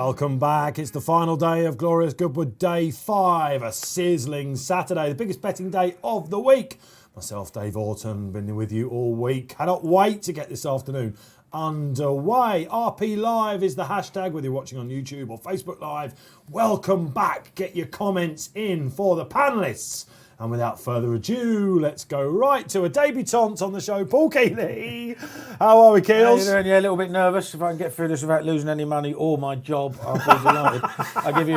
Welcome back. It's the final day of Glorious Goodwood, day 5, a sizzling Saturday, the biggest betting day of the week. Myself, Dave Orton, been with you all week. Cannot wait to get this afternoon underway. RP Live is the hashtag, whether you're watching on YouTube or Facebook Live. Welcome back. Get your comments in for the panellists. And without further ado, let's go right to a debutante on the show, Paul Kealy. How are we, Keels? Yeah, a little bit nervous. If I can get through this without losing any money or my job, I'll be delighted. I'll give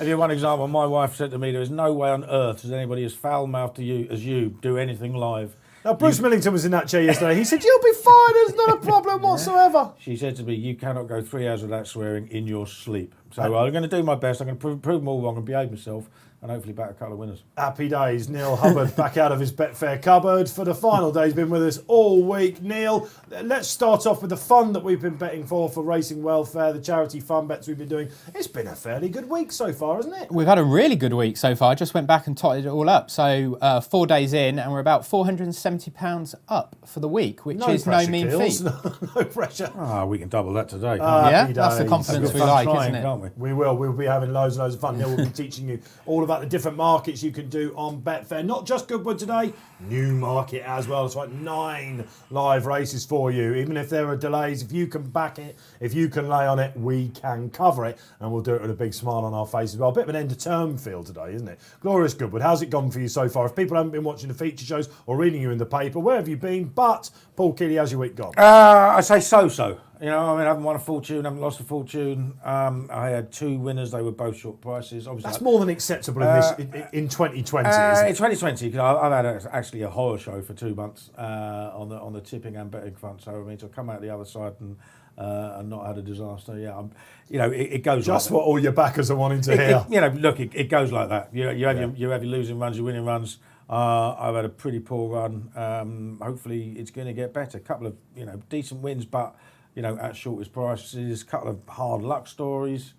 you one example. My wife said to me, there is no way on earth does anybody as foul-mouthed to you as you do anything live. Now, Bruce Millington was in that chair yesterday. He said, you'll be fine. There's not a problem whatsoever. She said to me, you cannot go 3 hours without swearing in your sleep. So I'm going to do my best. I'm going to prove them all wrong and behave myself. And hopefully back a couple of winners. Happy days. Neil Hubbard back out of his Betfair cupboard for the final day. He's been with us all week. Neil, let's start off with the fund that we've been betting for racing welfare, the charity fund bets we've been doing. It's been a fairly good week so far, hasn't it? We've had a really good week so far. I just went back and totted it all up. So 4 days in and we're about £470 up for the week, which is no mean feat. No pressure. We can double that today. Yeah, that's the confidence we like, isn't it? Can't we? We will. We'll be having loads and loads of fun. Neil will be teaching you all about the different markets you can do on Betfair. Not just Goodwood today, Newmarket as well. It's like 9 live races for you. Even if there are delays, if you can back it, if you can lay on it, we can cover it. And we'll do it with a big smile on our face as well. A bit of an end-of-term feel today, isn't it? Glorious Goodwood, how's it gone for you so far? If people haven't been watching the feature shows or reading you in the paper, where have you been? But, Paul Kealy, how's your week gone? I say so-so. You know, I mean, I haven't won a fortune, I haven't lost a fortune. I had 2 winners, they were both short prices. Obviously, that's more than acceptable in 2020, isn't it? In 2020, because I've had actually a horror show for 2 months on the tipping and betting front. So, I mean, to come out the other side and not had a disaster, yeah, it goes just like what all your backers are wanting to hear. It goes like that. You have your losing runs, your winning runs. I've had a pretty poor run. Hopefully, it's going to get better. A couple of decent wins, but at shortest prices. A couple of hard luck stories.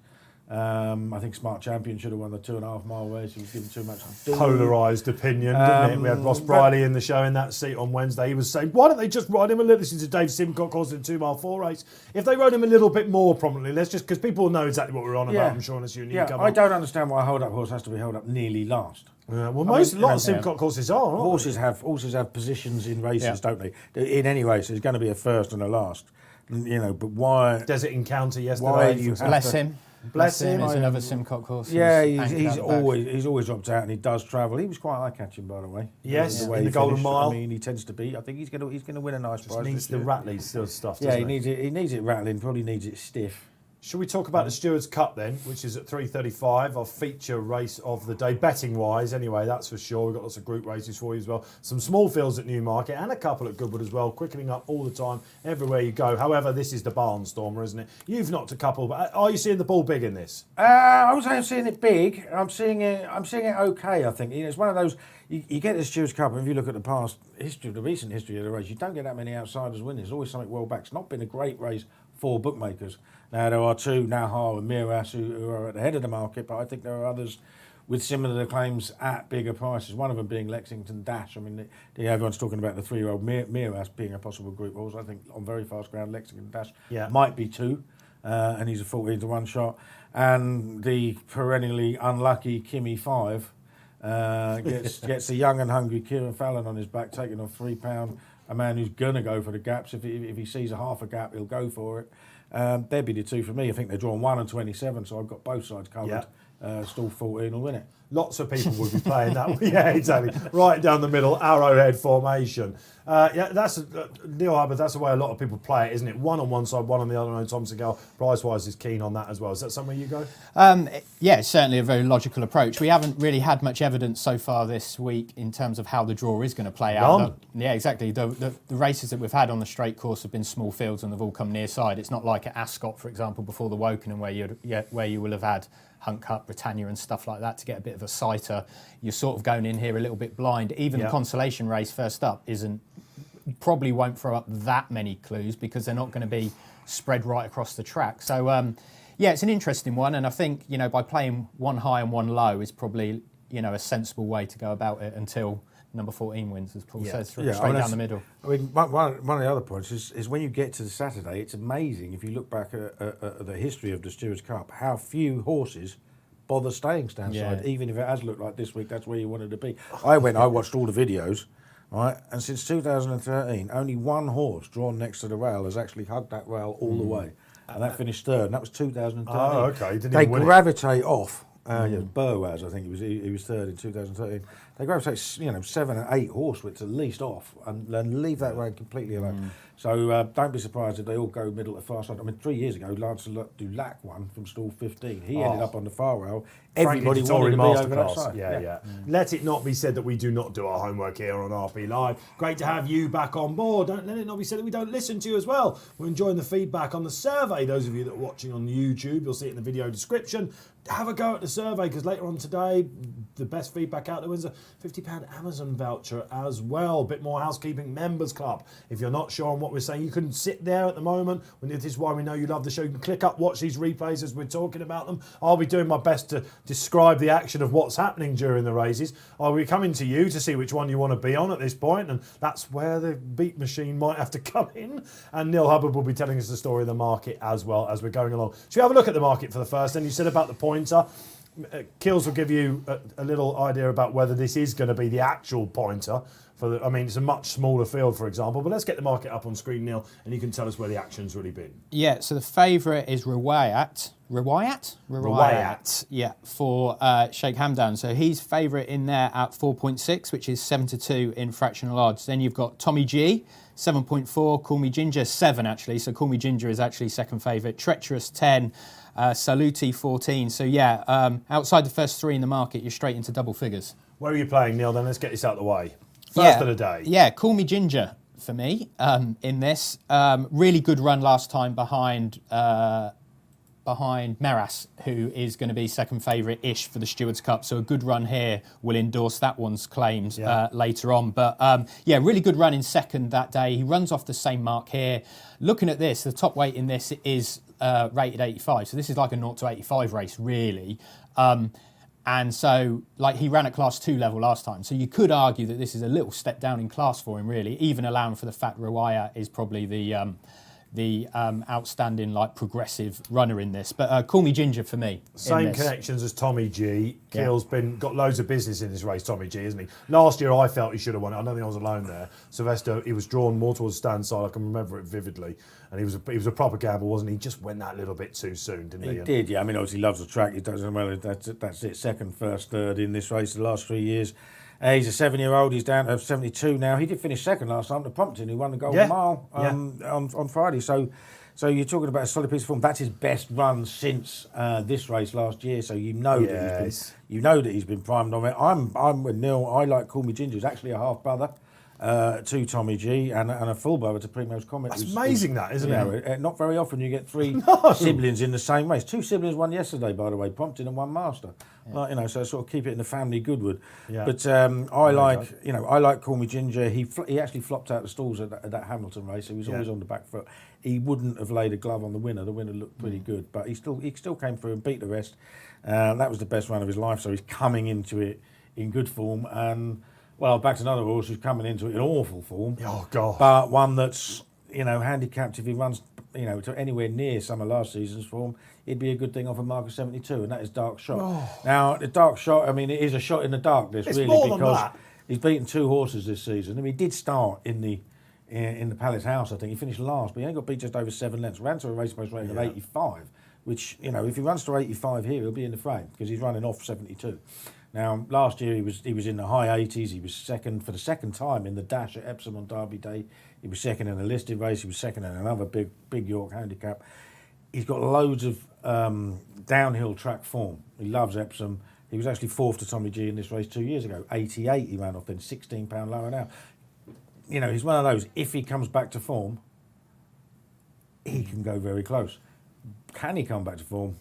I think Smart Champion should have won the 2.5 mile race. He was given too much. Polarised opinion, didn't it? We had Ross Briley in the show in that seat on Wednesday. He was saying, why don't they just ride him a little? This is a Dave Simcock course in 2 mile 4 race. If they rode him a little bit more prominently, let's just, because people know exactly what we're on about, I'm sure, unless you I don't understand why a hold-up horse has to be held up nearly last. A lot of Simcock courses are, aren't horses have positions in races, don't they? In any race, there's going to be a first and a last. But why? Desert Encounter yesterday. Why you bless him. Bless him. It's another Simcock course. Yeah, he's always dropped out, and he does travel. He was quite eye-catching, by the way. Yes, in the Golden Mile. I mean, he tends to be. I think he's going to win a nice prize. Needs the rattly stuff. Yeah, he needs it rattling. Probably needs it stiff. Shall we talk about the Stewards Cup then, which is at 3:35, our feature race of the day, betting-wise anyway, that's for sure. We've got lots of group races for you as well. Some small fields at Newmarket and a couple at Goodwood as well, quickening up all the time, everywhere you go. However, this is the barnstormer, isn't it? You've knocked a couple, but are you seeing the ball big in this? I would say I'm seeing it big. I'm seeing it okay, I think. It's one of those, you get the Stewards Cup, and if you look at the recent history of the race, you don't get that many outsiders winning. There's always something well back. It's not been a great race for bookmakers. Now, there are 2, Nahar and Miras, who are at the head of the market, but I think there are others with similar claims at bigger prices, one of them being Lexington Dash. I mean, everyone's talking about the 3-year-old Miras being a possible group horse. I think on very fast ground, Lexington Dash might be 2, and he's a 14-to-1 shot. And the perennially unlucky Kimmy 5 gets a young and hungry Kieran Fallon on his back, taking off £3. A man who's going to go for the gaps. If he sees a half a gap, he'll go for it. They'd be the 2 for me. I think they're drawn 1 and 27, so I've got both sides covered. Stall 14 will win it. Lots of people would be playing that. Yeah, exactly. Right down the middle, arrowhead formation. That's Neil Hubbard. That's the way a lot of people play it, isn't it? 1 on one side, 1 on the other. And Tom Segal, price-wise, is keen on that as well. Is that somewhere you go? Yeah, it's certainly a very logical approach. We haven't really had much evidence so far this week in terms of how the draw is going to play out. Yeah, exactly. The races that we've had on the straight course have been small fields and they've all come near side. It's not like at Ascot, for example, before the Wokingham, where you will have had Hunt Cup, Britannia and stuff like that to get a bit of a sighter. You're sort of going in here a little bit blind. Even the consolation race first up probably won't throw up that many clues because they're not going to be spread right across the track. So, it's an interesting one. And I think, by playing 1 high and 1 low is probably, a sensible way to go about it until number 14 wins, as Paul says, Yeah, straight down the middle. I mean, one of the other points is when you get to the Saturday, it's amazing if you look back at the history of the Stewards' Cup, how few horses bother staying standside, even if it has looked like this week, that's where you wanted to be. I watched all the videos, right, and since 2013, only one horse drawn next to the rail has actually hugged that rail all the way, and that finished third, and that was 2013. Oh, okay. They gravitate off. Boaz, I think he was third in 2013. They gravitate, 7 and 8 horsewhips at least off, and then leave that road completely alone. So don't be surprised if they all go middle to far side. I mean, 3 years ago, Lancelot Dulac won from stall 15. He ended up on the far rail. Everybody wanted to be over that side. Yeah. Let it not be said that we do not do our homework here on RP Live. Great to have you back on board. Don't let it not be said that we don't listen to you as well. We're enjoying the feedback on the survey. Those of you that are watching on YouTube, you'll see it in the video description. Have a go at the survey, because later on today, the best feedback out there wins a £50 Amazon voucher as well. A bit more housekeeping, members club. If you're not sure on what we're saying, you can sit there at the moment. This is why we know you love the show. You can click up, watch these replays as we're talking about them. I'll be doing my best to describe the action of what's happening during the races. I'll be coming to you to see which one you want to be on at this point, and that's where the beat machine might have to come in. And Neil Hubbard will be telling us the story of the market as well as we're going along. Should we have a look at the market for the first? And you said about the pointer. Kills will give you a little idea about whether this is going to be the actual pointer. It's a much smaller field, for example. But let's get the market up on screen, Neil, and you can tell us where the action's really been. Yeah, so the favourite is Rawayat, yeah, for Sheikh Hamdan. So he's favourite in there at 4.6, which is 7-2 in fractional odds. Then you've got Tommy G, 7.4, Call Me Ginger, 7 actually. So Call Me Ginger is actually second favourite. Treacherous, 10. Saluti, 14. So outside the first 3 in the market, you're straight into double figures. Where are you playing, Neil? Then let's get this out of the way. First of the day. Yeah, Call Me Ginger for me in this. Really good run last time behind Meras, who is going to be second favourite-ish for the Stewards' Cup. So a good run here will endorse that one's claims later on. But really good run in second that day. He runs off the same mark here. Looking at this, the top weight in this is rated 85. So this is like a 0 to 85 race, really. And so, he ran at Class 2 level last time. So you could argue that this is a little step down in class for him, really, even allowing for the fact Rawaya is probably the outstanding, progressive runner in this. But Call Me Ginger for me. Same connections as Tommy G. Keel's got loads of business in this race, Tommy G, isn't he? Last year I felt he should have won it. I don't think I was alone there. Sylvester, he was drawn more towards stand side. I can remember it vividly. And he was a proper gamble, wasn't he? He just went that little bit too soon, didn't he? He did, yeah. I mean, obviously he loves the track. He does well. That's it. Second, first, third in this race the last 3 years. He's a 7-year-old. He's down to 72 now. He did finish second last time to Prompton, who won the Golden Mile on Friday. So you're talking about a solid piece of form. That's his best run since this race last year. So that he's been primed on it. I'm with Neil. I like Call Me Ginger. He's actually a half brother to Tommy G and a full brother to Primrose Comet. That's amazing, isn't it? Not very often you get 3 siblings in the same race. 2 siblings won yesterday, by the way, Prompton and 1 Master. So sort of keep it in the family Goodwood. Yeah. But I like Call Me Ginger. He actually flopped out the stalls at that Hamilton race. He was always on the back foot. He wouldn't have laid a glove on the winner. The winner looked pretty good, but he still came through and beat the rest. That was the best run of his life. So he's coming into it in good form. And back to another horse who's coming into it in awful form. Oh God! But one that's handicapped if he runs to anywhere near some of last season's form, it'd be a good thing off a mark of 72, and that is Dark Shot. Oh. Now the Dark Shot, it is a shot in the dark. This it's really more because than that. He's beaten 2 horses this season. He did start in the Palace House. I think he finished last, but he only got beat just over 7 lengths. Ran to a race post rating of 85, which if he runs to 85 here, he'll be in the frame because he's running off 72. Now, last year he was in the high 80s. He was second for the second time in the dash at Epsom on Derby Day. He was second in a listed race. He was second in another big York handicap. He's got loads of downhill track form. He loves Epsom. He was actually 4th to Tommy G in this race 2 years ago. 88 he ran off then, £16 lower now. He's one of those, if he comes back to form, he can go very close. Can he come back to form?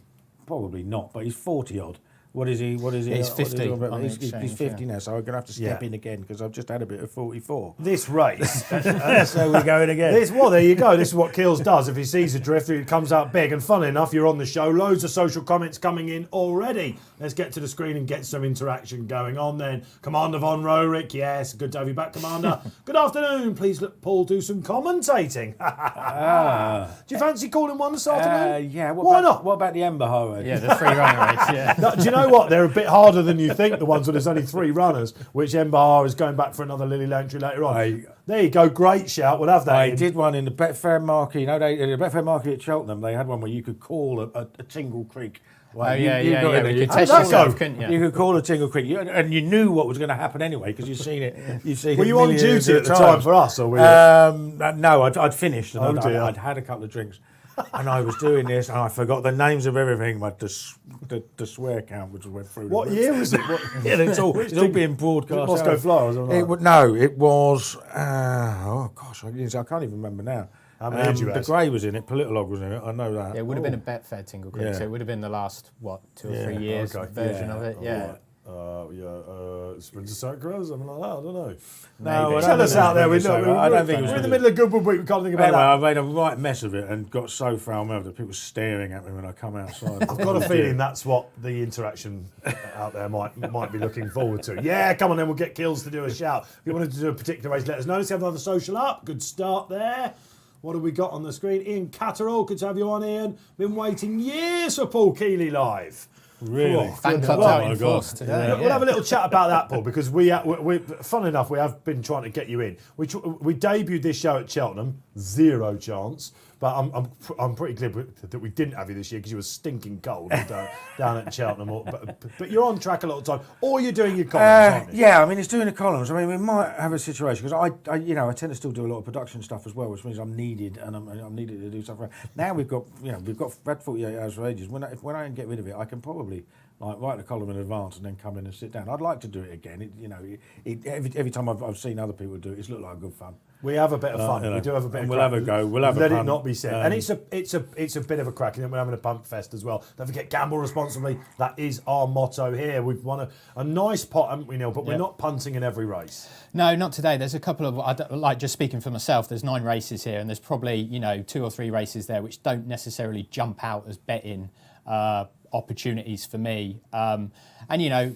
Probably not, but he's 40 odd. What is he? He's 50 on the He's exchange, 50 now, so I'm going to have to step Yeah. in again because I've just had a bit of 44. This race. So we're going again. Well, there you go. This is what Keels does. If he sees a drifter, it comes out big. And funnily enough, you're on the show. Loads of social comments coming in already. Let's get to the screen and get some interaction going on then. Commander Von Rorik, yes. Good to have you back, Commander. Good afternoon. Please let Paul do some commentating. Do you fancy calling one this afternoon? Yeah. Why not? What about the Ember Highway? Yeah, the 3 runner race. Yeah. No, do you know what? They're a bit harder than you think, the ones where there's only 3 runners, which Ember is going back for another Lily Lantry later on. There you go. Great shout. We'll have that. I did one in the Betfair Market. You know, the Betfair Market at Cheltenham, they had one where you could call a Tingle Creek. Like, you got it. You You could test that yourself, go? couldn't you? You could call a Tingle Creek, and you knew what was going to happen anyway because you've seen it. You've seen Were it you on millions duty of at the time times. for us? Or were you? No, I'd finished and Oh, dear. I'd had a couple of drinks. And I was doing this, and I forgot the names of everything, but the swear count which went through. What the year was it? Yeah, it's all being broadcast. Moscow Flowers? Or not? No, it was. Oh gosh, I can't even remember now. How many did you The have? Grey was in it. Politolog was in it. I know that. Yeah, it would have been a Betfair Tingle Creek, Yeah. so it would have been the last, 2 or 3 Yeah, years okay. version of it. Yeah. Sprinter Sacra, something like that. I don't know. No, I don't Tell us think it out there. was Sprinter Sacra. I don't think it was We're in the Sprinter- middle of Goodwood Week. We can't think about Anyway, that. I made a right mess of it and got so foul-mouthed that people were staring at me when I come outside. I've got a feeling that's what the interaction out there might be looking forward to. Yeah, come on then, we'll get Kills to do a shout. If you wanted to do a particular race, let us know. Let's have another social up. Good start there. What have we got on the screen? Ian Catterall, good to have you on, Ian. Been waiting years for Paul Kealy live. Really? Fan goodness. club's Well, out my in God. force today. We'll have a little chat about that, Paul, because we fun enough, we have been trying to get you in. We debuted this show at Cheltenham, 0 chance, but I'm pretty glad that we didn't have you this year because you were stinking cold down at Cheltenham. But you're on track a lot of the time, or you're doing your columns, aren't you? Yeah, I mean, it's doing the columns. I mean, we might have a situation because I tend to still do a lot of production stuff as well, which means I'm needed and I'm needed to do stuff. Now we've got had 48 hours for ages. When I can get rid of it, I can probably write the column in advance and then come in and sit down. I'd like to do it again. Every time I've seen other people do it, it's looked like good fun. We have a bit of fun. You know, We do have a bit and of we'll crack. have a go. We'll have a Let it punt. not be said. And it's a bit of a crack. And then we're having a pump fest as well. Don't forget, gamble responsibly. That is our motto here. We've won a nice pot, haven't we, Neil? But we're not punting in every race. No, not today. There's a couple of, just speaking for myself, there's 9 races here, and there's probably, 2 or 3 races there which don't necessarily jump out as betting opportunities for me. And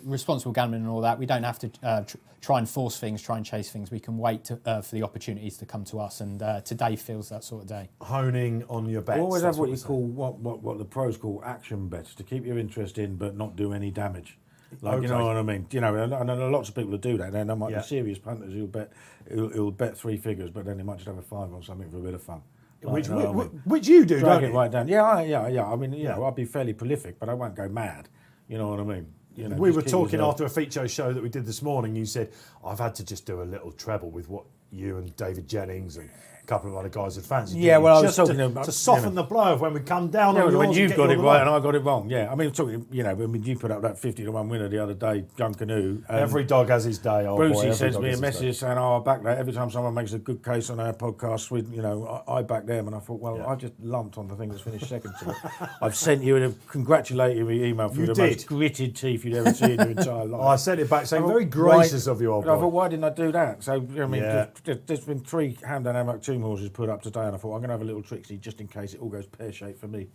responsible gambling and all that, we don't have to try and force things, try and chase things. We can wait for the opportunities to come to us, and today feels that sort of day. Honing on your bets. Always that's have what we're you call what the pros call action bets to keep your interest in but not do any damage. Like, you know what I mean? And I know lots of people who do that. There might be serious punters who'll bet 3 figures, but then they might just have a 5 on something for a bit of fun. Which you do, Drag don't it you? right down. Yeah. I mean, I'd be fairly prolific, but I won't go mad. You know what I mean? We just were keep talking yourself- after a feature show that we did this morning. You said, I've had to just do a little treble with what you and David Jennings and a couple of other guys had fancied. Yeah, well, I was just talking to, about, to soften the blow of when we come down Yeah, on yours when and you've get got you it on the right line. and I got it wrong. Yeah, I mean, talking, you put up that 50-1 winner the other day, Gun Canoe. Every dog has his day, old boy. Brucey Every sends dog me a has his day. message saying, I back that. Every time someone makes a good case on our podcast, I back them. And I thought, well, I just lumped on the thing that's finished second to it. I've sent you a congratulatory email for You the did. most gritted teeth you'd ever see in your entire life. I sent it back saying, I thought, very gracious why- of you, old I thought, boy. why didn't I do that? So, I mean, Yeah. there's been 3 Hamdan Hammock tomb horses put up today, and I thought, I'm going to have a little tricksy just in case it all goes pear-shaped for me.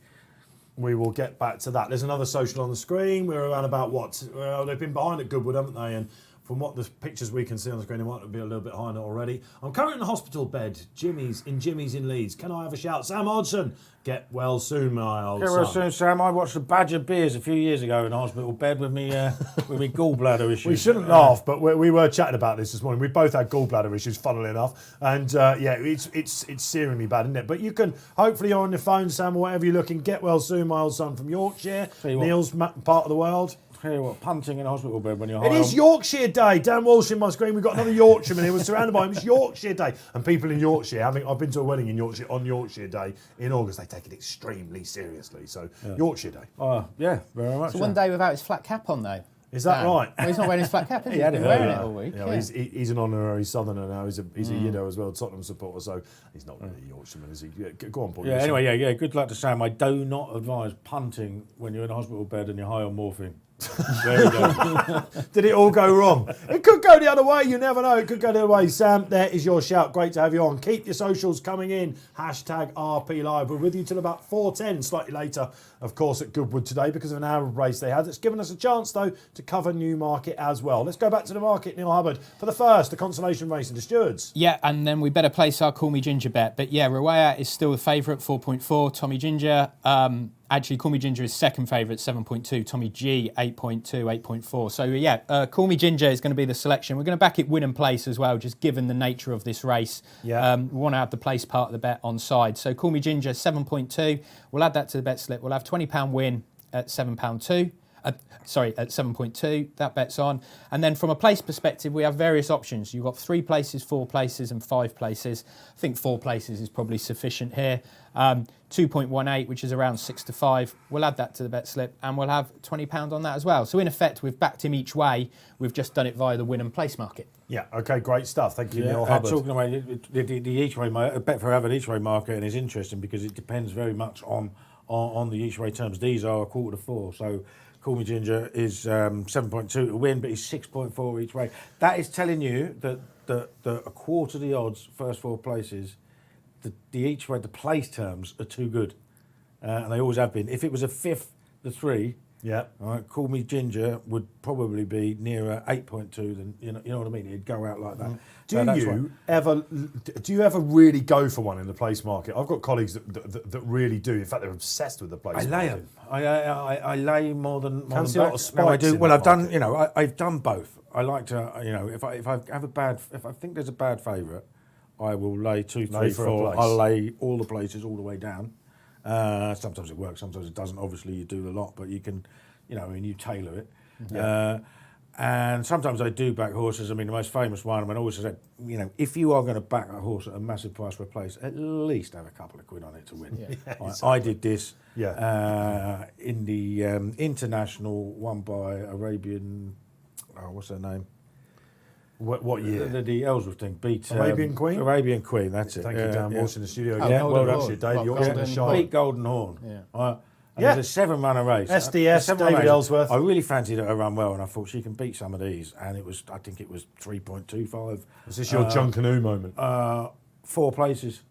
We will get back to that. There's another social on the screen. We're around about what? Well, they've been behind at Goodwood, haven't they? And from what the pictures we can see on the screen, it might be a little bit higher already. I'm currently in a hospital bed. Jimmy's in Leeds. Can I have a shout? Sam Hodgson, get well soon, my old Okay, well, son. soon, Sam, I watched the Badger Beers a few years ago in a hospital bed with me gallbladder issues. We shouldn't laugh, but we were chatting about this morning. We both had gallbladder issues, funnily enough, and it's searingly bad, isn't it? But you can hopefully you're on your phone, Sam, or whatever you're looking. Get well soon, my old son from Yorkshire. Tell you what. Neil's part of the world. Tell you what, punting in a hospital bed when you're high It is on- Yorkshire Day. Dan Walsh in my screen. We've got another Yorkshireman here. We're surrounded by him. It's Yorkshire Day. And people in Yorkshire, I've been to a wedding in Yorkshire on Yorkshire Day in August. They take it extremely seriously. So, Yorkshire Day. yeah, very much. So one day without his flat cap on, though. Is that right? Well, he's not wearing his flat cap, is he? He had He's it been wearing earlier. it all week. Yeah, well, he's an honorary Southerner now. He's a Yido as well, Tottenham supporter. So he's not really a Yorkshireman, is he? Yeah, go on, Paul. Yeah, anyway, good luck to Sam. I do not advise punting when you're in a hospital bed and you're high on morphine. There we go. Did it all go wrong? It could go the other way. You never know. It could go the other way. Sam, there is your shout. Great to have you on. Keep your socials coming in. #RP Live. We're with you till about 4:10, slightly later, of course, at Goodwood today because of an hour race they had. It's given us a chance, though, to cover Newmarket as well. Let's go back to the market, Neil Hubbard, for the first, the consolation race in the Stewards. Yeah, and then we better place our Call Me Ginger bet. But yeah, Rawaya is still the favourite, 4.4. Tommy Ginger, actually, Call Me Ginger is second favourite, 7.2. Tommy G, 8.2, 8.4. So yeah, Call Me Ginger is going to be the selection. We're going to back it win and place as well, just given the nature of this race. Yeah. We want to have the place part of the bet on side. So Call Me Ginger, 7.2. We'll add that to the bet slip. We'll have £20 win at £7.2. At 7.2, that bet's on. And then from a place perspective, we have various options. You've got 3 places, 4 places and 5 places. I think 4 places is probably sufficient here. 2.18, which is around 6 to 5. We'll add that to the bet slip and we'll have £20 on that as well. So in effect, we've backed him each way. We've just done it via the win and place market. Yeah, okay, great stuff. Thank you, Neil Hubbard. Talking about the each way, Betfair have an each way market, and it's interesting because it depends very much on the each way terms. These are a quarter to 4, so Call Me Ginger is 7.2 to win, but he's 6.4 each way. That is telling you that a quarter the odds, first 4 places, the each way, the place terms are too good, and they always have been. If it was a fifth, the 3. Yeah. Right, Call Me Ginger would probably be nearer 8.2 than you know what I mean. It'd go out like that. Do you ever really go for one in the place market? I've got colleagues that really do. In fact, they're obsessed with the place I market. lay them. I lay more than Can see a lot of No, I spikes do. in Well, that I've done. market. You know, I've done both. I like to. You know, if I think there's a bad favourite, I will lay 2, 3, Lay for a 4. place. I'll lay all the places all the way down. Sometimes it works. Sometimes it doesn't. Obviously, you do a lot, but you can. You know, I mean, you tailor it. Yeah. And sometimes I do back horses. I mean, the most famous one, I mean, I always said, you know, if you are going to back a horse at a massive price for a place, at least have a couple of quid on it to win. Yeah. Exactly. I did this Yeah. in the international one by Arabian, what's her name? What year? The Ellsworth thing beat Arabian Queen? Arabian Queen, that's it. Thank you, Dan Walsh in the studio. Oh, Yeah, Golden well done Horn. to you, Dave. What, You're going to Golden shine. Beat Golden Horn. Yeah. And Yeah. there's a 7-runner race. SDS, A 7-runner David race. Ellsworth. I really fancied her run well, and I thought she can beat some of these. And it was, I think it was 3.25. Was this your John Canoe moment? 4 places.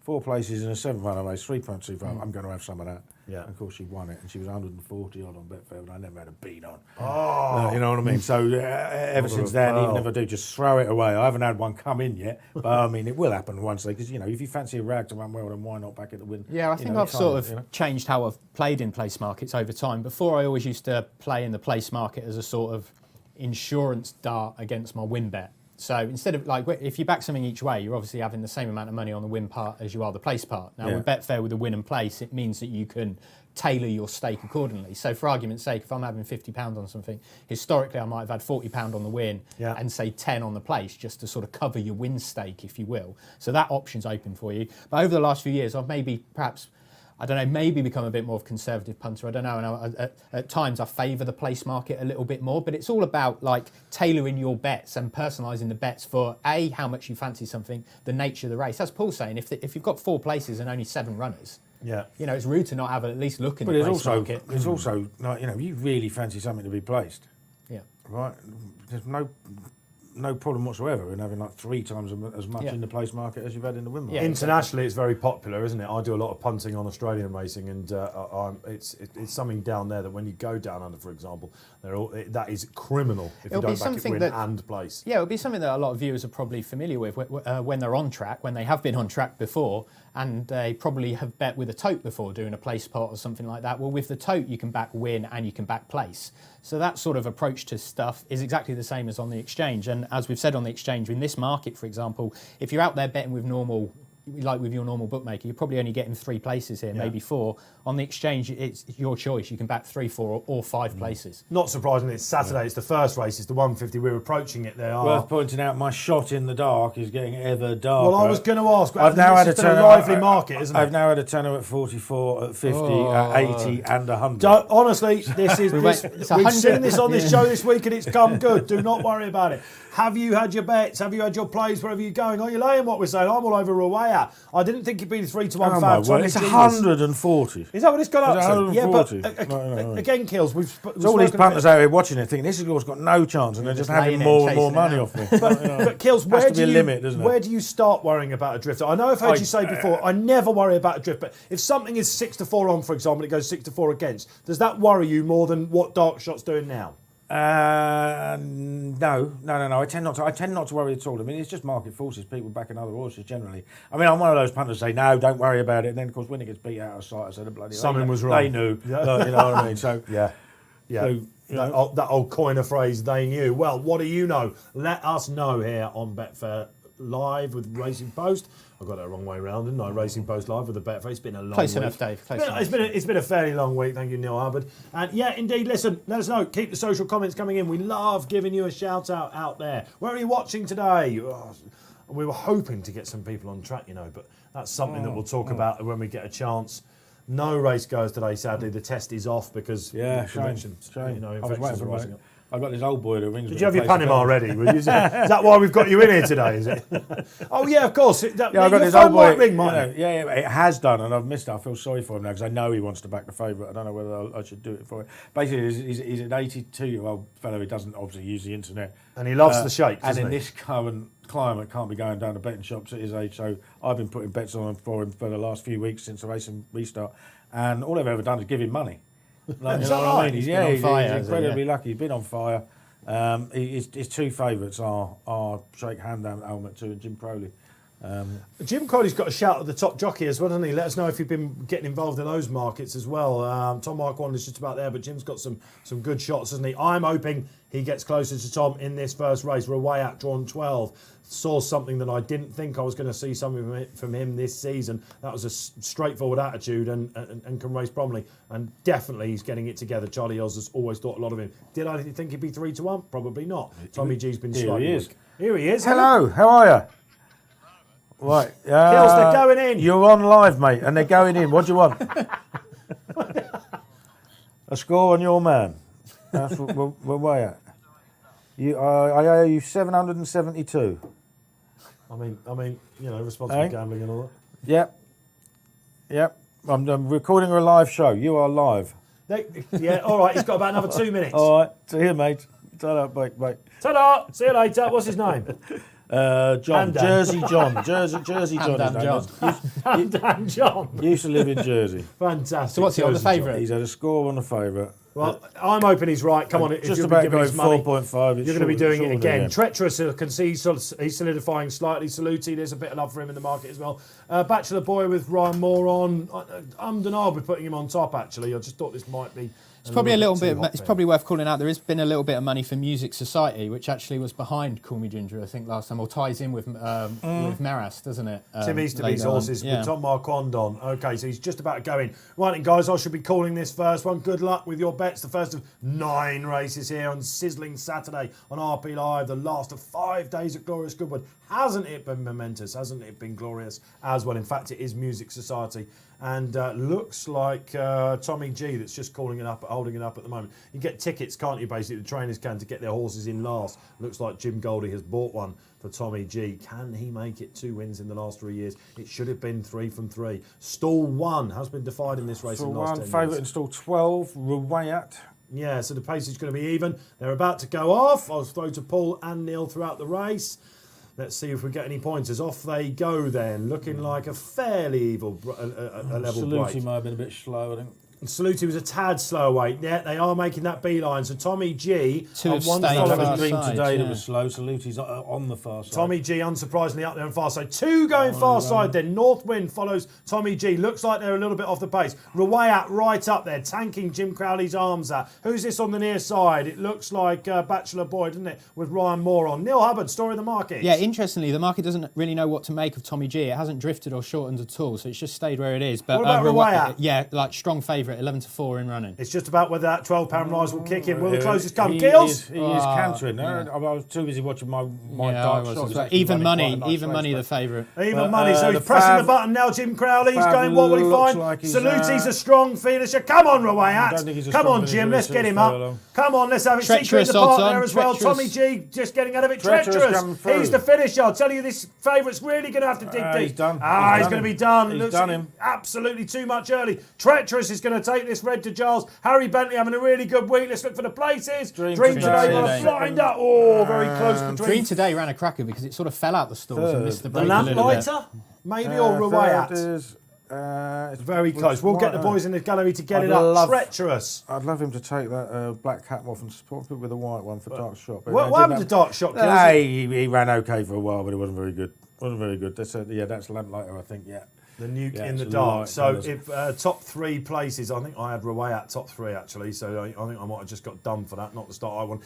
4 places in a 7-runner race, 3.25. I'm going to have some of that. Yeah. And of course, she won it, and she was 140 odd on Betfair, and I never had a beat on. Oh, you know what I mean? So ever since then, even if I do, just throw it away. I haven't had one come in yet, but I mean, it will happen once, because you know, if you fancy a rag to run well, then why not back at the win? Yeah, I think I've sort of changed how I've played in place markets over time. Before, I always used to play in the place market as a sort of insurance dart against my win bet. So instead of, like, if you back something each way, you're obviously having the same amount of money on the win part as you are the place part. Now, with Betfair, with the win and place, it means that you can tailor your stake accordingly. So for argument's sake, if I'm having £50 on something, historically I might have had £40 on the win and say 10 on the place, just to sort of cover your win stake, if you will. So that option's open for you. But over the last few years, I've maybe perhaps, I don't know, maybe become a bit more of a conservative punter. I don't know. And at times I favour the place market a little bit more, but it's all about like tailoring your bets and personalising the bets for A, how much you fancy something, the nature of the race. As Paul's saying, if you've got 4 places and only 7 runners, you know, it's rude to not have at least look in the place market. It's also, like, you know, you really fancy something to be placed. Yeah. Right? There's no problem whatsoever in having like 3 times as much in the place market as you've had in the win market. Yeah. Internationally, it's very popular, isn't it? I do a lot of punting on Australian racing, and it's something down there that when you go down under, for example, that is criminal if you don't back it win and place. Yeah, it would be something that a lot of viewers are probably familiar with when they're on track, when they have been on track before, and they probably have bet with a tote before doing a place pot or something like that. Well, with the tote, you can back win and you can back place. So that sort of approach to stuff is exactly the same as on the exchange. And as we've said on the exchange, in this market, for example, if you're out there betting with with your normal bookmaker, you're probably only getting 3 places here, maybe 4. On the exchange, it's your choice. You can back 3, 4 or 5 places. Not surprisingly, it's Saturday. It's the first race. It's the 150. We're approaching it. Worth pointing out, my shot in the dark is getting ever darker. Well, I was going to ask. I've now had a lively market, isn't it? I've now had a tenner at 44, at 50, at 80 and 100. Honestly, this is we've seen this on this show this week and it's come good. Do not worry about it. Have you had your bets? Have you had your plays? Where are you going? Are you laying what we're saying? I'm all over Rawaya. Ruwayat. I didn't think he'd be the 3-1 Oh my favourite. word, it's 140. Is that what it's gone up to? Yeah, but 140? No. again, Kills, we've There's all these punters out here watching it thinking, this guy's got no chance, and they're just having more and more money off me. But Kills, where to be a limit, doesn't it? where do you start worrying about a drifter? I know I've heard you say before, I never worry about a drift, but if something is 6-4 on, for example, it goes 6-4 against, does that worry you more than what Dark Shot's doing now? No. I tend not to worry at all. I mean, it's just market forces, people backing other horses generally. I mean, I'm one of those punters who say, no, don't worry about it. And then, of course, when it gets beat out of sight, I said, bloody Something was wrong. They knew. Yeah. You know what I mean? So, Yeah. So, that old coiner phrase, they knew. Well, what do you know? Let us know here on Betfair Live with Racing Post. I got that wrong way round, didn't I? Racing Post Live with the Betfair. It's been a long Close week. enough, Dave. It's been a fairly long week. Thank you, Neil Hubbard. And yeah, indeed, listen, let us know. Keep the social comments coming in. We love giving you a shout out there. Where are you watching today? Oh, we were hoping to get some people on track, but that's something that we'll talk about when we get a chance. No race goers today, sadly. The test is off because infections. Shame. I was Infections waiting are for rising up. I've got this old boy that rings me. Did you have your to place Panama a bet. already? Is that why we've got you in here today, is it? Oh, yeah, of course. Yeah, I've got your this phone old boy. might ring, mightn't it? Yeah, it has done, and I've missed it. I feel sorry for him now because I know he wants to back the favourite. I don't know whether I should do it for him. Basically, he's an 82-year-old fellow who doesn't obviously use the internet. And he loves the shake, And doesn't in he? this current climate, can't be going down to betting shops at his age. So I've been putting bets on him for the last few weeks since the racing restart. And all I've ever done is give him money. Like, Is you know that what I right? mean? He's been on fire, he's hasn't he? incredibly lucky. He's been on fire. His two favourites are Shake Handam Helmet 2 and Jim Crowley. Jim Crowley's got a shout at the top jockey as well, hasn't he? Let us know if you've been getting involved in those markets as well. Tom Mark One is just about there, but Jim's got some good shots, hasn't he? I'm hoping he gets closer to Tom in this first race. We're away at drawn 12. Saw something that I didn't think I was going to see something from him this season. That was a straightforward attitude and can race promptly. And definitely he's getting it together. Charlie Oz has always thought a lot of him. Did I think he'd be 3-1? Probably not. Tommy G's been slightly weak. Here he is. Hello, how are you? Right. Kills, they're going in. You're on live, mate, and they're going in. What do you want? A score on your man. That's what we're way at. I owe you 772. I mean, responsible gambling and all Yep. I'm recording a live show. You are live. that. All right, he's got about another 2 minutes. All right. See you, mate. Ta-da, bye. Ta-da! See you later. What's his name? John. Handam. Jersey John. Jersey John. Handam his name John. is. Dan John. Used to live in Jersey. Fantastic. So what's he on the Jersey John. favourite? He's had a score on the favourite. Well, I'm hoping he's right. Come on, if Just you'll about be giving going us money, 4.5. you're going to be doing it again. Treacherous, I can see he's solidifying slightly. Saluti, there's a bit of love for him in the market as well. Bachelor Boy with Ryan Moore on. I'll be putting him on top, actually. I just thought this might be... It's probably a little bit. It's probably worth calling out. There has been a little bit of money for Music Society, which actually was behind Call Me Ginger, I think, last time, or ties in with Maras, doesn't it? Tim Easterby's horses Yeah. with Tom Marquand on. Okay, so he's just about to go in. Right then, guys, I should be calling this first one. Good luck with your bets. The first of 9 races here on sizzling Saturday on RP Live. The last of 5 days at Glorious Goodwood. Hasn't it been momentous? Hasn't it been glorious as well? In fact, it is Music Society. And looks like Tommy G that's just holding it up at the moment. You get tickets, can't you, basically, the trainers can, to get their horses in last. Looks like Jim Goldie has bought one for Tommy G. Can he make it 2 wins in the last 3 years? It should have been 3 from 3. Stall 1 has been defied in this race in the last 10 years. Favourite in stall 12, Ruwayat. Yeah, so the pace is going to be even. They're about to go off. I'll throw to Paul and Neil throughout the race. Let's see if we get any pointers. Off they go then, looking like a fairly evil level break. Saluti might have been a bit slow, I think. Saluti was a tad slow away. Yeah, they are making that beeline. So Tommy G, Two on have one stayed follow- far Green side, today that yeah. was slow. Saluti's on the far side. Tommy G, unsurprisingly, up there on far side. 2 going far side then. Northwind follows Tommy G. Looks like they're a little bit off the pace. Ruwayat right up there, tanking Jim Crowley's arms out. Who's this on the near side? It looks like Bachelor Boy, doesn't it? With Ryan Moore on. Neil Hubbard, story of the market. Yeah, interestingly, the market doesn't really know what to make of Tommy G. It hasn't drifted or shortened at all, so it's just stayed where it is. But What about Ruwayat? Yeah, like strong favourite favourite, 11-4 in running. It's just about whether that £12 rise will kick in. Will the closest come? He Gills? is cantering. I was too busy watching my dark shots. Even money, the favourite. Even money. So he's pressing the button now, Jim Crowley. He's going, what will he find? Like Saluti's a strong finisher. Come on, Rawayat. Come on, Jim. Let's get him up. Come on, let's have it. Secret in the part there as well. Tommy G just getting out of it. Treacherous. He's the finisher. I'll tell you, this favourite's really going to have to dig deep. He's done. He's going to be done. He's done him. Absolutely too much early. Treacherous is going to take this red to Giles. Harry Bentley having a really good week. Let's look for the places. Dream today. Blind up. Oh, very close between. Dream today ran a cracker because it sort of fell out the stalls and missed the break. The Lamplighter, maybe, or Rawayat. It's very close. We'll get the boys in the gallery to get it up. Treacherous. I'd love him to take that black cap off and support it with a white one for Dark Shot. What happened to Dark Shot? He ran okay for a while, but it wasn't very good. That's Lamplighter, I think. Yeah. The nuke in the dark. So if top 3 places, I think I had Rawayat top 3 actually. So I think I might have just got done for that, not the start I won.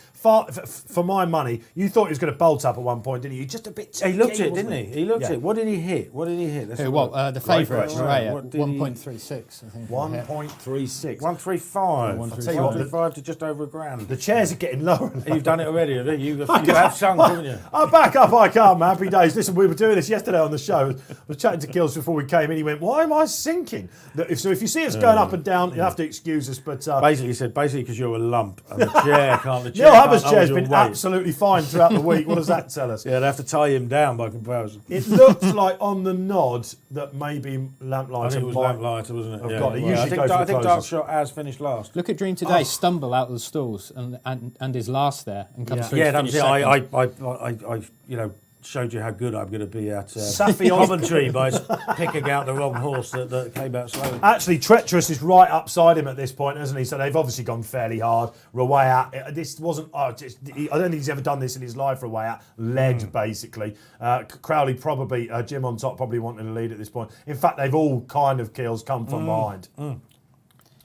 For my money, you thought he was going to bolt up at one point, didn't you? Just a bit too. He looked it, didn't he? He looked it. What did he hit? The favourite, Rawayat, 1.36. I think. 1.36. 135. I'll tell you what, 135 to just over £1,000. The chairs are getting lower. You've done it already, have you? You have sung, haven't you? I'll back up, I come. Happy days. Listen, we were doing this yesterday on the show. I was chatting to Gills before we came in. He went, why am I sinking? So if you see us going up and down, you have to excuse us. But basically because you're a lump and the chair can't. Neil Hubbard's chair's been absolutely fine throughout the week. What does that tell us? Yeah, they have to tie him down by comparison. It looks like on the nod that maybe Lamplighter. I think it was Lamplighter, wasn't it? I think Dark Shot has finished last. Look at Dream today stumble out of the stalls and is last there and comes through. Yeah, that's it. I showed you how good I'm going to be at Coventry by picking out the wrong horse that came out slowly. Actually, Treacherous is right upside him at this point, hasn't he? So they've obviously gone fairly hard. Rawayat, this wasn't. I don't think he's ever done this in his life. Rawayat led basically. Crowley probably, Jim on top, probably wanting to lead at this point. In fact, they've all kind of kills come from behind.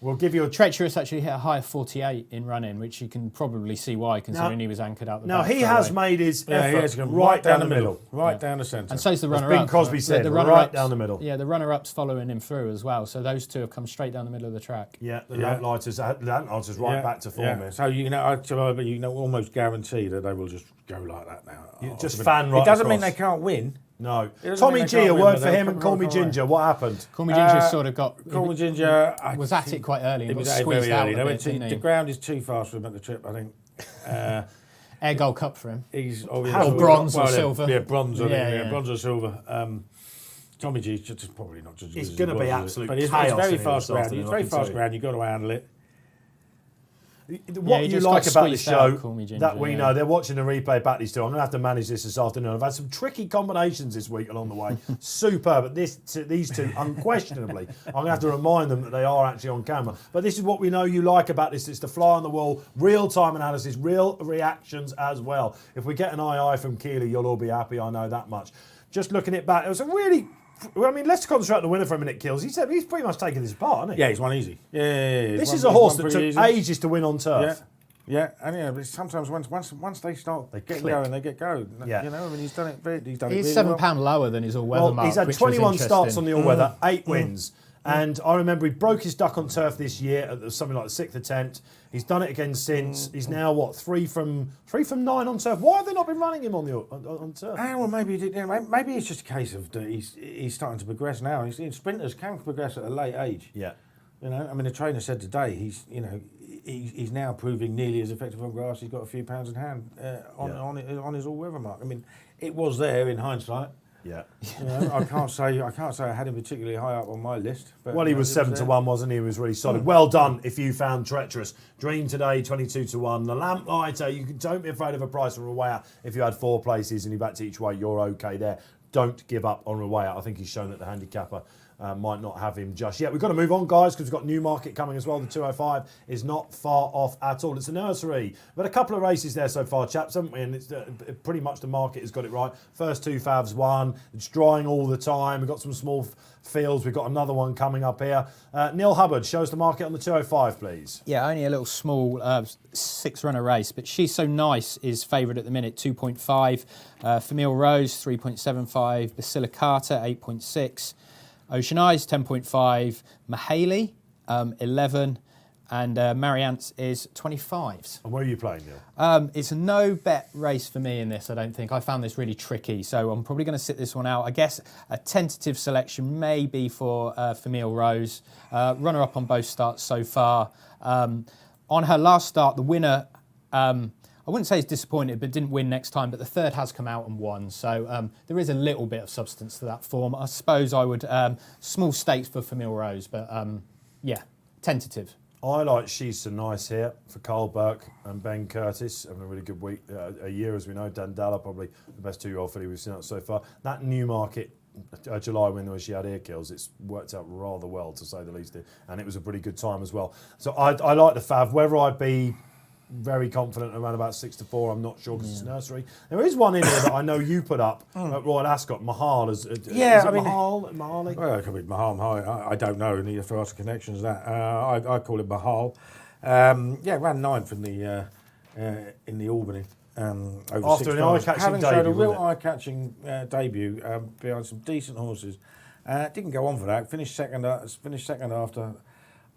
We'll give you a... Treacherous actually hit a high of 48 in running, which you can probably see why, considering he was anchored out the back. Now, he has made his effort right down the middle. Right down the centre. And so's the runner-up. As Bing Crosby said, right down the middle. Yeah, the runner-up's following him through as well. So those two have come straight down the middle of the track. Yeah, the Lamplighters right back to form here. So, almost guarantee that they will just go like that now. Just fan right It doesn't across. mean they can't win. No. Tommy G, a word for him and Call Me Ginger. What happened? Call Me Ginger sort of got... Call Me Ginger... was at it quite early. It was squeezed very out early. a bit, didn't he? The ground is too fast for him at the trip, I think. Air Gold Cup for him. He's bronze or silver. Yeah, bronze or silver. Tommy G's just probably not just... It's going to be absolute chaos. It's very fast ground. It's very fast ground. You've got to handle it. What you like about the show that we know, they're watching the replay back these two. I'm going to have to manage this afternoon. I've had some tricky combinations this week along the way. Superb. But these two, unquestionably, I'm going to have to remind them that they are actually on camera. But this is what we know you like about this. It's the fly on the wall, real-time analysis, real reactions as well. If we get an aye from Kealy, you'll all be happy. I know that much. Just looking it back, it was a really... I mean, let's concentrate on the winner for a minute, Kills. He's pretty much taken this apart, hasn't he? Yeah, he's won easy. Yeah. This is a horse that took ages to win on turf. Yeah, but sometimes once they start getting going, they get going. Yeah. You know, I mean, he's done it really He's well. £7 lower than his all-weather mark. He's had 21 starts on the all-weather, 8 wins. And I remember he broke his duck on turf this year at something like the 6th attempt. He's done it again since. He's now, 3 from 9 on turf. Why have they not been running him on turf? Well, maybe it's just a case of he's starting to progress now. Sprinters can progress at a late age. Yeah. You know, I mean, the trainer said today he's now proving nearly as effective on grass. He's got a few pounds in hand on his all-weather mark. I mean, it was there in hindsight. Yeah. You know, I can't say I had him particularally high up on my list. But, well, he was 7-1, wasn't he? He was really solid. Well done if you found Treacherous. Dream today, 22-1. The Lamplighter, don't be afraid of a price for Rawayat. If you had 4 places and you backed each way, you're okay there. Don't give up on Rawayat. I think he's shown that the handicapper might not have him just yet. We've got to move on, guys, because we've got Newmarket coming as well. The 205 is not far off at all. It's a nursery. We've had a couple of races there so far, chaps, haven't we? And it's pretty much the market has got it right. First 2 favs won. It's drying all the time. We've got some small fields. We've got another one coming up here. Neil Hubbard shows the market on the 205, please. Yeah, only a little small 6-runner race, but She's So Nice is favoured at the minute, 2.5. Famille Rose, 3.75. Basilicata, 8.6. Ocean Eyes, 10.5. Mahaley, 11, and Marianne's is 25s. And where are you playing, Neil? It's a no-bet race for me in this, I don't think. I found this really tricky, so I'm probably going to sit this one out. I guess a tentative selection may be for Famille Rose, runner-up on both starts so far. On her last start, the winner, I wouldn't say he's disappointed, but didn't win next time, but the third has come out and won. So there is a little bit of substance to that form. I suppose I would, small stakes for Famille Rose, but yeah, tentative. I like She's So Nice here for Carl Burke and Ben Curtis. Having a really good week, a year, as we know. Dandala, probably the best 2-year-old filly we've seen out so far. That Newmarket July win where she had ear kills, it's worked out rather well, to say the least. And it was a pretty good time as well. So I like the Fav. Whether I'd be very confident around about 6-4, I'm not sure, because it's nursery. There is one in here that I know you put up at Royal Ascot, Mahal. Mahali? Well, it could be Mahal. I don't know. You have to ask the connections that. I call it Mahal. Ran 9th in the Albany. Over After an eye-catching debut, showed a real eye-catching debut behind some decent horses. Didn't go on for that. Finished second after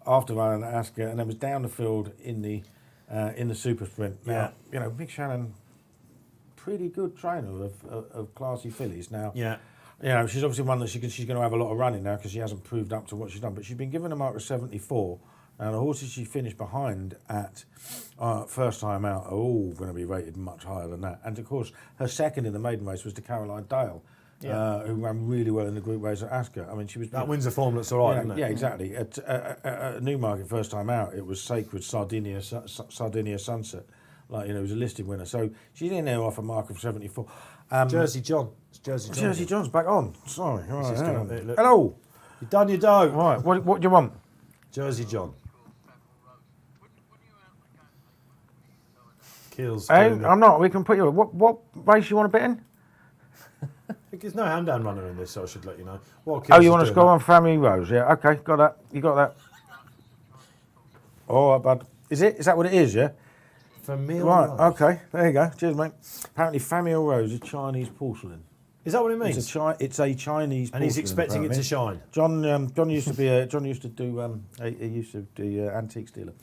running at Ascot, and then was down the field in the super sprint. Now, Big Shannon, pretty good trainer of classy fillies. Now, she's obviously one that she's going to have a lot of running now, because she hasn't proved up to what she's done. But she's been given a mark of 74. Now, the horses she finished behind at first time out are all going to be rated much higher than that. And of course, her second in the maiden race was to Caroline Dale, who ran really well in the group race at Ascot. I mean, she was that wins a form that's all right, isn't it? Yeah, exactly. At Newmarket first time out, it was Sacred Sardinia Sunset. It was a listed winner. So she's in there off a mark of 74. Jersey John. It's Jersey John. Jersey John's back on. Sorry. All right, hello. You've done your dough. Right. What do you want? Jersey John. Kills. Hey, I'm not. We can put you. What race you want to bet in? There's no hand down runner in this, so I should let you know. You want to score on Family Rose? Yeah. Okay. Got that. You got that. All right, bud. Is that what it is? Yeah. Famille Right. Rose. Okay. There you go. Cheers, mate. Apparently, Famille Rose is Chinese porcelain. Is that what it means? It's a Chinese. And he's expecting it to shine. John used to do antiques dealer.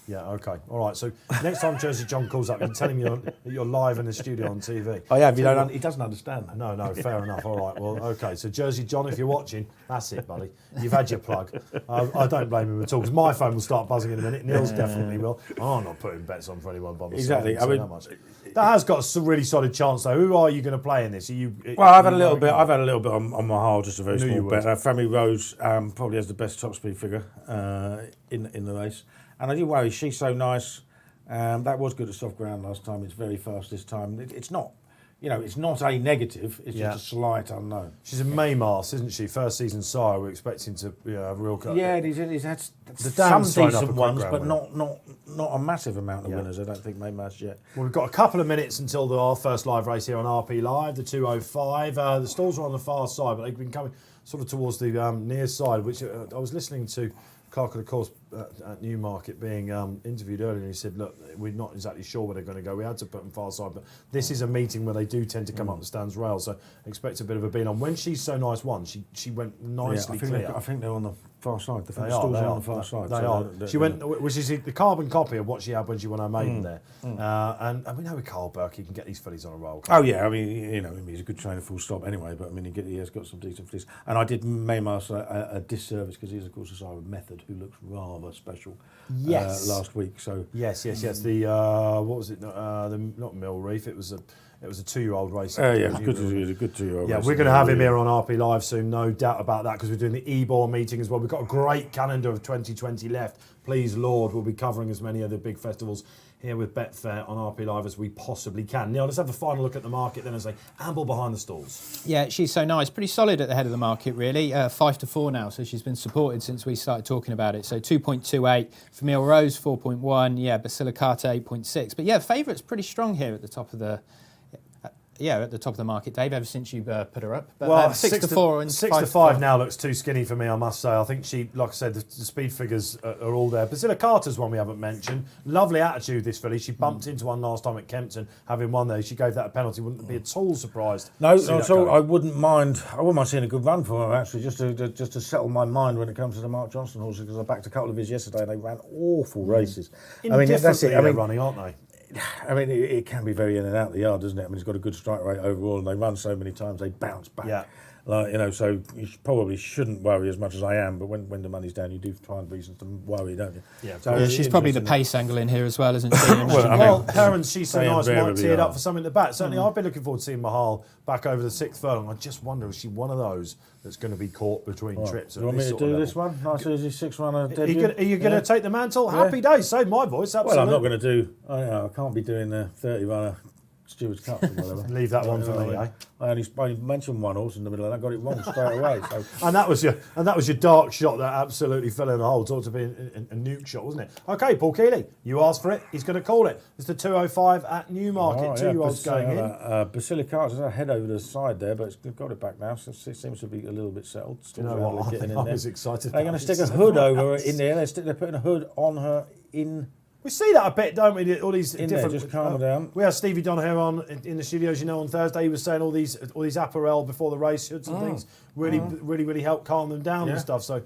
Yeah, okay. All right, so next time Jersey John calls up, you tell him that you're live in the studio on TV. Oh, yeah, he doesn't understand that. No, fair enough. All right, well, okay. So Jersey John, if you're watching, that's it, buddy. You've had your plug. I don't blame him at all, because my phone will start buzzing in a minute. Neil's definitely will. I'm not putting bets on for anyone by myself. Exactly. That has got a really solid chance, though. Who are you going to play in this? I've had a little bit on Mahal, just a very small bet. Family Rose probably has the best top speed figure in the race. And I do worry, She's So Nice. That was good at soft ground last time. It's very fast this time. It's not, it's not a negative. It's just a slight unknown. She's a Maymas, isn't she? First season sire. We're expecting to have a real cut. Yeah, he's had some decent ones, but not a massive amount of winners. I don't think Maymas yet. Well, we've got a couple of minutes until our first live race here on RP Live, the 2:05. The stalls are on the far side, but they've been coming sort of towards the near side, which I was listening to Clark of the Course at Newmarket being interviewed earlier, and he said, look, we're not exactly sure where they're going to go. We had to put them far side, but this is a meeting where they do tend to come up the stands rail, so expect a bit of a beat on. When She's So Nice won, she went nicely clear. I think they're on the far side. The stalls are on the far side. They are. She went, which is the carbon copy of what she had when she won her maiden there. And we know with Carl Burke, he can get these fillies on a roll. Oh yeah, I mean, he's a good trainer, full stop. Anyway, but I mean, he has got some decent fillies. And I did Maymas a disservice, because he's of course a sire of Method, who looks rather special. Yes. Last week. So yes. The what was it? Not Mill Reef. It was a 2-year-old race. Yeah, it was a good 2-year-old. Yeah, race. we're going to have him here on RP Live soon, no doubt about that, because we're doing the Ebor meeting as well. We've got a great calendar of 2020 left. Please, Lord, we'll be covering as many of the big festivals here with Betfair on RP Live as we possibly can. Neil, let's have a final look at the market then, as they amble behind the stalls. Yeah, She's So Nice. Pretty solid at the head of the market, really. 5-4 now, so she's been supported since we started talking about it. So 2.28. Famille Rose, 4.1. Yeah, Basilicata, 8.6. But yeah, favourite's pretty strong here at the top of the at the top of the market, Dave, ever since you put her up. But Well, 6 to 4 and 6 to 5 now looks too skinny for me, I must say. I think she, like I said, the speed figures are all there. Priscilla Carter's one we haven't mentioned. Lovely attitude, this filly. She bumped into one last time at Kempton, having won there. She gave that a penalty. Wouldn't be at all surprised. No, not at all. I wouldn't mind seeing a good run for her, actually, just to settle my mind when it comes to the Mark Johnston horses, because I backed a couple of his yesterday and they ran awful races. That's it. They're running, aren't they? I mean, it can be very in and out of the yard, doesn't it? I mean, it's got a good strike rate overall, and they run so many times they bounce back. Yeah. So you probably shouldn't worry as much as I am. But when the money's down, you do find reasons to worry, don't you? Yeah. So she's probably the pace angle in here as well, isn't she? Her and She's So Nice might tee it up for something to back. Certainly, I've been looking forward to seeing Mahal back over the 6th furlong. I just wonder, is she one of those that's going to be caught between trips? Do you want me to do this one? Nice easy 6-runner debut. Are you going to take the mantle? Yeah. Happy days. Save my voice. Absolutely. Well, I'm not going to do. I can't be doing the 30-runner. Stewards Cup or whatever. Leave that one for me, eh? I only mentioned one horse in the middle and I got it wrong straight away. So. and that was your dark shot that absolutely fell in the hole. Ought to be a nuke shot, wasn't it? Okay, Paul Kealy, you asked for it. He's going to call it. It's the 205 at Newmarket. 2-year-olds going in. Basilica's a head over the side there, but it's got it back now. So it seems to be a little bit settled. Still what? I was excited. They're going to stick a hood over in there. They're putting a hood on her in. We see that a bit, don't we? All these different. Just calm her down. We had Stevie Donoghue on in the studios, on Thursday. He was saying all these apparel before the race hoods and things really help calm them down and stuff. So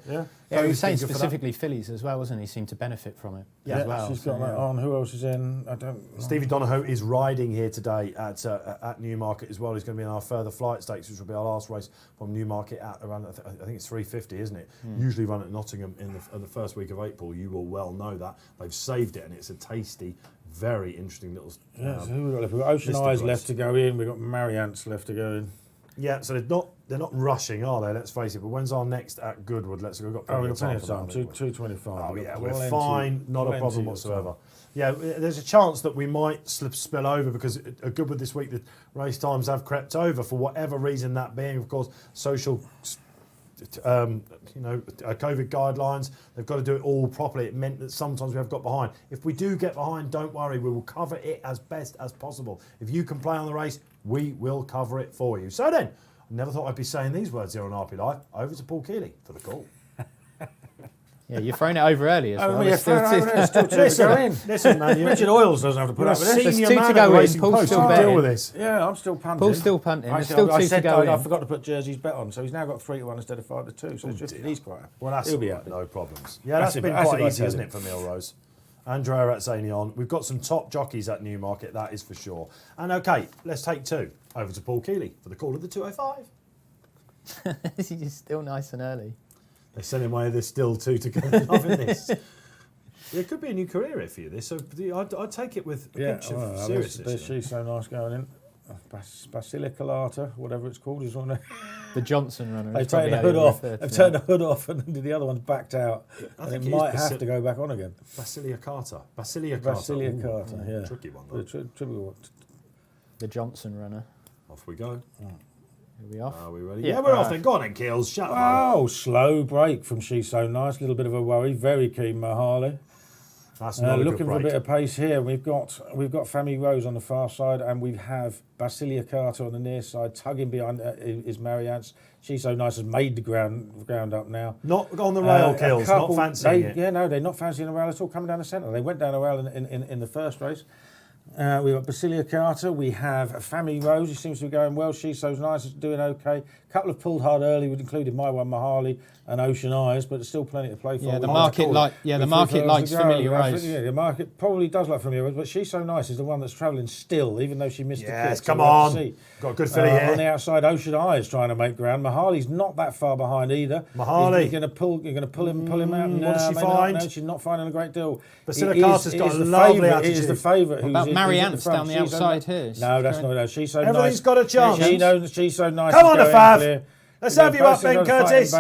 he was saying specifically fillies as well, wasn't he? Seemed to benefit from it. As well. She's got that on. Who else is in? I don't. Stevie Donoghue is riding here today at Newmarket as well. He's going to be in our further flight stakes, which will be our last race from Newmarket at around. I think it's 3:50, isn't it? Usually run at Nottingham in the first week of April. You will well know that they've saved it, and it's a tasty, very interesting little. So who we got left? We've got Ocean Eyes left to go in. We've got Marianne's left to go in. Yeah, so they're not rushing, are they? Let's face it. But when's our next at Goodwood? We've got plenty of time. 2:25. Oh yeah, we're fine. Not a problem whatsoever. Yeah, there's a chance that we might spill over because at Goodwood this week the race times have crept over for whatever reason. That being, of course, social. COVID guidelines, they've got to do it all properly. It meant that sometimes we have got behind. If we do get behind, don't worry, we will cover it as best as possible. If you can play on the race, we will cover it for you. So then, I never thought I'd be saying these words here on RP Live. Over to Paul Kealy for the call. Yeah, you're throwing it over early as well. Listen, man. Richard Oils doesn't have to put up with this. There's 2 to go in. Paul's still betting. Deal with this. Yeah, I'm still punting. Paul's still punting. There's still 2 to go in. I forgot to put Jersey's bet on, so he's now got 3-1 instead of 5-2. So he's quite happy. Well, he'll be happy. No problems. Yeah, that's been quite easy, isn't it, for Milrose? Andrea Atzani on. We've got some top jockeys at Newmarket, that is for sure. And okay, let's take 2. Over to Paul Kealy for the call of the 205. He's still nice and early. They're sending away. There's still 2 to go. Loving this. It could be a new career here for you. This, so I'd take it with a pinch of seriousness. She's so nice going in. Basilicolata, whatever it's called, is on there. The Johnson runner. They've taken the hood off. They've turned the hood off, and the other one's backed out. And it might have to go back on again. Basilicolata. Yeah. Tricky one, though. The Johnson runner. Off we go. Are we off? Are we ready? Yeah, we're off then. Go on then, Keels. Shut up. Oh, slow break from She's So Nice. A little bit of a worry. Very keen, Mahali. That's not a looking good for a break. bit of pace here. We've got Fami Rose on the far side, and we have Basilicato on the near side. Tugging behind is Marianne's. She's So Nice has made the ground up now. Not on the rail, Keels. Not fancying it. Yeah, no, they're not fancying the rail at all. Coming down the centre. They went down the rail in the first race. We've got Basilicato, we have Fami Rose, who seems to be going well. She's So Nice is doing okay. A couple have pulled hard early, we've included my one, Mahali, and Ocean Eyes, but there's still plenty to play for. Yeah, the market likes Familiar Rose. Yeah, the market probably does like Familiar Rose, but She's So Nice is the one that's travelling still, even though she missed the kick. Come on. Got a good filly here. On the outside, Ocean Eyes trying to make ground. Mahali's not that far behind either. Mahali. You're going to pull him out. What does she find? No, she's not finding a great deal. Basilica's got a lovely attitude. It is the favourite. About Marianne's down the outside here. No, that's not. She's So Nice. Everybody's got a chance. She knows She's So Nice. Come on, the Fav. Let's have you up, Ben Curtis.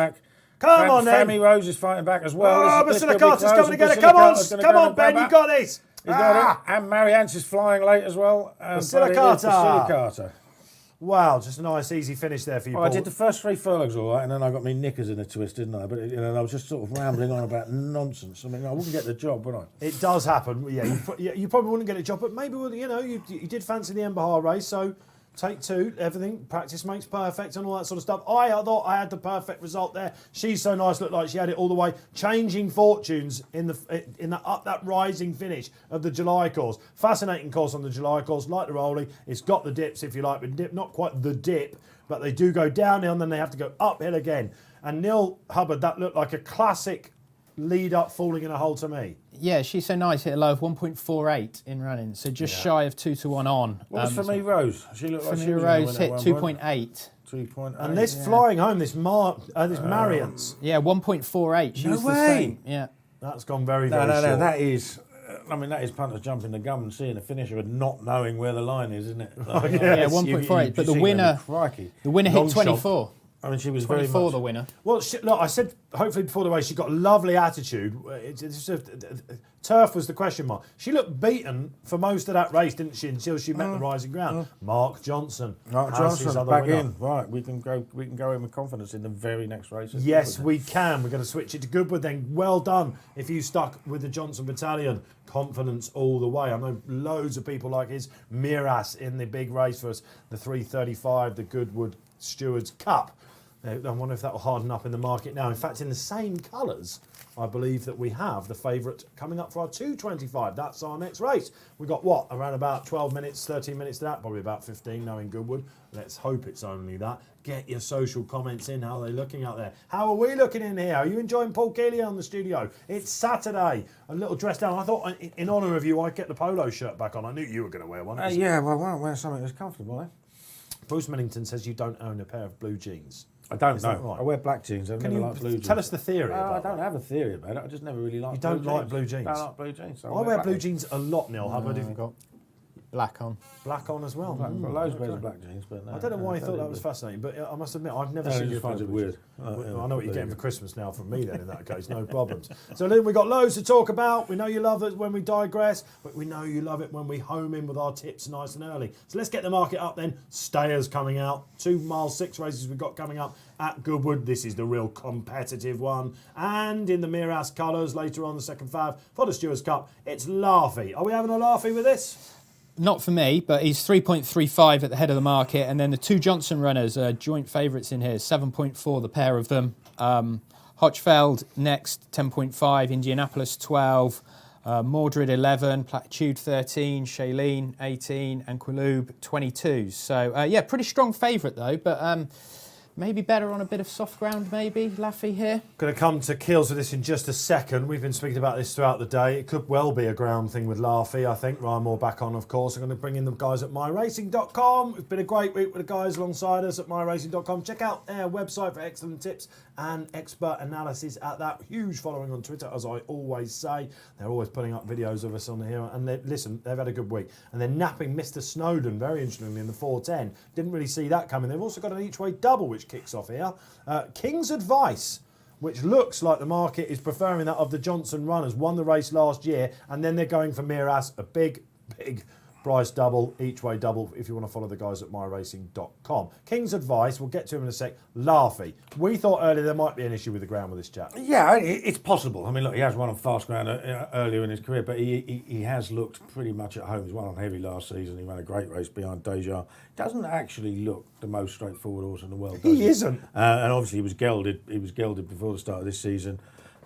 Come on, then. Fami Rose is fighting back as well. Basilica's coming to get it. Come on, Ben, you got this. You got it. And Marianne's is flying late as well. Basilicata. Wow, just a nice, easy finish there for you, Paul. I did the first 3 furlongs all right, and then I got my knickers in a twist, didn't I? But I was just sort of rambling on about nonsense. I mean, I wouldn't get the job, would I? It does happen. Yeah, you probably wouldn't get a job, but maybe you did fancy the Emberhar race, so Take 2, everything, practice makes perfect and all that sort of stuff. I thought I had the perfect result there. She's so nice, looked like she had it all the way. Changing fortunes in that rising finish of the July course. Fascinating course on the July course, like the rolling. It's got the dips, if you like, but dip, not quite the dip, but they do go downhill and then they have to go uphill again. And Neil Hubbard, that looked like a classic lead up falling in a hole to me. Yeah, she's so nice. Hit a low of 1.48 in running, so just shy of 2-1 on. What was for me, Rose? She looked like she was Rose gonna hit win at 2.8. 2.8. And this flying home, this Marians. Yeah, 1.48. She No was way. the same. Yeah. That's gone very, very short. No, that is... I mean, that is punters jumping the gun and seeing a finisher and not knowing where the line is, isn't it? Like, Yeah, 1.48. But the winner Long hit 24. shot. I mean, she was very 24 much... the winner. Well, look, I said hopefully before the race she got a lovely attitude. Turf was the question mark. She looked beaten for most of that race, didn't she? Until she met the rising ground. Mark Johnson. Mark Johnson back in. Right, we can go in with confidence in the very next race. Yes, we can. We're going to switch it to Goodwood then. Well done if you stuck with the Johnson Battalion. Confidence all the way. I know loads of people like his Miras in the big race for us, the 3:35, the Goodwood Stewards Cup. I wonder if that will harden up in the market now. In fact, in the same colours, I believe that we have the favourite coming up for our 2:25. That's our next race. We've got, what, around about 12 minutes, 13 minutes to that, probably about 15 knowing Goodwood. Let's hope it's only that. Get your social comments in. How are they looking out there? How are we looking in here? Are you enjoying Paul Kealy on the studio? It's Saturday. A little dress down. I thought, in honour of you, I'd get the polo shirt back on. I knew you were going to wear one. Yeah, well, why not wear something that's comfortable, eh? Bruce Millington says you don't own a pair of blue jeans. I don't Is know. that right? I wear black jeans. I've Can never you liked blue jeans. tell us the theory I about don't that? have a theory about it. I just never really liked You don't blue like jeans. blue jeans? I don't like blue jeans. So I wear blue black jeans a lot, Neil Hubbard. Have I've you got black on. black on as well? I've got loads of pairs of black jeans, but no, I don't know why you thought that was was fascinating, but I must admit, I've never No, I seen you just pair find of it blue weird. jeans. I know what you're getting for Christmas now from me then, in that case, no problems. So Lynn, we've got loads to talk about. We know you love it when we digress, but we know you love it when we home in with our tips nice and early. So let's get the market up then. Stayers coming out. 2 mile 6 races we've got coming up at Goodwood. This is the real competitive one. And in the Miras colours later on the second fav for the Stewards Cup, it's Laffy. Are we having a Laffy with this? Not for me, but he's 3.35 at the head of the market. And then the 2 Johnson runners are joint favourites in here, 7.4, the pair of them. Hochfeld next, 10.5, Indianapolis 12, Mordred 11, Platitude 13, Shailene 18, and Quilube 22. So, yeah, pretty strong favourite though, but maybe better on a bit of soft ground, maybe, Laffy here. Going to come to Keels with this in just a second. We've been speaking about this throughout the day. It could well be a ground thing with Laffy, I think. Ryan Moore back on, of course. I'm going to bring in the guys at myracing.com. It's been a great week with the guys alongside us at myracing.com. Check out their website for excellent tips and expert analysis at that. Huge following on Twitter, as I always say. They're always putting up videos of us on here. And listen, they've had a good week. And they're napping Mr. Snowden, very interestingly, in the 410. Didn't really see that coming. They've also got an each-way double, which kicks off here. King's Advice, which looks like the market is preferring that of the Johnson runners, won the race last year, and then they're going for Miras, a big price double, each way double, if you want to follow the guys at myracing.com. King's Advice, we'll get to him in a sec. Laffy. We thought earlier there might be an issue with the ground with this chap. Yeah, it's possible. I mean, look, he has won on fast ground earlier in his career, but he has looked pretty much at home. He's won on heavy last season. He ran a great race behind Deja. Doesn't actually look the most straightforward horse in the world, does He isn't. And obviously he was gelded. He was gelded before the start of this season.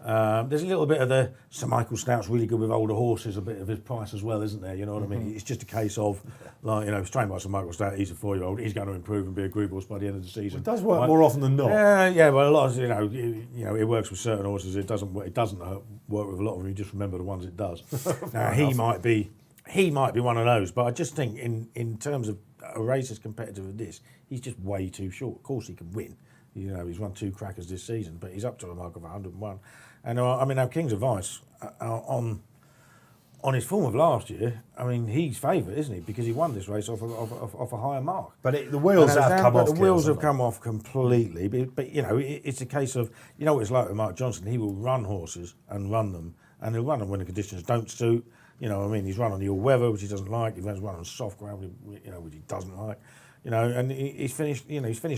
There's a little bit of the Sir Michael Stout's really good with older horses, a bit of his price as well, isn't there? You know what I mean? It's just a case of, like, you know, trained by Sir Michael Stout, he's a 4-year-old, he's going to improve and be a group horse by the end of the season. It does work more often than not. Yeah, well, a lot of, you know, it works with certain horses. It doesn't work with a lot of them. You just remember the ones it does. Now he might be one of those, but I just think in terms of a race as competitive as this, he's just way too short. Of course, he can win. You know, he's won 2 crackers this season, but he's up to a mark of 101. And I mean, now King's Advice on his form of last year, I mean, he's favourite, isn't he? Because he won this race off a higher mark. But the wheels have come off. The wheels have come off completely. But you know, it's a case of, you know what it's like with Mark Johnson. He will run horses and run them, and he'll run them when the conditions don't suit. You know what I mean? He's run on the all-weather, which he doesn't like. He's run on soft ground, which he doesn't like. You know, and he's finished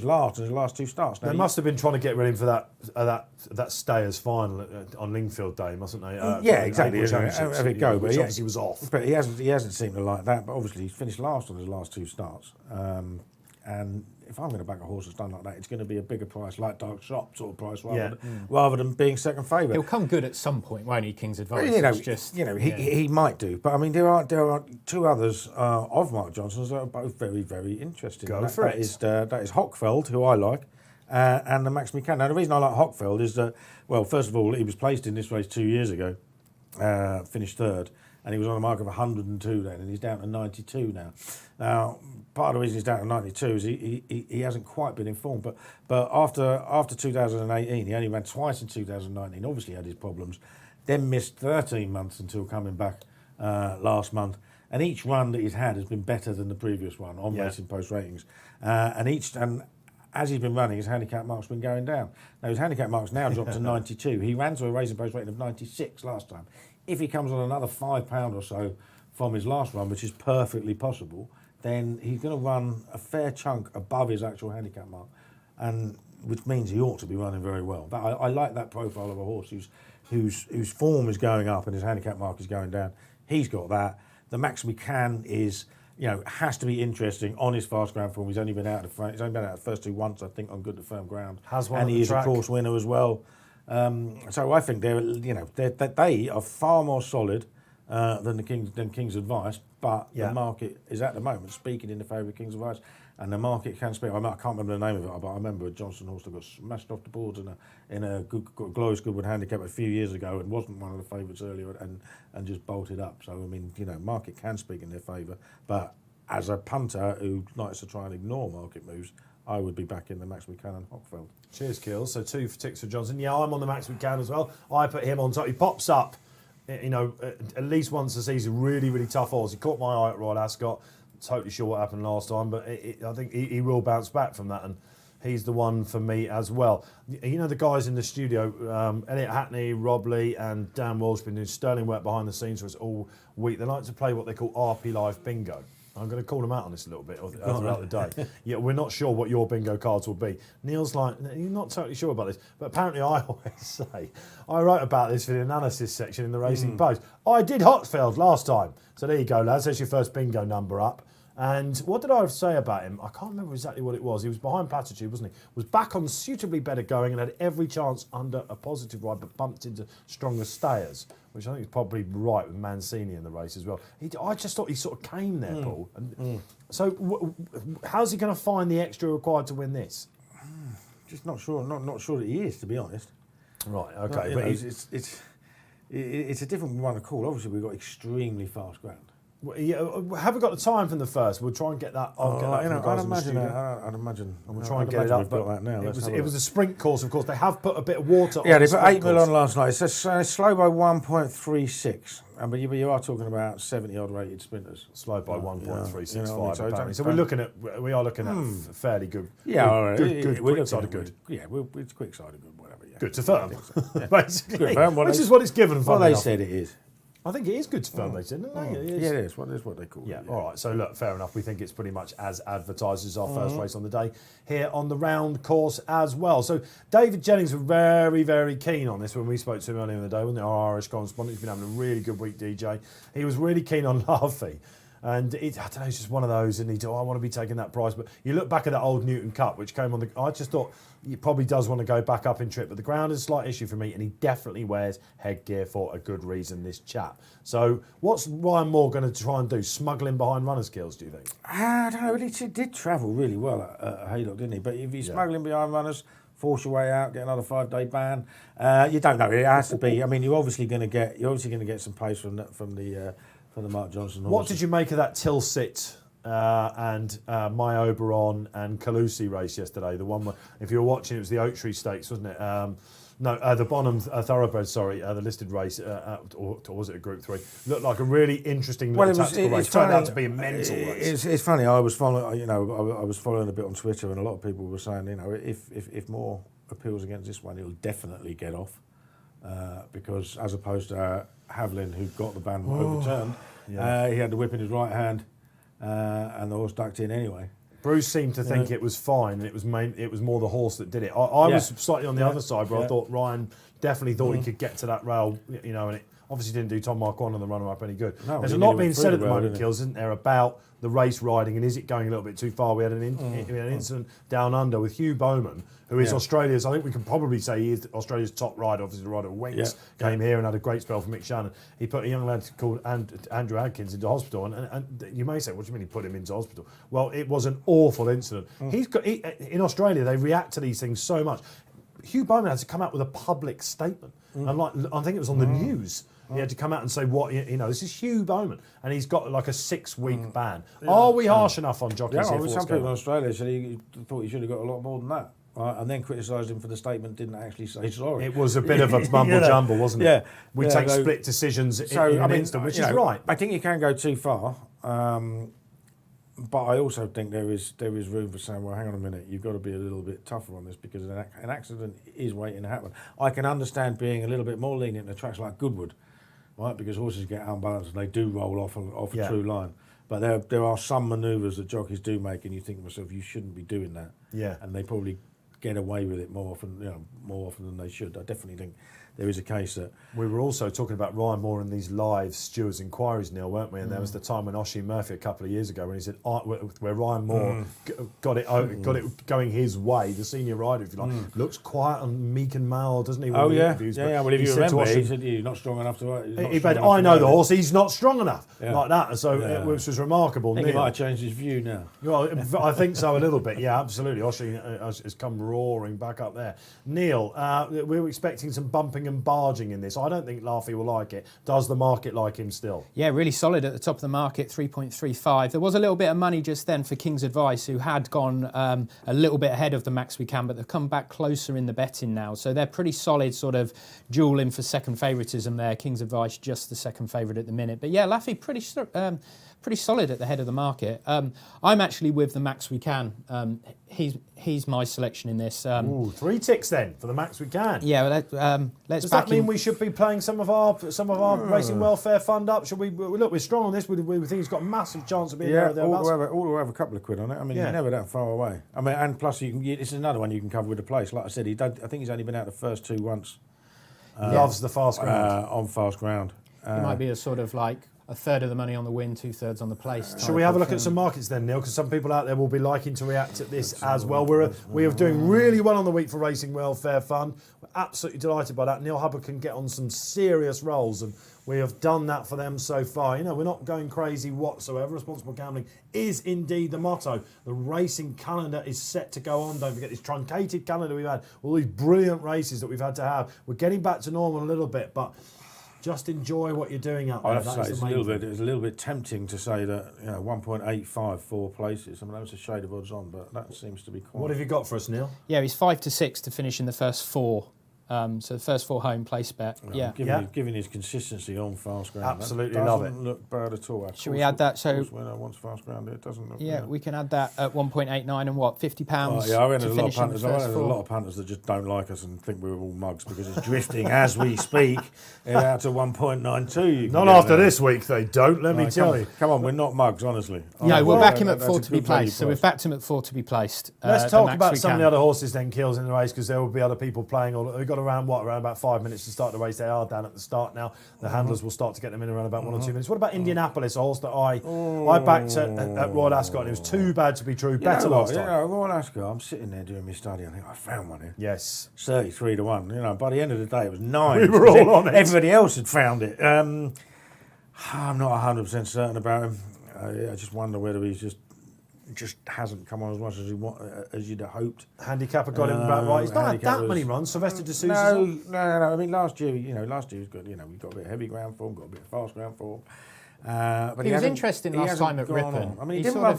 last in his last 2 starts. Now, They must have been trying to get rid of him for that Stayers final on Lingfield Day, mustn't they? Yeah, exactly. Have it go, but obviously was off. But he hasn't seemed to like that. But obviously, he's finished last on his last 2 starts. And if I'm going to back a horse that's done like that, it's going to be a bigger price, like Dark Shop sort of price, rather than being second favourite. He'll come good at some point, won't he? King's Advice. He might do. But I mean, there are 2 others of Mark Johnson's that are both very, very interesting. Go for it. That is Hochfeld, who I like, and the Max McCann. Now, the reason I like Hochfeld is that, well, first of all, he was placed in this race 2 years ago, finished 3rd. And he was on the mark of 102 then, and he's down to 92 now. Now, part of the reason he's down to 92 is he hasn't quite been informed. But after 2018, he only ran twice in 2019. Obviously, he had his problems. Then missed 13 months until coming back last month. And each run that he's had has been better than the previous one on Racing Post ratings. And as he's been running, his handicap mark's been going down. Now, his handicap mark's now dropped to 92. He ran to a Racing Post rating of 96 last time. If he comes on another £5 or so from his last run, which is perfectly possible, then he's going to run a fair chunk above his actual handicap mark, and which means he ought to be running very well. But I like that profile of a horse whose form is going up and his handicap mark is going down. He's got that. The Max McCann is, has to be interesting on his fast ground form. He's only been out of the first 2 once, I think, on good to firm ground. Has one and at he the is track. a course winner as well. So I think they are far more solid than King's Advice, but the market is at the moment speaking in the favour of King's Advice, and the market can speak. I can't remember the name of it, but I remember a Johnson horse that got smashed off the boards in a Glorious Goodwood handicap a few years ago and wasn't one of the favourites earlier and just bolted up. So I mean, market can speak in their favour, but as a punter who likes to try and ignore market moves, I would be back in the Max McCann and Hochfeld. Cheers, Keels. So 2 ticks for Johnson. Yeah, I'm on the Max McCann as well. I put him on top. He pops up, at least once a season. Really, really tough horse. He caught my eye at Royal Ascot. Totally sure what happened last time, but I think he will bounce back from that, and he's the one for me as well. The guys in the studio, Elliot Hackney, Rob Lee, and Dan Walsh, been doing sterling work behind the scenes for us all week. They like to play what they call RP Live Bingo. I'm going to call them out on this a little bit throughout the day. Yeah, we're not sure what your bingo cards will be. Neil's like, you're not totally sure about this, but apparently I always say, I wrote about this for the analysis section in the Racing Post. I did Hochfeld last time. So there you go, lads. There's your first bingo number up. And what did I say about him? I can't remember exactly what it was. He was behind Patitude, wasn't he? Was back on suitably better going and had every chance under a positive ride, but bumped into stronger stayers, which I think is probably right with Mancini in the race as well. I just thought he sort of came there, Paul. And so how's he going to find the extra required to win this? Just not sure. Not sure that he is, to be honest. Right. Okay. But it's a different one to call. Obviously, we've got extremely fast ground. Have we got the time from the first? We'll try and get that. I'd imagine. And we'll try and get it up. We've got that now. It was a sprint course, of course. They have put a bit of water on. Yeah, they the put sprint 8 mil course. on last night. It's slow by 1.36. But you are talking about 70-odd rated sprinters. Slow by 1.365 so apparently. So we are looking at fairly good. Yeah, all right. Good quick side of good. Yeah, it's quick side of good, whatever. Yeah. Good to firm, Yeah. basically. Good firm, which is what it's given. Well, they said it is. I think it is good to firm, they said, didn't they? It is. Yeah, it is. What they call it. Yeah, all right. So, look, fair enough. We think it's pretty much as advertised as our first race on the day here on the round course as well. So, David Jennings was very, very keen on this when we spoke to him earlier in the day, wasn't it? Our Irish correspondent. He's been having a really good week, DJ. He was really keen on Larfy. And I don't know, it's just one of those, and I want to be taking that price. But you look back at that old Newton Cup, which came on I just thought he probably does want to go back up in trip, but the ground is a slight issue for me, and he definitely wears headgear for a good reason, this chap. So what's Ryan Moore going to try and do? Smuggle him behind runners' kills, do you think? I don't know. He did travel really well at Haydock, didn't he? But if he's smuggling behind runners, force your way out, get another 5-day ban. You don't know. It has to be. I mean, you're obviously going to get some pace from the Mark Johnson horse. What did you make of that Tilsit and My Oberon and Calusi race yesterday? The one where, if you were watching, it was the Oak Tree Stakes, wasn't it? The Bonham Thoroughbred, the listed race, or was it a Group 3? Looked like a really interesting tactical race. Turned out to be a mental race. It's funny. I was following, I was following a bit on Twitter, and a lot of people were saying, if Moore appeals against this one, he'll definitely get off. because as opposed to Havlin, who got the ban overturned, he had the whip in his right hand, and the horse ducked in anyway. Bruce seemed to think it was fine, and it was more the horse that did it. I was slightly on the other side, where I thought Ryan definitely thought he could get to that rail, and it obviously didn't do Tom Marquand on the runner-up any good. No, there's a lot being said at the moment, Kills, isn't there, about the race riding, and is it going a little bit too far? We had an incident down under with Hugh Bowman, who is Australia's, I think we can probably say he is Australia's top rider, obviously the rider of Winks, came here and had a great spell for Mick Shannon. He put a young lad called Andrew Adkins into hospital, and you may say, what do you mean he put him into hospital? Well, it was an awful incident. In Australia, they react to these things so much. Hugh Bowman had to come out with a public statement, and I think it was on the news. He had to come out and say, this is Hugh Bowman, and he's got like a 6-week ban. Yeah. Are we harsh enough on jockeys here? Some people in Australia said he thought he should have got a lot more than that. Right, and then criticised him for the statement, didn't actually say sorry. It was a bit of a mumble-jumble, wasn't it? Yeah. We take split decisions in an instant, which is right. I think you can go too far, but I also think there is room for saying, well, hang on a minute, you've got to be a little bit tougher on this because an accident is waiting to happen. I can understand being a little bit more lenient at tracks like Goodwood, right, because horses get unbalanced and they do roll off a true line. But there are some manoeuvres that jockeys do make, and you think to yourself, you shouldn't be doing that. Yeah. And they probably get away with it more often than they should. I definitely think there is a case that... We were also talking about Ryan Moore in these live stewards' inquiries, Neil, weren't we? And there was the time when Oisin Murphy a couple of years ago when he said, where Ryan Moore got it going his way, the senior rider, if you like, looks quiet and meek and mild, doesn't he? Well, if you remember, he said he's not strong enough to... I know the horse, he's not strong enough, like that. So, which was remarkable. I think he might have changed his view now. Well, I think so a little bit, yeah, absolutely. Oisin has come roaring back up there. Neil, we were expecting some bumping and barging in this. I don't think Laffey will like it. Does the market like him still? Yeah, really solid at the top of the market, 3.35. There was a little bit of money just then for King's Advice, who had gone a little bit ahead of the Max We Can, but they've come back closer in the betting now. So they're pretty solid, sort of dueling for second favouritism there. King's Advice just the second favourite at the minute. But yeah, Laffey pretty solid at the head of the market. I'm actually with the Max We Can. He's my selection in this. 3 ticks then for the Max We Can. Yeah, well, let's. Does that mean we should be playing some of our Racing Welfare Fund up? Should we look? We're strong on this. We think he's got a massive chance of being there. All will have a couple of quid on it. I mean, you're never that far away. I mean, and plus it's another one you can cover with a place. Like I said, I think he's only been out the first 2 once. Loves the fast ground. On fast ground. It might be a sort of like a third of the money on the win, 2/3 on the place. Shall we have a look at some markets then, Neil? Because some people out there will be liking to react at this as well. We are doing really well on the week for Racing Welfare Fund. We're absolutely delighted by that. Neil Hubbard can get on some serious rolls, and we have done that for them so far. We're not going crazy whatsoever. Responsible gambling is indeed the motto. The racing calendar is set to go on. Don't forget this truncated calendar we've had, all these brilliant races that we've had to have. We're getting back to normal a little bit, but just enjoy what you're doing out there. I have to say, it's a little bit tempting to say that 1.85 4 places. I mean, that's a shade of odds on, but that seems to be quite. What have you got for us, Neil? Yeah, he's 5 to 6 to finish in the first 4. So the first 4 home place bet. Given his consistency on fast ground, absolutely love it. Doesn't look bad at all. Should we add that? So when I want fast ground, it doesn't look. Yeah, we can add that at 1.89 and what, £50. I read a lot of punters. I read a lot of punters that just don't like us and think we're all mugs because it's drifting as we speak out to 1.92. Not after this week, they don't. Let me tell you. Come on, we're not mugs, honestly. No, we'll back him at 4 to be placed. So we've backed him at 4 to be placed. Let's talk about some of the other horses then, Kills, in the race, because there will be other people playing. We've got around about 5 minutes to start the race. They are down at the start now. The handlers will start to get them in around about 1 or 2 minutes. What about Indianapolis, a horse that I backed at Royal Ascot, and it was too bad to be true. Better last time. Royal Ascot, I'm sitting there doing my study. I think I found one here. Yes. 33 to 1. By the end of the day, it was 9. We were all on it. Everybody else had found it. I'm not 100% certain about him. I just wonder whether he's just hasn't come on as much as you'd have hoped. Handicapper got him about right. He's not had that many runs. Sylvester de Sousa. No. I mean, last year was good. We got a bit of heavy ground form, got a bit of fast ground form. But he was interesting last time at Ripon. I mean, he didn't run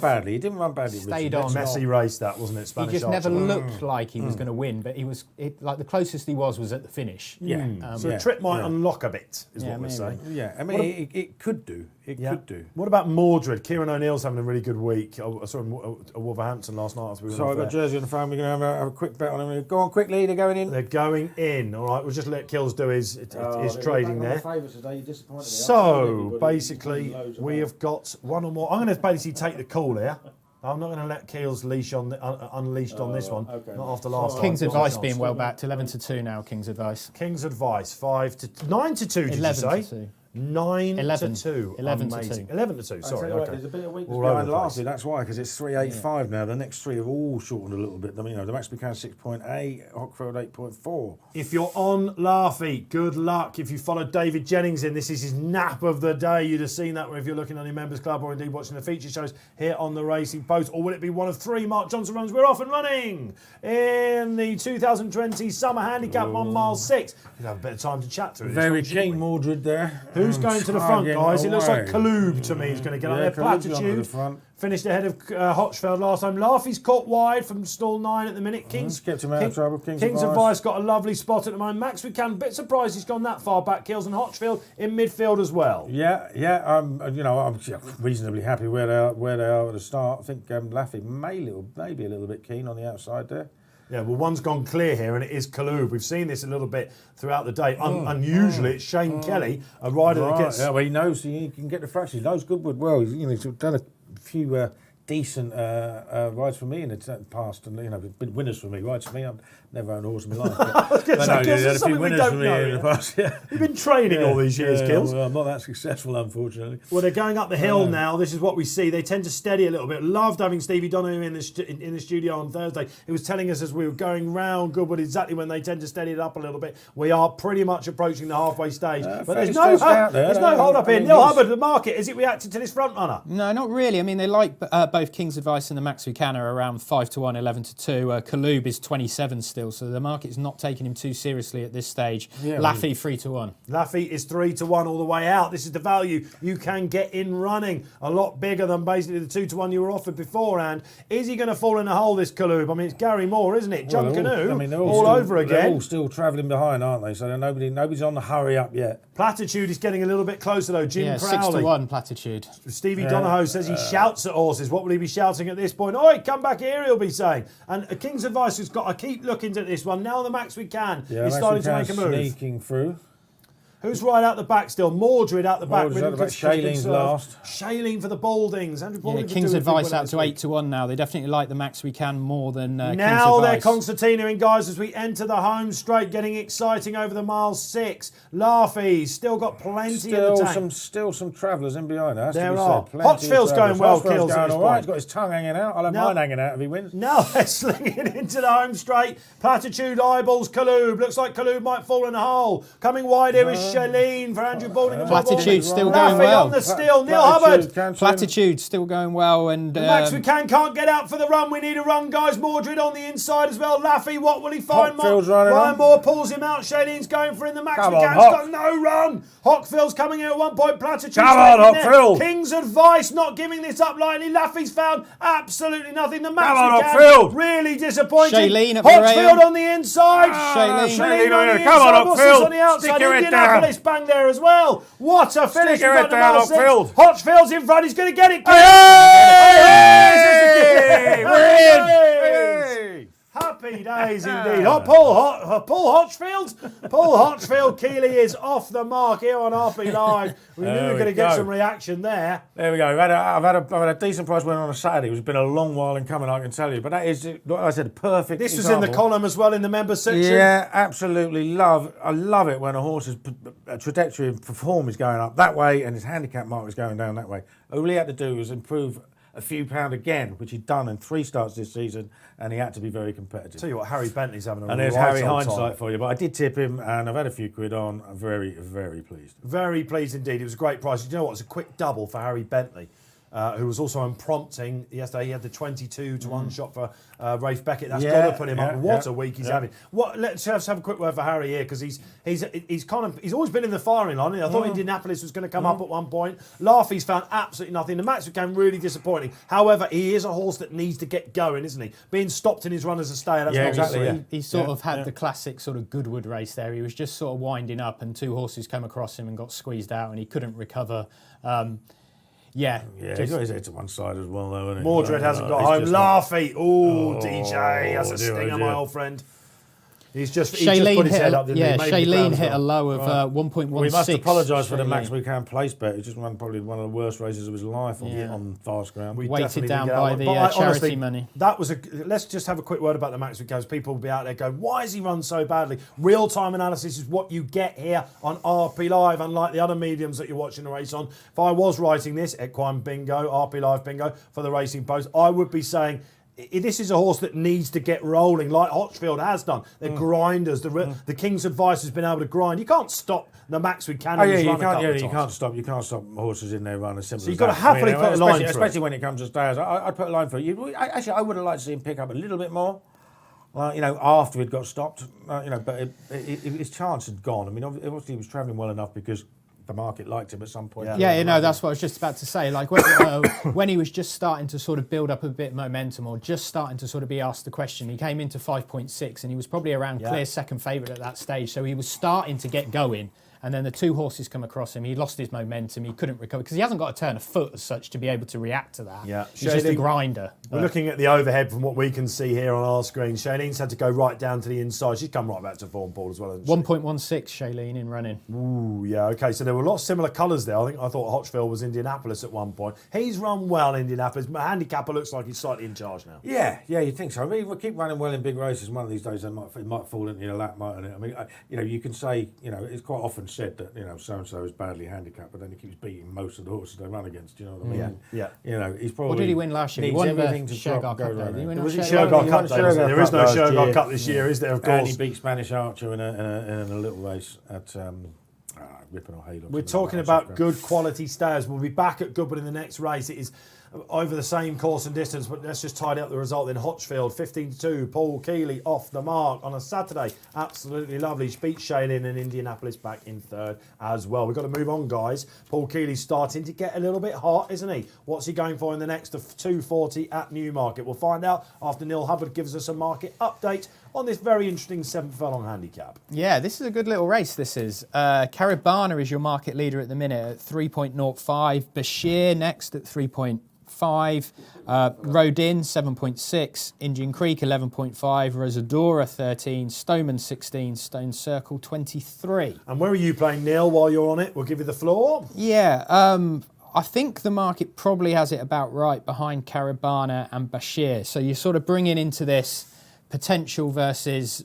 badly. Stayed on. Messy race that, wasn't it? Spanish he just never looked like he was going to win, but he was like the closest he was at the finish. Yeah. So the trip might unlock a bit, is what we're saying. Yeah, I mean, it could do. It could do. What about Mordred? Kieran O'Neill's having a really good week. I saw him at Wolverhampton last night. After we So I've got Jersey on the phone. We're going to have a quick bet on him. Go on quickly. They're going in. They're going in. All right, we'll just let Kills do his trading there. Today. So basically, we have got one or more. I'm going to basically take the call here. I'm not going to let Keel's leash on unleashed on this one. Okay. Not after last time. King's Advice being well backed, 11-2 now. King's Advice. King's Advice 9-2. Did you say? 11-2. 9-2. 11-2. 11-2. Sorry, okay. There's a bit of weakness All over behind the last place. year. That's why, because it's 3.85 now. The next three have all shortened a little bit. I mean, the Max Buchanan 6.8, Hockfield 8.4. If you're on Laffy, good luck. If you followed David Jennings in, this is his nap of the day. You'd have seen that if you're looking on your members club or indeed watching the feature shows here on the Racing Post. Or will it be one of three Mark Johnson runs? We're off and running in the 2020 Summer Handicap on mile 6. We'll have a bit of time to chat through this. Very one, shouldn't keen we? Mordred there. Who's going to the front, guys? It looks like away. Kaloob to me. He's going to get up there. Kalub's onto the Platitude front. finished ahead of Hotchfeld last time. Laffy's caught wide from stall 9 at the minute. King's kept him out of trouble. King's Advice got a lovely spot at the moment. Max Buchanan, bit surprised he's gone that far back. Kills and Hotchfield in midfield as well. Yeah. I'm reasonably happy where they are at the start. I think Laffy maybe a little bit keen on the outside there. Yeah, well, one's gone clear here, and it is Kaloob. We've seen this a little bit throughout the day. Unusually, it's Shane Kealy, a rider that gets... Yeah, well, he knows he can get the fraction. He knows Goodwood well. He's done a few decent rides for me in the past, and been winners for me. Rides for me. I've never owned a horse in my life. I was going to say, he Kills, had a something few we winners don't for me know. in the past. Yeah. You've been training all these years, Kills. Well, I'm not that successful, unfortunately. Well, they're going up the hill now. This is what we see. They tend to steady a little bit. Loved having Stevie Donoghue in the studio on Thursday. He was telling us as we were going round Goodwood exactly when they tend to steady it up a little bit. We are pretty much approaching the halfway stage. But there's no hold up here. Neil Hubbard, the market, is it reacting to this front runner? No, not really. I mean, they like both King's Advice and the Max Buchanan are around 5-1, 11-2. Kaloob is 27 still, so the market's not taking him too seriously at this stage. Yeah, Laffy 3-1. Laffy is 3-1 all the way out. This is the value you can get in running. A lot bigger than basically the 2-1 you were offered beforehand. Is he going to fall in a hole, this Kaloob? I mean, it's Gary Moore, isn't it? Jump canoe, all over again. They're all still travelling behind, aren't they? So nobody's on the hurry up yet. Platitude is getting a little bit closer though. Jim Crowley. 6-1 Platitude. Stevie Donoghue says he shouts at horses. What will he be shouting at this point? Oi, come back here, he'll be saying. And King's Advice has got to keep looking at this one. Now the Max Buchanan is starting to make a move. Sneaking through. Who's right out the back still? Mordred out the back. Shalene's last. Shailene for the Baldings. Andrew Balding King's Advice out to 8-1 now. They definitely like the Max Buchanan more than King's now Advice. they're concertina in, guys, as we enter the home straight, getting exciting over the mile 6. Laffy's still got plenty in the tank. Still some travellers in behind us. There are. Hotchfield's going well, Kills. All right. He's got his tongue hanging out. I'll have mine hanging out if he wins. Now they're slinging into the home straight. Platitude eyeballs Kaloob. Looks like Kaloob might fall in a hole. Coming wide here is Shailene for Andrew Balding. Platitude still Laffy going well. on the still. Neil Hubbard. Platitude still going well. And Max Buchanan can't get out for the run. We need a run, guys. Mordred on the inside as well. Laffy, what will he find? Ryan Moore pulls him out. Shalene's going for him. The Max Buchanan's got no run. Hockfield's coming in at one point. Platitude. Come on, Hockfield. King's Advice not giving this up lightly. Laffy's found absolutely nothing. The Max Buchanan really disappointing. Shailene at the Hockfield rail. on the inside. Shailene on the Come on, inside. What's Hockfield. this on the outside? Stick your head Indianapolis bang there as well. What a finish. your head down, Hockfield. Hotchfield's in front. He's going to get it. Hey! Happy days indeed. Paul Hotchfield. Kealy is off the mark here on RP Live. We knew we were going to get some reaction there. There we go. I've had a decent price win on a Saturday. It's been a long while in coming, I can tell you. But that is, like I said, perfect. This was in the column as well in the members section. Yeah, absolutely. I love it when a horse's trajectory of perform is going up that way and his handicap mark is going down that way. All he had to do was improve a few pound again, which he'd done in 3 starts this season, and he had to be very competitive. Tell you what, Harry Bentley's having a and there's Harry hindsight for you, but I did tip him, and I've had a few quid on. I'm very, very pleased. Very pleased indeed. It was a great price. You know what? It's a quick double for Harry Bentley, who was also on prompting yesterday. He had the 22-1 shot for Rafe Beckett. That's got to put him up. What a week he's having. Let's have a quick word for Harry here, because he's always been in the firing line. I thought Indianapolis was going to come up at one point. Laffy's found absolutely nothing. The Max became really disappointing. However, he is a horse that needs to get going, isn't he? Being stopped in his run as a stayer. That's not exactly. easy. He sort of had the classic sort of Goodwood race there. He was just sort of winding up, and 2 horses came across him and got squeezed out, and he couldn't recover. Yeah. Yeah, he's got his head to one side as well, though, isn't he? Mordred hasn't got he's home. just Laughy. Oh, DJ. That's a dear, stinger, oh my dear. old friend. He's just put Shailene his head up, didn't he? Maybe the Shailene ground's hit a gone. low of 1.16. We must apologise for the Shailene. max we can place bet. It's just probably one of the worst races of his life on fast ground. We Weighted definitely down didn't get by that the one. But charity honestly, money. That was let's just have a quick word about the Max because people will be out there going, why has he run so badly? Real-time analysis is what you get here on RP Live, unlike the other mediums that you're watching the race on. If I was writing this, Equine Bingo, RP Live Bingo, for the Racing Post, I would be saying, this is a horse that needs to get rolling, like Hochfield has done. They're grinders. The King's Advice has been able to grind. You can't stop the Max with Cannons. You can't stop. You can't stop horses in there running. Simple. So you've got to happily put a line through. Especially when it comes to stayers. I'd put a line through. Actually, I would have liked to see him pick up a little bit more. After he'd got stopped. But his chance had gone. I mean, obviously he was travelling well enough because the market liked him at some point. That's what I was just about to say. Like when he was just starting to sort of build up a bit of momentum, or just starting to sort of be asked the question, he came into 5.6 and he was probably around clear second favourite at that stage. So he was starting to get going. And then the two horses come across him. He lost his momentum. He couldn't recover because he hasn't got a turn of foot as such to be able to react to that. Yeah, he's just a grinder. We're looking at the overhead from what we can see here on our screen. Shailene's had to go right down to the inside. She's come right back to form, Paul, as well. 1.16 Shailene in running. Ooh, yeah, okay. So there were a lot of similar colours there. I thought Hochfield was Indianapolis at one point. He's run well in Indianapolis. My handicapper looks like he's slightly in charge now. Yeah, you think so. I mean, we'll keep running well in big races. One of these days, it might fall into your lap, mightn't it? I mean, you can say, it's quite often said that, so-and-so is badly handicapped, but then he keeps beating most of the horses they run against. Do you know what I mean? Yeah. He's probably. What did he win last year? He won the Shergar Cup. Was it Shergar Cup? There is no Shergar Cup this year, is there? Of course. And he beat Spanish Archer in a little race at Ripon or Haylock. We're talking about good quality stayers. We'll be back at Goodwood in the next race. It is over the same course and distance, but let's just tidy up the result then. Hochfield 15-2, Paul Kealy off the mark on a Saturday. Absolutely lovely. She beat Shailene and Indianapolis back in third as well. We've got to move on, guys. Paul Kealy's starting to get a little bit hot, isn't he? What's he going for in the next of 240 at Newmarket? We'll find out after Neil Hubbard gives us a market update on this very interesting 7 furlong handicap. Yeah, this is a good little race, this is. Caribana is your market leader at the minute at 3.05. Bashir next at 3.5. Rodin 7.6. Indian Creek 11.5. Rosadora 13. Stoneman 16. Stone Circle 23. And where are you playing, Neil, while you're on it? We'll give you the floor. Yeah, I think the market probably has it about right behind Caribana and Bashir. So you're sort of bringing into this potential versus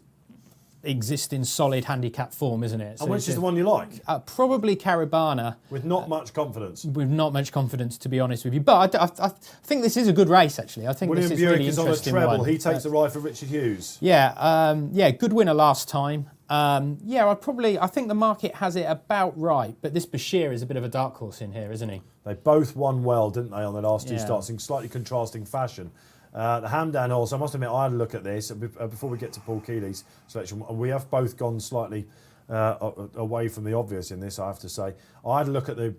existing solid handicap form, isn't it? So and which is the one you like? Probably Caribana. With not much confidence. With not much confidence, to be honest with you. But I think this is a good race, actually. I think William this is Buick really is on a interesting treble. one. He takes the ride for Richard Hughes. Yeah, good winner last time. I think the market has it about right, but this Bashir is a bit of a dark horse in here, isn't he? They both won well, didn't they, on the last two Yeah. starts in slightly contrasting fashion. The Hamdan horse, I must admit, I had a look at this before we get to Paul Kealy's selection. We have both gone slightly away from the obvious in this, I have to say. I had a look at the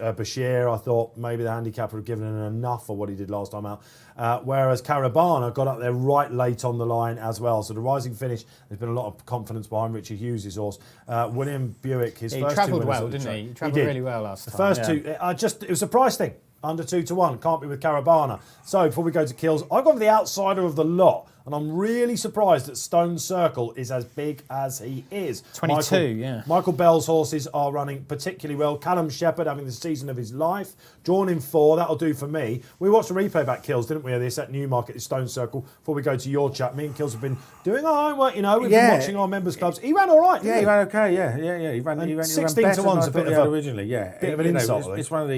Bashir. I thought maybe the handicapper had given him enough for what he did last time out. Whereas Caribana got up there right late on the line as well. So the rising finish, there's been a lot of confidence behind Richard Hughes' horse. William Buick, his first two winners. He travelled well, didn't he? He travelled really well last time. The first two, it was a price thing. Under 2-1, can't be with Caribana. So before we go to kills, I've gone for the outsider of the lot, and I'm really surprised that Stone Circle is as big as he is. 22, Michael Bell's horses are running particularly well. Callum Shepherd having the season of his life. Drawn in 4, that'll do for me. We watched a replay back kills, didn't we, of this at Newmarket, at Stone Circle, before we go to your chat. Me and Kills have been doing our own work, we've been watching our members' clubs. He ran all right, didn't he? He ran okay, yeah. He ran 16 better to 1's a than bit of a originally, yeah. bit of an insult. It's one of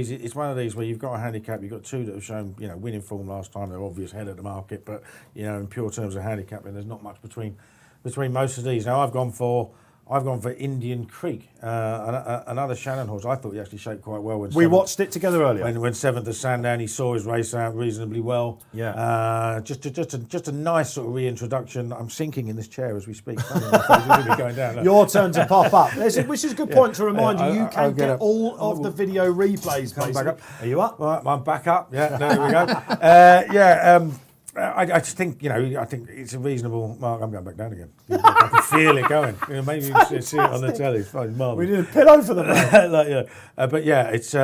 these where you've got a handicap, you've got two that have shown, winning form last time, they're obvious head of the market, but in pure terms of handicapping, there's not much between most of these. Now I've gone for Indian Creek, another Shannon horse. I thought he actually shaped quite well. We watched it together earlier. When 7th at Sandown, he saw his race out reasonably well. Yeah. Just a nice sort of reintroduction. I'm sinking in this chair as we speak. Really going down. Your turn to pop up. Which is a good point to remind you. You can get up. all of the video replays. Come back up. Are you up? Right, I'm back up. Yeah, there we go. I just think, I think it's a reasonable mark. I'm going back down again. I can feel it going. Maybe you can see it on the telly. It's fine, marvelous. We need a pillow for the man. But yeah, it's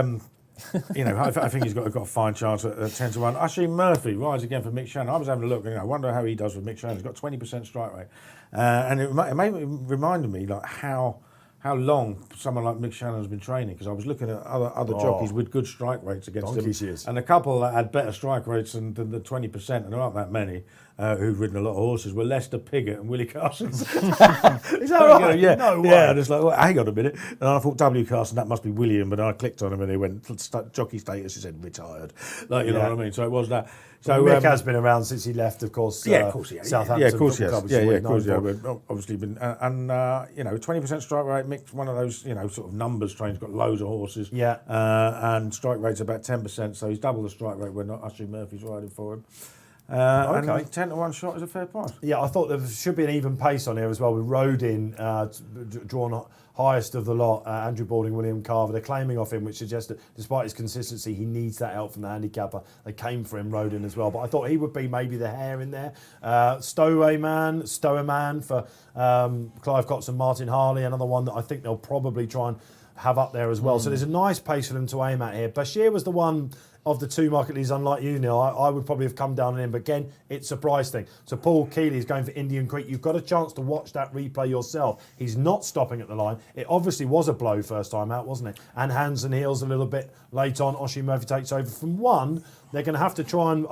I think he's got a fine chance at 10 to 1. Ashley Murphy rides again for Mick Shannon. I was having a look, and I wonder how he does with Mick Shannon. He's got 20% strike rate, and it reminded me like how long someone like Mick Shannon has been training, because I was looking at other jockeys with good strike rates against him, and a couple that had better strike rates than the 20%, and there aren't that many who've ridden a lot of horses, were Lester Piggott and Willie Carson. Is that right? Yeah, no way. Yeah, just like, well, hang on a minute. And I thought W. Carson, that must be William, but I clicked on him and he went jockey status. He said retired. Like, you know what I mean? So it was that. So Mick has been around since he left, of course. Yeah, of course he has. Southampton. Yeah, of course he has. Club, Yeah, of course he has. But obviously been, 20% strike rate. Mick's one of those, sort of numbers trains. Got loads of horses. Yeah. And strike rate's about 10%, so he's double the strike rate when Ashley Murphy's riding for him. And 10 to 1 shot is a fair price. Yeah, I thought there should be an even pace on here as well, with Rodin drawn highest of the lot, Andrew Balding, William Carver. They're claiming off him, which suggests that despite his consistency, he needs that help from the handicapper. They came for him, Rodin, as well. But I thought he would be maybe the hair in there. Stower Man for Clive Cox and Martin Harley, another one that I think they'll probably try and have up there as well. So there's a nice pace for them to aim at here. Bashir was the one of the two market leaders, unlike you, Neil. I would probably have come down on him, but again, it's a price thing. So Paul Kealy is going for Indian Creek. You've got a chance to watch that replay yourself. He's not stopping at the line. It obviously was a blow first time out, wasn't it? And hands and heels a little bit late on. Oshie Murphy takes over from one. They're going to have to try and,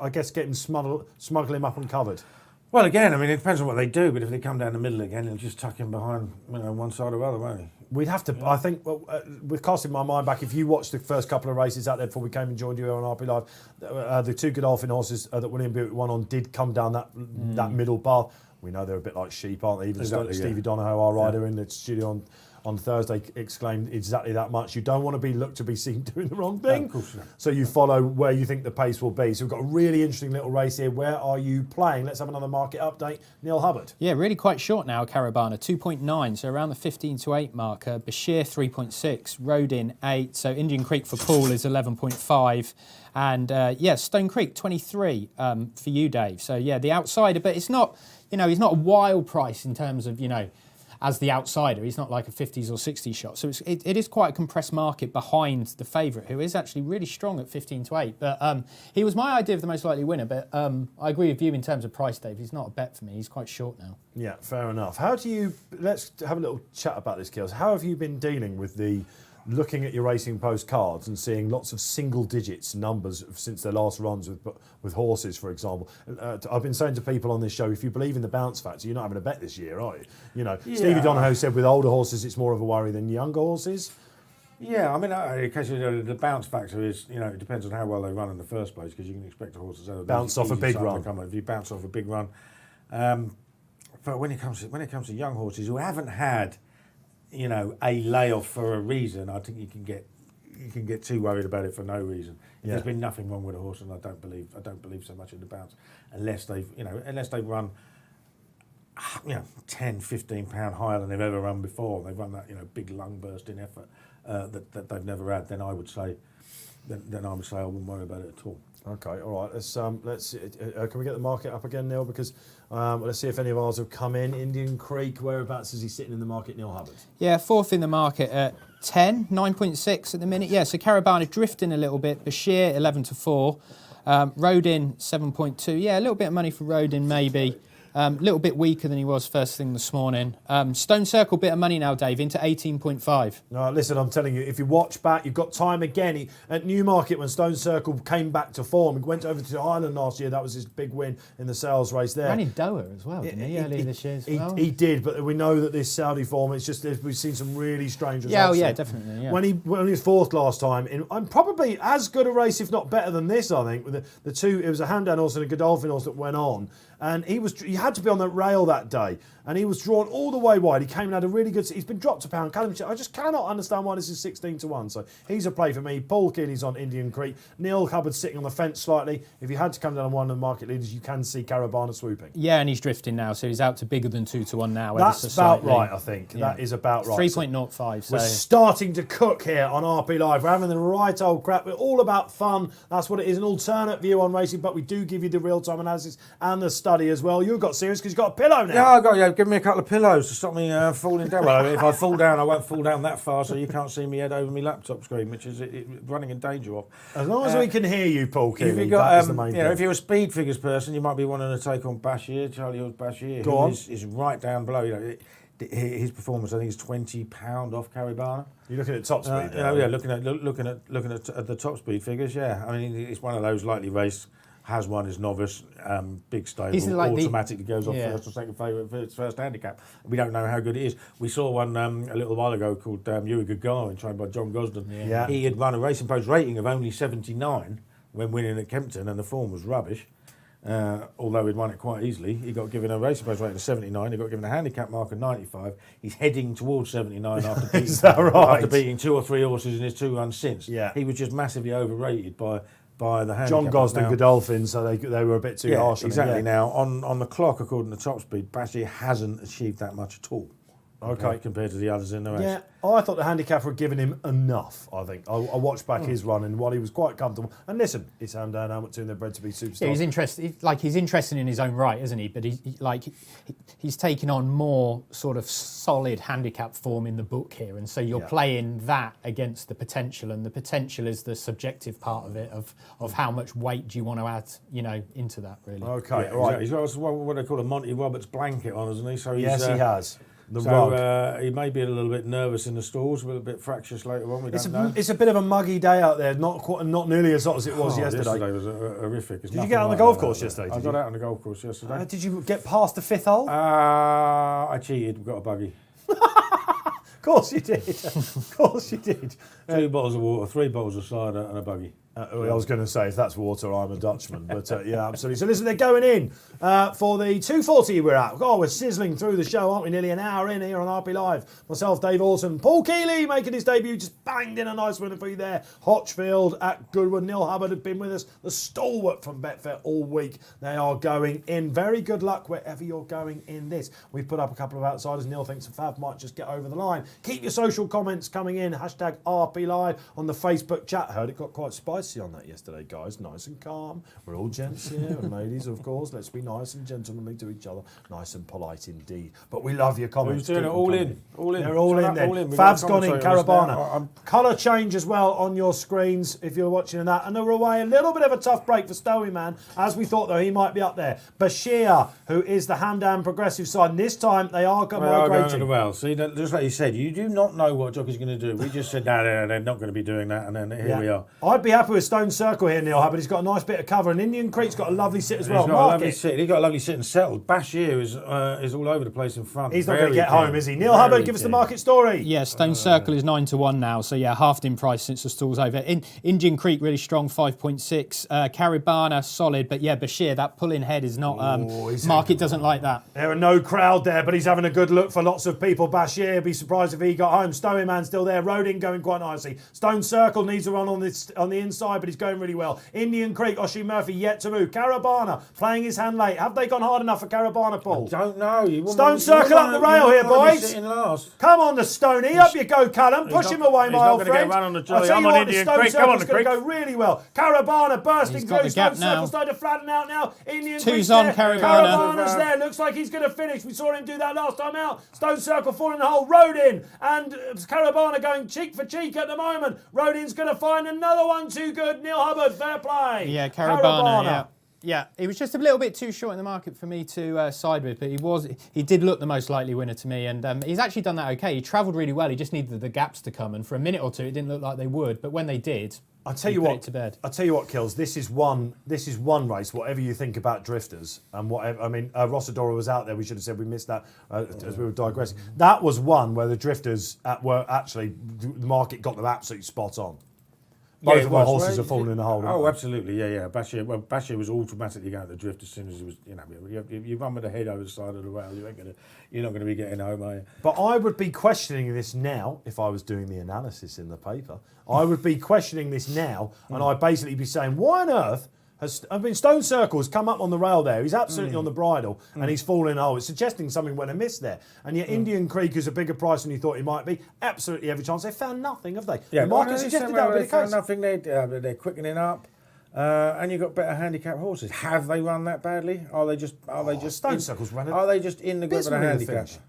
I guess, get him smuggle him up and covered. Well, again, I mean, it depends on what they do, but if they come down the middle again, they'll just tuck him behind, one side or other, won't he? We'd have to, I think, with casting my mind back, if you watched the first couple of races out there before we came and joined you on RP Live, the two Godolphin horses that William Buick won on did come down that middle path. We know they're a bit like sheep, aren't they? Even Stevie Donohoe, our rider in the studio on Thursday, exclaimed exactly that much. You don't want to be looked to be seen doing the wrong thing. No, of course not. So you follow where you think the pace will be. So we've got a really interesting little race here. Where are you playing? Let's have another market update. Neil Hubbard. Yeah, really quite short now, Caravana, 2.9, so around the 15 to 8 marker. Bashir, 3.6. Rodin, 8. So Indian Creek for Paul is 11.5. And, Stone Creek, 23 for you, Dave. So, yeah, the outsider. But it's not, he's not a wild price in terms of, as the outsider. He's not like a 50s or 60s shot. So it is quite a compressed market behind the favourite, who is actually really strong at 15 to 8. But he was my idea of the most likely winner. But I agree with you in terms of price, Dave. He's not a bet for me. He's quite short now. Yeah, fair enough. Let's have a little chat about this, Kills. How have you been dealing with looking at your Racing Post cards and seeing lots of single digits numbers since their last runs with horses, for example? I've been saying to people on this show, if you believe in the bounce factor, you're not having a bet this year, are you? Stevie Donohoe said with older horses it's more of a worry than younger horses. Yeah, I mean, occasionally the bounce factor is, it depends on how well they run in the first place, because you can expect a horse to bounce off a big run. If you bounce off a big run, but when it comes to young horses who haven't had, a layoff for a reason, I think you can get too worried about it for no reason. There's been nothing wrong with a horse, and I don't believe so much in the bounce, unless they've run 10, 15 pound higher than they've ever run before. They've run that big lung bursting effort that they've never had. Then I would say I wouldn't worry about it at all. Okay, all right. Let's can we get the market up again, Neil? Because let's see if any of ours have come in. Indian Creek, whereabouts is he sitting in the market, Neil Hubbard? Yeah, fourth in the market at 10, 9.6 at the minute. Yeah, so Caravana drifting a little bit. Bashir 11 to 4. Rodin 7.2. Yeah, a little bit of money for Rodin maybe. A little bit weaker than he was first thing this morning. Stone Circle, bit of money now, Dave, into 18.5. No, listen, I'm telling you, if you watch back, you've got time again. At Newmarket, when Stone Circle came back to form, he went over to Ireland last year. That was his big win in the sales race there. Ran in Doha as well, didn't he, earlier this year as well? He did, but we know that this Saudi form, it's just, we've seen some really strange results. Yeah, yeah, definitely. Yeah. When he was fourth last time, I'm probably as good a race, if not better than this, I think. With the two, it was a Hamdan horse and a Godolphin horse that went on. And he had to be on that rail that day, and he was drawn all the way wide. He came and had a really good. He's been dropped a pound. I just cannot understand why this is 16 to 1. So he's a play for me. Paul Kealy's on Indian Creek. Neil Hubbard sitting on the fence slightly. If you had to come down on one of the market leaders, you can see Caravana swooping. Yeah, and he's drifting now, so he's out to bigger than 2 to 1 now. That's about right, I think. Yeah. That is about right. 3.05. So. We're starting to cook here on RP Live. We're having the right old crap. We're all about fun. That's what it is. An alternate view on racing, but we do give you the real-time analysis and the study as well. You've got got serious because you've got a pillow now. Yeah, I got give me a couple of pillows to stop me falling down. Well, if I fall down, I won't fall down that far, so you can't see me head over my laptop screen, which is running in danger of. As long as we can hear you, Paul Kealy, if you got, that is the main thing. if you're a speed figures person, you might be wanting to take on Bashir, Charlie Hill's Bashir, Go on. is right down below. His performance, I think, is £20 off Caribana. You're looking at top speed there. Yeah, looking at the top speed figures. Yeah, I mean, it's one of those lightly raced. Has won his novice, big stable, like automatically goes off first or second favourite for its first handicap. We don't know how good it is. We saw one a little while ago called Yuri Gagarin, trained by John Gosden. Yeah. He had run a Racing Post rating of only 79 when winning at Kempton, and the form was rubbish. Although he'd won it quite easily, he got given a Racing Post rating of 79. He got given a handicap mark of 95. He's heading towards 79 after beating, Is that right? after beating 2 or 3 horses in his 2 runs since. Yeah. He was just massively overrated by the handicap. John Gosden, Now- Godolphin, so they were a bit too harsh on exactly. him. Now, on the clock, according to top speed, Bashir hasn't achieved that much at all. Okay. Compared to the others in the race. Yeah, I thought the handicapper had given him enough, I think. I watched back his run, and while he was quite comfortable, and listen, it's Hamdan Helmet 2 and they're bred to be superstars. Yeah, he's interested. He's interested in his own right, isn't he? But he's taking on more sort of solid handicap form in the book here, and so you're playing that against the potential, and the potential is the subjective part of it of how much weight do you want to add, into that really. Okay, Yeah, right. He's got what they call a Monty Roberts blanket on, hasn't he? So Yes, he has. The so rug. he may be a little bit nervous in the stalls, a little bit fractious later on. We don't know. It's a bit of a muggy day out there, not nearly as hot as it was yesterday. Yesterday was horrific. Did you get on the golf course yesterday? I got out on the golf course yesterday. Did you get past the 5th hole? I cheated. Got a buggy. Of course you did. Of course you did. 2 bottles of water, 3 bottles of cider, and a buggy. I was going to say, if that's water, I'm a Dutchman. But yeah, absolutely. So listen, they're going in for the 2:40 we're at. Oh, we're sizzling through the show, aren't we? Nearly an hour in here on RP Live. Myself, Dave Orton, Paul Kealy making his debut. Just banged in a nice winner for you there. Hotchfield at Goodwood. Neil Hubbard had been with us. The stalwart from Betfair all week. They are going in. Very good luck wherever you're going in this. We've put up a couple of outsiders. Neil thinks Fav might just get over the line. Keep your social comments coming in. Hashtag RP Live on the Facebook chat. Heard it got quite spicy on that yesterday, guys. Nice and calm. We're all gents here, and ladies, of course. Let's be nice and gentlemanly to each other. Nice and polite indeed. But we love your comments. We're doing it all in. All in. They're all in then. All in. Fav's gone in, Commentator on this Carabana. now. Colour change as well on your screens if you're watching that. And we're away. A little bit of a tough break for Stowy Man, as we thought, though, he might be up there. Bashir, who is the Hamdan progressive side, and this time they are going to the well. See, just like you said, you do not know what jockey's going to do. We just said, no, they're not going to be doing that, and then here we are. I'd be happy with Stone Circle here, Neil Hubbard. He's got a nice bit of cover, and Indian Creek's got a lovely sit as well. He's got a lovely sit. He's got a lovely sit and settled. Bashir is all over the place in front. He's not going to get home, is he? Neil Hubbard, give us the market story. Yeah, Stone Circle is 9-1 now, so yeah, halved in price since the stall's over. Indian Creek really strong, 5.6. Caribana solid, but yeah, Bashir, that pull-in head is not. Market doesn't like that. There are no crowd there, but he's having a good look for lots of people. Bashir, be surprised if he got home. Stowy Man still there. Rodin going quite nicely. Stone Circle needs a run on the inside, but he's going really well. Indian Creek, Oshie Murphy yet to move. Carabana playing his hand late. Have they gone hard enough for Carabana, Paul? I don't know. Stone Circle up the rail here, boys. Sitting last. Come on, the Stoney. Up you go, Callum. Push him away, my old friend. Run on the I'll jolly. tell I'm you on what, Indian the Stone Creek. Come on, Circle's the going to Creek. go really well. Carabana bursting He's got through. the gap Stone Circle now. starting to flatten out now. Indian Two's Creek's on there. Carabana. Carabana's there. Looks like he's going to finish. We saw him do that last time out. Stone Circle falling in the hole. Rodin and Carabana going cheek for cheek at the moment. Rodin's going to find another one too good. Neil Hubbard, fair play. Yeah, Carabana. Yeah, he was just a little bit too short in the market for me to side with, but he did look the most likely winner to me, and he's actually done that okay. He travelled really well. He just needed the gaps to come, and for a minute or two, it didn't look like they would, but when they did, I'll tell you what, Kills. This is one race. Whatever you think about drifters and whatever. I mean, Rossadora was out there. We should have said we missed that as we were digressing. That was one where the drifters were actually the market got them absolutely spot on. Both of the horses are falling in the hole. Oh, absolutely, yeah. Bashir was automatically going to the drift as soon as he was. You run with the head over the side of the rail. You're not going to be getting home, are you? But I would be questioning this now if I was doing the analysis in the paper. I would be questioning this now, and I'd basically be saying, why on earth? Stone Circle's come up on the rail there. He's absolutely on the bridle and he's falling in a hole. It's suggesting something went amiss there. And yet Indian Creek is a bigger price than you thought he might be. Absolutely every chance. They found nothing, have they? Yeah, the market suggested that would be the case. Nothing. They're quickening up. And you've got better handicap horses. Have they run that badly? Are they just Stone Circle's run Are they just in the grip of the abysmally, I handicap? think.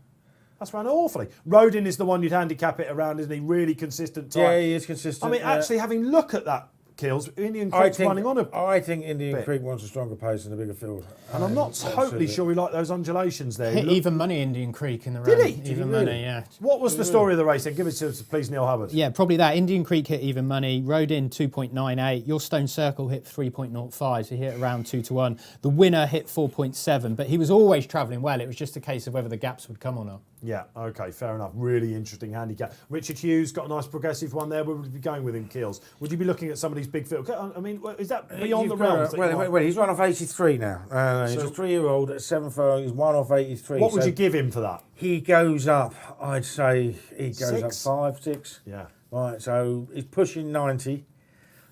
That's run awfully. Rodin is the one you'd handicap it around, isn't he? Really consistent type. Yeah, he is consistent. I mean, actually, having a look at that, Keels, Indian Creek's running on a... I think Indian bit. Creek wants a stronger pace and a bigger field. And I'm not totally sure we like those undulations there. Hit even money Indian Creek in the Did round. he? Did Even he really? money, yeah. What was the story of the race then? Give it to us, please, Neil Hubbard. Yeah, probably that. Indian Creek hit even money. Rode in 2.98. Your Stone Circle hit 3.05. So he hit around 2-1. The winner hit 4.7. But he was always travelling well. It was just a case of whether the gaps would come or not. Yeah, okay, fair enough. Really interesting handicap. Richard Hughes got a nice progressive one there. Where would you be going with him, Keels? Would you be looking at some of these big fields? I mean, is that beyond the realms? Well, he's run off 83 now. He's a 3-year-old at 7 furlongs. He's 1 off 83. What would you give him for that? He goes up, I'd say he goes up 6? 5, 6. Yeah. Right, so he's pushing 90.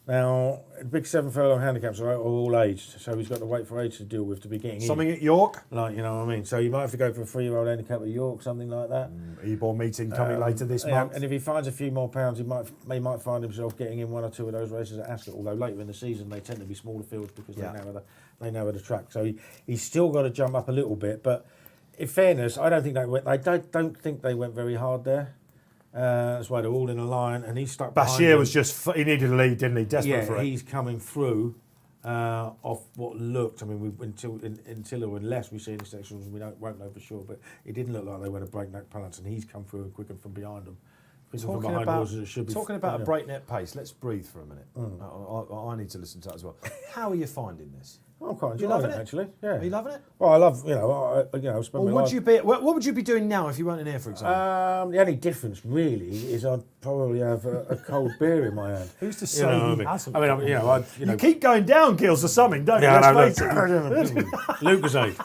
Now, big 7 furlong handicaps are all aged, so he's got to wait for age to deal with to be getting Something in. at York? Like, you know what I mean? So you might have to go for a 3-year-old handicap at York, something like that. Ebor meeting coming later this Yeah, month. and if he finds a few more pounds, he might find himself getting in 1 or 2 of those races at Ascot. Although later in the season they tend to be smaller fields because they narrow the track. So he's still got to jump up a little bit. But in fairness, I don't think they went very hard there. That's why they're all in a line, and he's stuck. Bashir was he needed a lead, didn't he? Desperate for it. He's coming through off what looked. I mean, until or unless we see any sections, we won't know for sure. But it didn't look like they went a breakneck balance, and he's come through and quickened from behind them. Talking about a breakneck pace, let's breathe for a minute. I need to listen to that as well. How are you finding this? I'm quite You enjoying loving it, it? actually. Yeah. Are you loving it? Well, I love, spend my life. What would you be doing now if you weren't in here, for example? The only difference really is I'd probably have a cold beer in my hand. Who's to say he hasn't? You keep going down, Keels, for something, don't you? Let's face it. Lucasade.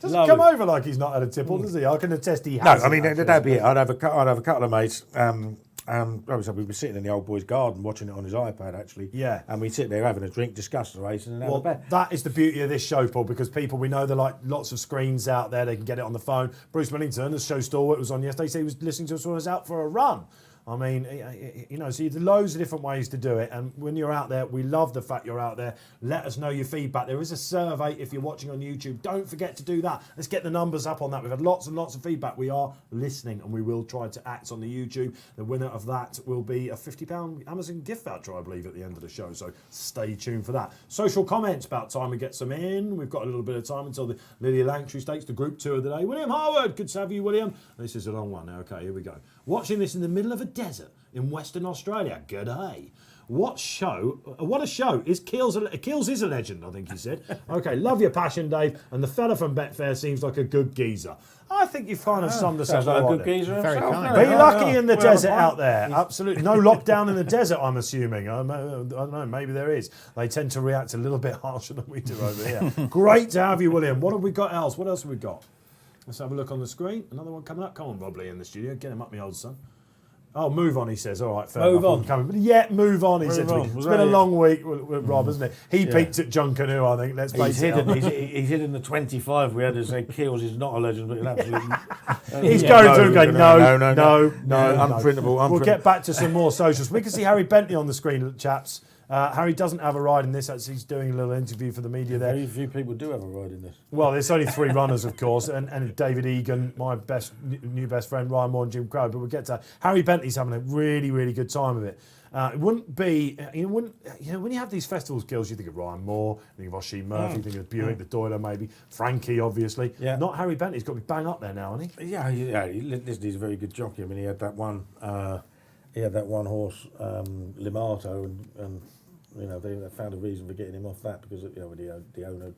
Doesn't come over like he's not had a tipple, does he? I can attest he has. No, I mean that'd be it. I'd have a couple of mates. Obviously, we were sitting in the old boy's garden watching it on his iPad, actually. Yeah. And we sit there having a drink, discuss the race, and then have a bet. That is the beauty of this show, Paul, because we know there are like lots of screens out there. They can get it on the phone. Bruce Millington, the show stalwart, was on yesterday. He was listening to us when he was out for a run. I mean, so there's loads of different ways to do it. And when you're out there, we love the fact you're out there. Let us know your feedback. There is a survey if you're watching on YouTube. Don't forget to do that. Let's get the numbers up on that. We've had lots and lots of feedback. We are listening and we will try to act on the YouTube. The winner of that will be a £50 Amazon gift voucher, I believe, at the end of the show. So stay tuned for that. Social comments, about time we get some in. We've got a little bit of time until the Lydia Langtry Stakes, the Group 2 of the day. William Harwood, good to have you, William. This is a long one. Okay, here we go. Watching this in the middle of a desert in Western Australia. Good day. What a show. Is Keels is a legend, I think he said. Okay, love your passion, Dave. And the fella from Betfair seems like a good geezer. I think you've kind of summed us up. Sounds like all a right good geezer Very himself. kind. Be lucky in the desert out there. Absolutely. No lockdown in the desert, I'm assuming. I don't know, maybe there is. They tend to react a little bit harsher than we do over here. Great to have you, William. What have we got else? What else have we got? Let's have a look on the screen. Another one coming up. Come on, Rob Lee in the studio. Get him up, my old son. Oh, move on, he says. All right, fair Move enough. on. Coming. But yeah, move on, he said to me. It's been a long week with Rob, isn't it? He peaked at Junkanoo, I think. Let's face it. He's hidden the 25 we had to say Keels is not a legend, but an absolute... He's going through going, no, unprintable. We'll get back to some more socials. We can see Harry Bentley on the screen, chaps. Harry doesn't have a ride in this. He's doing a little interview for the media there. Very few people do have a ride in this. Well, there's only 3 runners, of course, and David Egan, my new best friend, Ryan Moore and Jim Crow. But we'll get to that. Harry Bentley's having a really, really good time of it. It wouldn't be, when you have these festivals, Gills, you think of Ryan Moore, you think of Oshie Murphy, you think of Buick, the Doyler maybe, Frankie, obviously. Yeah. Not Harry Bentley. He's got to be bang up there now, hasn't he? Yeah. He's a very good jockey. I mean, he had that one horse, Limato, and they found a reason for getting him off that because the owner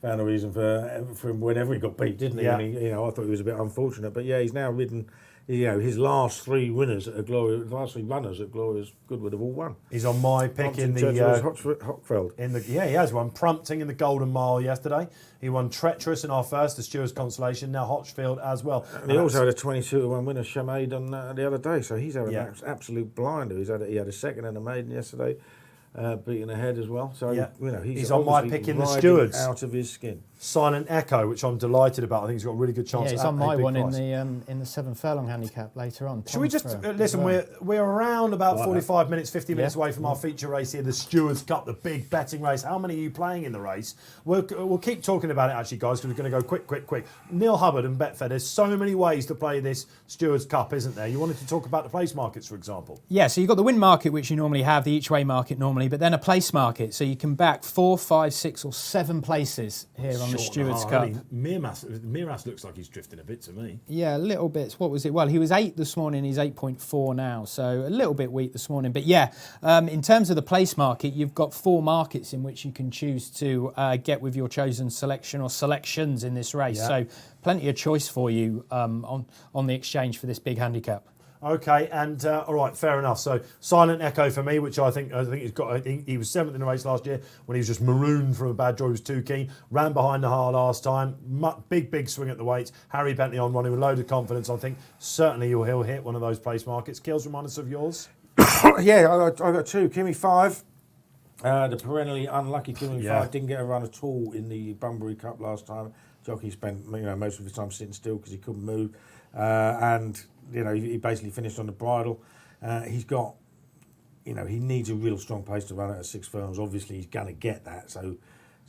found a reason for him whenever he got beat, didn't he? Yeah. And I thought he was a bit unfortunate, but yeah, he's now ridden. His last 3 runners at Glorious Goodwood have all won. He's on my pick in the Hochfeld. He has won Prompting in the Golden Mile yesterday. He won Treacherous in our first, the Stewards Consolation. Now Hochfeld as well. And he also had a 22-1 winner, Chamaid, on the other day. So he's had an absolute blinder. He had a second and a maiden yesterday. beating ahead as well. So Yeah. he's He's on my obviously pick in the riding Stewards. out of his skin. Silent Echo, which I'm delighted about. I think he's got a really good chance. Yeah, he's at on a my big one price. in the 7 furlong handicap later on. Should we just Tom's through listen? as well. We're around about 45 minutes, 50 minutes Yeah. away from our feature race here, the Stewards Cup, the big betting race. How many are you playing in the race? We'll keep talking about it actually, guys, because we're going to go quick. Neil Hubbard and Betfair. There's so many ways to play this Stewards Cup, isn't there? You wanted to talk about the place markets, for example. Yeah, so you've got the win market, which you normally have, the each way market normally, but then a place market. So you can back 4, 5, 6 or 7 places here on the Stewards Cup. I mean, Miras looks like he's drifting a bit to me. Yeah, a little bit. What was it? Well, he was 8 this morning. He's 8.4 now. So a little bit weak this morning. But yeah, in terms of the place market, you've got 4 markets in which you can choose to get with your chosen selection or selections in this race. Yeah. So plenty of choice for you on the exchange for this big handicap. Okay, and all right, fair enough. So Silent Echo for me, which I think he's got. He was 7th in the race last year when he was just marooned from a bad draw. He was too keen. Ran behind the hard last time. Big swing at the weights. Harry Bentley on running with a load of confidence. I think certainly he'll hit one of those place markets. Kills, remind us of yours. Yeah, I got 2. Kimmy 5. The perennially unlucky Kimmy 5 didn't get a run at all in the Bunbury Cup last time. Jockey spent most of his time sitting still because he couldn't move, and he basically finished on the bridle. He's got, he needs a real strong pace to run it at 6 furlongs. Obviously, he's going to get that, so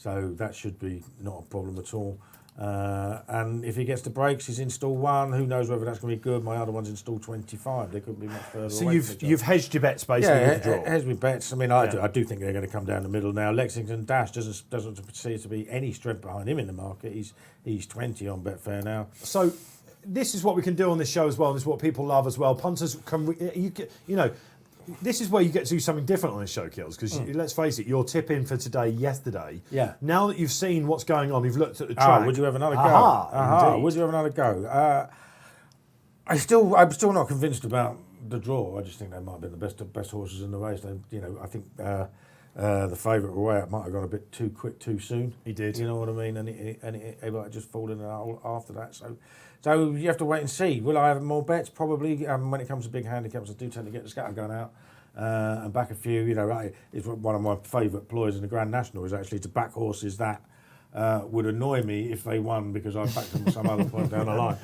that should be not a problem at all. And if he gets the breaks, he's in stall 1. Who knows whether that's going to be good? My other one's in stall 25. They couldn't be much further So away. you've hedged your bets basically with the draw. Hedged my bets. I mean, I do think they're going to come down the middle now. Lexington Dash doesn't seem to be any strength behind him in the market. He's 20 on Betfair now. So this is what we can do on this show as well. This is what people love as well. Punters can, this is where you get to do something different on this show, Kills, because let's face it, you're tipping for today, yesterday. Yeah. Now that you've seen what's going on, you've looked at the track. Would you have another go? Indeed. Would you have another go? I'm still not convinced about the draw. I just think they might have been the best horses in the race. I think the favourite away might have gone a bit too quick, too soon. He did. You know what I mean? And it might have just fallen in after that. So you have to wait and see. Will I have more bets? Probably. When it comes to big handicaps, I do tend to get the scattergun out and back a few. It's one of my favourite ploys in the Grand National is actually to back horses that would annoy me if they won because I backed them at some other point down the line.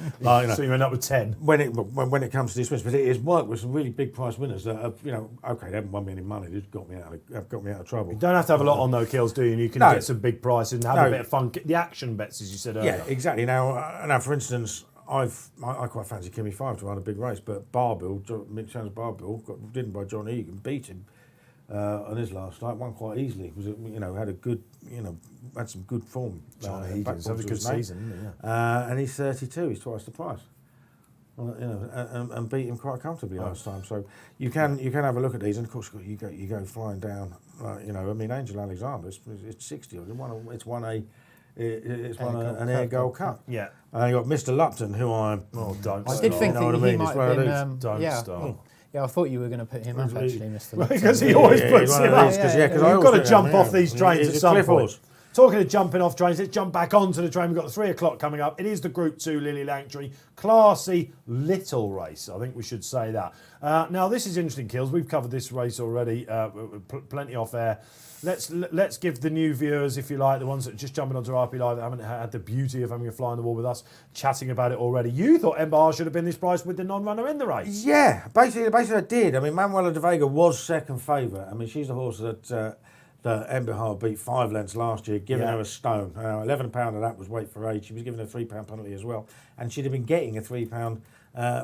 So you end up with 10. When it comes to these wins, but it has worked with some really big price winners that have, okay, they haven't won me any money. They've got me out of trouble. You don't have to have a lot on though, Kills, do you? And you can get some big prices and have a bit of fun. The action bets, as you said earlier. Yeah, exactly. Now, for instance, I quite fancy Kimmy 5 to run a big race, but Mick Chandler's Barbill got ridden by John Egan, beat him on his last night, won quite easily. Had a good, had some good form. John Egan's had a good season, isn't he? And he's 32. He's twice the price. And beat him quite comfortably last time. So you can have a look at these, and of course you go flying down. Angel Alexander, it's 60. It's won an Air Gold Cup. Yeah. And you got Mr. Lupton, who I'm. Oh, don't. I did think that he might have been. Don't start. Yeah, I thought you were going to put him up actually, Mr. Lupton. Because he always puts him up. You've got to jump off these trains at some point. Talking of jumping off trains, let's jump back onto the train. We've got the 3 o'clock coming up. It is the Group 2 Lily Langtry. Classy little race, I think we should say that. Now, this is interesting, Kills. We've covered this race already, plenty off air. Let's give the new viewers, if you like, the ones that are just jumping onto RP Live that haven't had the beauty of having a fly on the wall with us, chatting about it already. You thought Ember should have been this price with the non-runner in the race. Yeah, basically I did. Manuela de Vega was second favourite. She's a horse that Ember beat 5 lengths last year, giving her a stone. £11 of that was weight for age. She was given a £3 penalty as well. And she'd have been getting a £3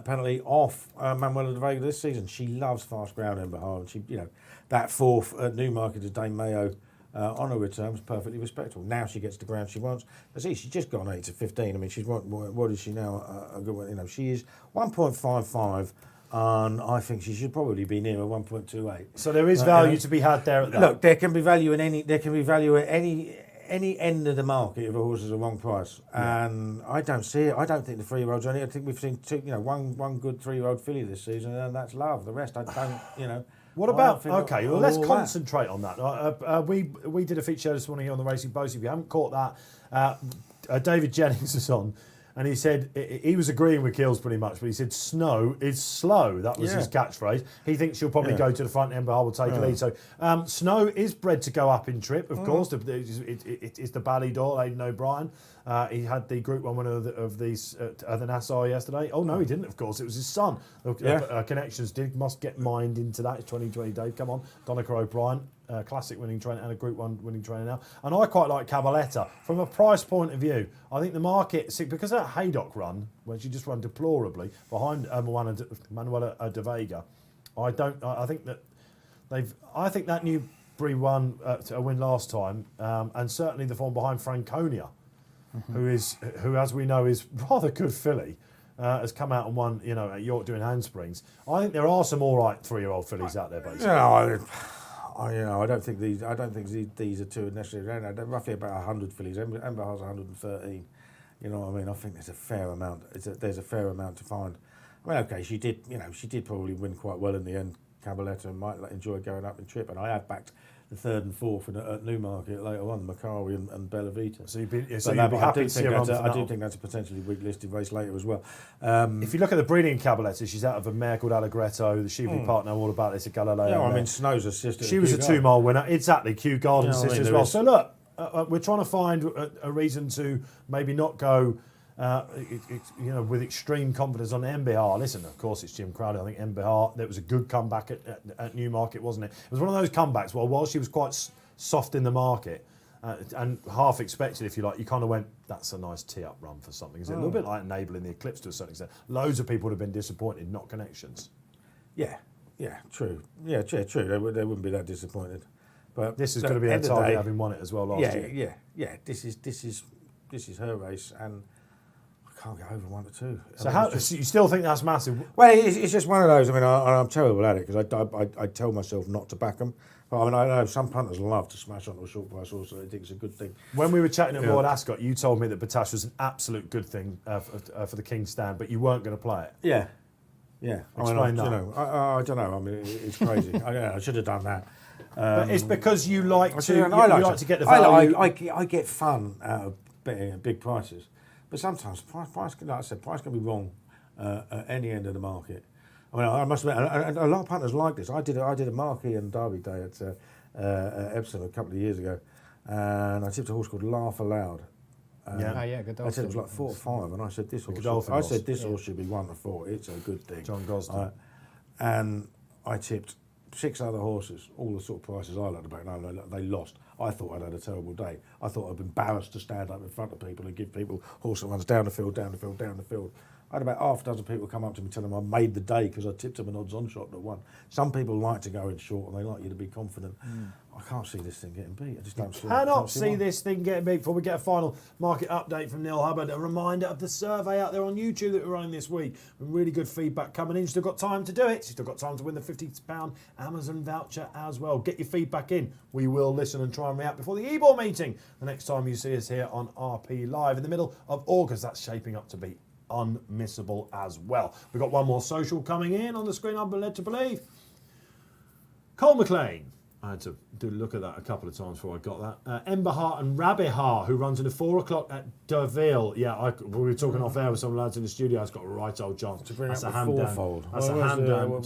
penalty off Manuela de Vega this season. She loves fast ground, Ember. And she, that 4th at Newmarket as Dame Mayo on her return was perfectly respectable. Now she gets the ground she wants. She's just gone 8 to 15. She's what is she now? She is 1.55. And I think she should probably be nearer 1.28. So there is value to be had there at that. Look, there can be value at any end of the market if a horse is a wrong price, and I don't see it. I don't think the 3-year-olds are any. I think we've seen one good 3-year-old filly this season, and that's Love. The rest, I don't. What about? Okay, well, let's concentrate on that. We did a feature this morning here on the Racing Post. If you haven't caught that, David Jennings is on. And he said he was agreeing with Keels pretty much, but he said Snow is slow. That was his catchphrase. He thinks she'll probably go to the front. Ember Heart will take a lead. So Snow is bred to go up in trip, of course. It's the Ballydor, Aidan O'Brien. He had the Group 1 winner of these at the Nassau yesterday. Oh no, he didn't. Of course, it was his son. Connections must get mined into that. It's 2020, Dave. Come on, Donica O'Brien. Classic winning trainer and a Group 1 winning trainer now. And I quite like Cabaletta. From a price point of view, I think the market, because of that Haydock run, when she just ran deplorably behind Manuela de Vega, I think that Newbury won a win last time, and certainly the form behind Franconia, who as we know is rather good filly. Has come out and won, at York doing handsprings. I think there are some all right 3-year-old fillies out there, basically. I don't think these are too necessarily. They're roughly about 100 fillies. Ember has 113. You know what I mean? I think there's a fair amount. There's a fair amount to find. I mean, okay, she did probably win quite well in the end. Cabaletta and might enjoy going up in trip, and I have backed the 3rd and 4th at Newmarket later on, Macari and Bella Vita. So you'd be happy to see her run. I do think that's a potentially weak-listed race later as well. If you look at the breeding in Cabaletta, she's out of a mare called Allegretto. The she'll be partner all about this at Galileo. Yeah, I mean, Snow's a sister. She was a 2-mile winner. Exactly, Kew Garden's sister as well. So look, we're trying to find a reason to maybe not go with extreme confidence on MBR. Listen, of course, it's Jim Crowley. I think MBR, there was a good comeback at Newmarket, wasn't it? It was one of those comebacks where while she was quite soft in the market and half expected, if you like, you kind of went, that's a nice tee-up run for something. Is it a little bit like enabling the Eclipse to a certain extent? Loads of people would have been disappointed, not Connections. Yeah, true. Yeah, true. They wouldn't be that disappointed. But this is going to be their target, having won it as well last year. Yeah. This is her race, and I can't get over 1 to 2. So you still think that's massive? Well, it's just one of those. I mean, I'm terrible at it because I tell myself not to back them. But I mean, I know some punters love to smash onto a short price horse, so they think it's a good thing. When we were chatting at Lord Ascot, you told me that Batash was an absolute good thing for the King's Stand, but you weren't going to play it. Yeah. Explain that. I don't know. I mean, it's crazy. I should have done that. But it's because you like to get the value. I get fun out of betting at big prices, but sometimes price can be wrong at any end of the market. I mean, I must admit, and a lot of punters like this. I did a Marquee and Derby day at Epsom a couple of years ago, and I tipped a horse called Laugh Aloud. Godolphin. I said it was like 4 or 5, and I said this horse should be 1 to 4. It's a good thing. John Gosden. And I tipped 6 other horses, all the sort of prices I liked about. No, they lost. I thought I'd had a terrible day. I thought I'd been embarrassed to stand up in front of people and give people horse that runs down the field. I had about half a dozen people come up to me telling me I made the day because I tipped them an odds-on shot that won. Some people like to go in short and they like you to be confident. I can't see this thing getting beat. I just don't see it. Cannot see this thing getting beat. Before we get a final market update from Neil Hubbard, a reminder of the survey out there on YouTube that we're running this week. Really good feedback coming in. You've still got time to do it. You've still got time to win the £50 Amazon voucher as well. Get your feedback in. We will listen and try and react before the e-ball meeting the next time you see us here on RP Live in the middle of August. That's shaping up to be unmissable as well. We've got one more social coming in on the screen, I'm led to believe. Cole McLean. I had to look at that a couple of times before I got that. Ember Heart and Rabihar, who runs in the 4 o'clock at Deauville. Yeah, we were talking off air with some lads in the studio. It's got a right old chance. To bring That's up a hand fourfold. down. That's a hand down.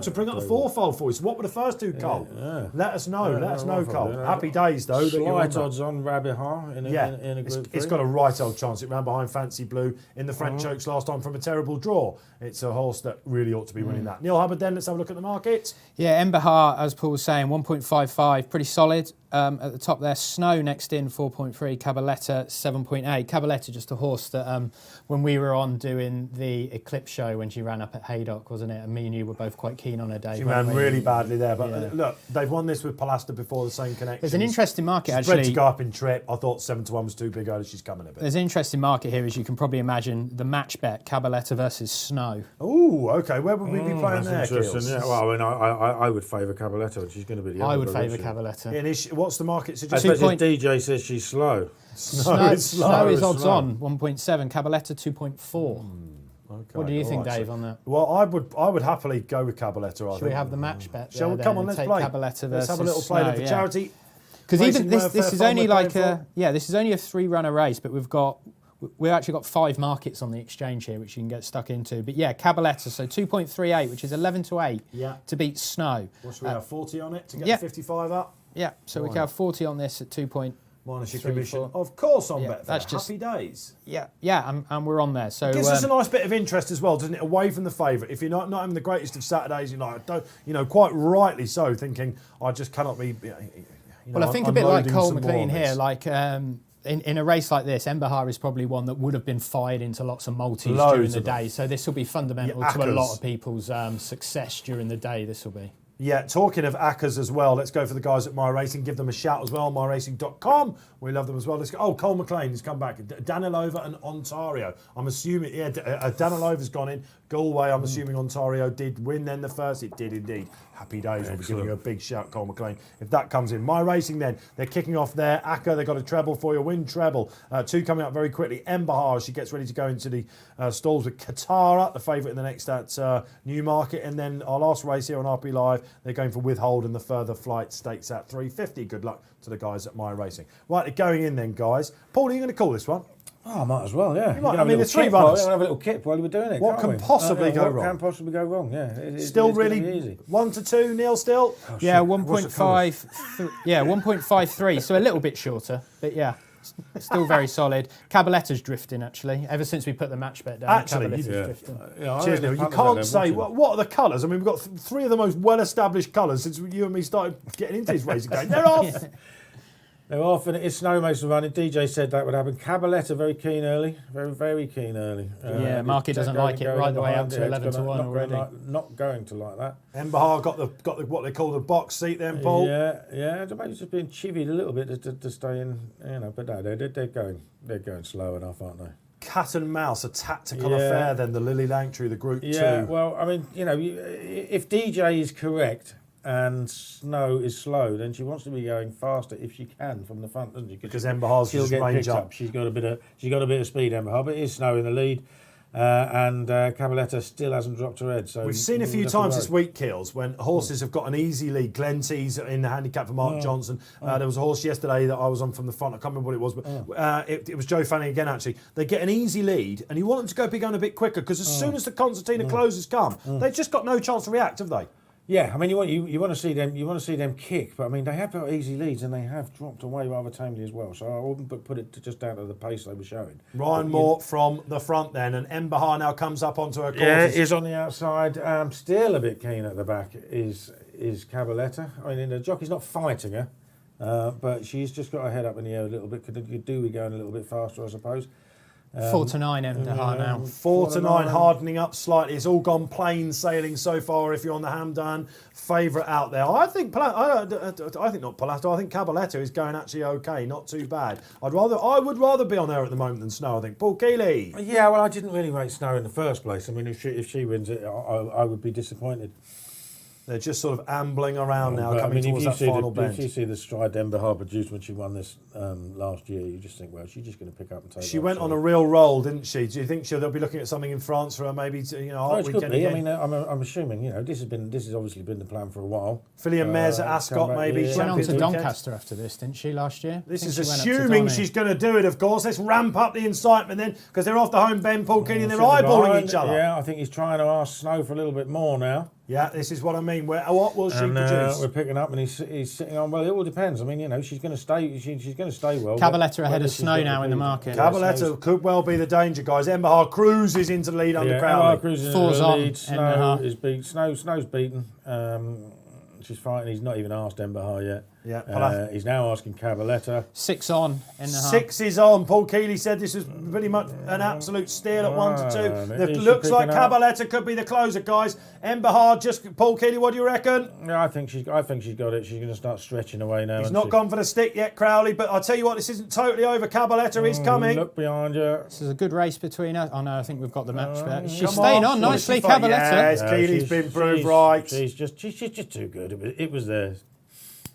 To bring up the fourfold for you. So what were the first two, Cole? Yeah. Let us know. Let us know, Cole. Happy days, though. Slight odds on Rabihar in a group. It's got a right old chance. It ran behind Fancy Blue in the French Oaks last time from a terrible draw. It's a horse that really ought to be winning that. Neil Hubbard, then let's have a look at the markets. Yeah, Ember Heart, as Paul was saying, 1.55, pretty solid. At the top there, Snow next in, 4.3, Cabaletta, 7.8. Cabaletta, just a horse that when we were on doing the Eclipse show when she ran up at Haydock, wasn't it? And me and you were both quite keen on her day. She ran really badly there, but look, they've won this with Palasta before, the same connection. There's an interesting market, she's actually. Bred to go up in trip. I thought 7 to 1 was too big early. She's coming a bit. There's an interesting market here, as you can probably imagine. The match bet, Cabaletta versus Snow. Oh, okay. Where would we be playing there, interesting. Keels? Yeah, well, I mean, I would favour Cabaletta, and she's going to be the I would favour Cabaletta. Yeah, what's the market suggestion? DJ says she's slow. Snow is odds on 1.7. Cabaletta 2.4. Okay, what do you think, Dave, on that? Well, I would happily go with Cabaletta. Should we have the match bet? Shall we? Come on, let's play. Cabaletta let's have a little play for charity. Because even this is only like this is only a 3-runner race, but we've got we've actually got 5 markets on the exchange here, which you can get stuck into. But yeah, Cabaletta, so 2.38, which is 11 to 8 to beat Snow. What should we have, 40 on it to get the 55 up? Yeah, so we can have 40 on this at 2.3. Minus your commission, of course, on Betfair. That's just happy days. Yeah, and we're on there. So it gives us a nice bit of interest as well, doesn't it? Away from the favourite. If you're not having the greatest of Saturdays, quite rightly so, thinking I just cannot be. I think a bit like Cole McLean here, like. In a race like this, Embahar is probably one that would have been fired into lots of multis during the day. So this will be fundamental to a lot of people's success during the day. This will be. Yeah, talking of ACCAs as well, let's go for the guys at My Racing. Give them a shout as well, myracing.com. We love them as well. Let's go. Oh, Cole McLean has come back. Danilova and Ontario. I'm assuming, Danilova's gone in. Galway, I'm assuming Ontario did win then the first. It did indeed. Happy days. We'll be giving you a big shout, Cole McLean, if that comes in. My Racing then, they're kicking off there. ACCA, they've got a treble for you, win treble. 2 coming up very quickly. Embahar, she gets ready to go into the stalls with Qatar, the favourite in the next at Newmarket. And then our last race here on RP Live, they're going for Withhold and the Further Flight Stakes at 350. Good luck to the guys at My Racing. Right, going in then, guys. Paul, are you going to call this one? Oh, I might as well, yeah. You might, I mean, the 3 runners. We'll have a little kip while we're doing it. What can possibly go wrong? What can possibly go wrong? Yeah, still it's really easy. 1 to 2, Neil. Still. Oh, yeah, 1.5. Yeah, 1.53. So a little bit shorter, but yeah, still very solid. Cabaletta's drifting actually. Ever since we put the match bet down, actually, drifting. Cheers, Neil. You can't say what are the colours. I mean, we've got 3 of the most well-established colours since you and me started getting into this racing game. They're off. They're off, and it's Snow Mason running. DJ said that would happen. Cabaletta very keen early, very keen early. Market doesn't like it right the way up to 11 to 1 already. Not going to like that. Embahar got the what they call the box seat then, Paul. Yeah. Maybe just being chivied a little bit to stay in, But no, they're going slow enough, aren't they? Cat and mouse, a tactical affair. Then the Lily Langtry, the Group 2. Yeah. Well, I mean, if DJ is correct and Snow is slow, then she wants to be going faster if she can from the front, doesn't she? Because Embahar's just range up. She's got a bit of speed, Embahar, but it is Snow in the lead. And Cabaletta still hasn't dropped her head. So we've seen a few times this week, Keels, when horses have got an easy lead. Glentee's in the handicap for Mark Johnson. There was a horse yesterday that I was on from the front. I can't remember what it was, but it was Joe Fanning again, actually. They get an easy lead, and you want them to be going a bit quicker, because as soon as the Concertina closes come, they've just got no chance to react, have they? Yeah, I mean, you want to see them kick, but I mean, they have got easy leads and they have dropped away rather tamely as well. So I wouldn't put it just down to the pace they were showing. Ryan Moore from the front then, and Embahar now comes up onto her course. Yeah, is on the outside. Still a bit keen at the back is Cabaletta. I mean, the jockey's not fighting her, but she's just got her head up in the air a little bit. Could we going a little bit faster, I suppose? 4 to 9 Embahar now. 4 to 9, hardening up slightly. It's all gone plain sailing so far. If you're on the Hamdan, favourite out there. I think not Palato. I think Cabaletta is going actually okay, not too bad. I would rather be on there at the moment than Snow. I think Paul Kealy. Yeah, well, I didn't really rate Snow in the first place. I mean, if she wins it, I would be disappointed. They're just sort of ambling around now, coming towards that final bend. If you see the stride Embahar produced when she won this last year, you just think, well, she's just going to pick up and take. She went on a real roll, didn't she? Do you think they'll be looking at something in France for her, maybe? It could be. I mean, I'm assuming. This has obviously been the plan for a while. Fillion Mez at Ascot, maybe. She went on to Doncaster after this, didn't she, last year? This is assuming she's going to do it, of course. Let's ramp up the incitement then, because they're off the home bend, Paul Kealy, and they're eyeballing each other. Yeah, I think he's trying to ask Snow for a little bit more now. Yeah, this is what I mean. What will she produce? We're picking up, and he's sitting on. Well, it all depends. I mean, she's going to stay. She's going to stay well. Cabaletta ahead of Snow now in the market. Cabaletta could well be the danger, guys. Embahar cruises into the lead under Crowley. Embahar cruises into the lead. Snow is beaten. Snow's beaten. She's fighting. He's not even asked Embahar yet. Yeah, he's now asking Cabaletta. 6 on in the half. 6 is on. Paul Kealy said this was pretty much an absolute steal at 1 to 2. It looks like Cabaletta could be the closer, guys. Embahar, Paul Kealy, what do you reckon? Yeah, I think she's got it. She's going to start stretching away now. He's not gone for the stick yet, Crowley, but I'll tell you what, this isn't totally over. Cabaletta is coming. Look behind you. This is a good race between us. Oh no, I think we've got the match bet. She's staying on nicely, Cabaletta. Yes, Kealy's been proved right. She's just too good. It was there.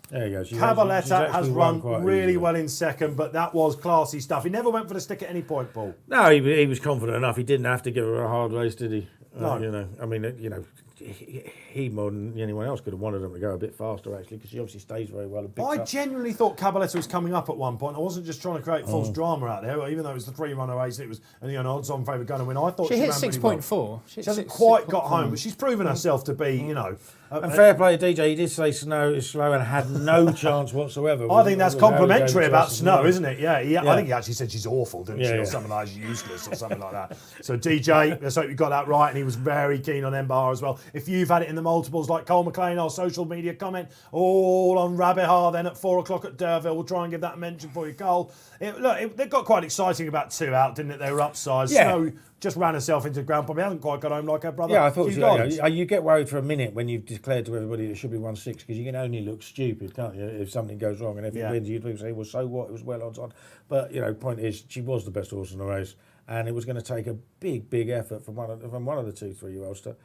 There you go. Cabaletta has run really well in second, but that was classy stuff. He never went for the stick at any point, Paul. No, he was confident enough. He didn't have to give her a hard race, did he? No. I mean, he more than anyone else could have wanted them to go a bit faster, actually, because she obviously stays very well. And I genuinely thought Cabaletta was coming up at one point. I wasn't just trying to create false drama out there, even though it was the 3-runner race, it was an odds-on favourite going to win. I thought She she hit ran really 6.4. well. She hasn't quite got home, but she's proven herself to be, And fair play to DJ, he did say Snow is slow and had no chance whatsoever. I think that's complimentary about Snow, it? isn't it? Yeah, I think he actually said she's awful, didn't she? Or something like useless or something like that. So DJ, let's hope you got that right. And he was very keen on Ember as well. If you've had it in the multiples like Cole McLean, our social media comment, all on Rabbit Har then at 4 o'clock at Derville. We'll try and give that a mention for you, Cole. They got quite exciting about 2 out, didn't it? They were upsized. Yeah. Snow just ran herself into the ground, probably hasn't quite got home like her brother. Yeah, I thought Hugh you get worried for a minute when you've declared to everybody it should be 1-6 because you can only look stupid, can't you, if something goes wrong. And if it wins, you'd say, well, so what? It was well odds on. But, point is, she was the best horse in the race, and it was going to take a big effort from one of the 2 3-year-olds to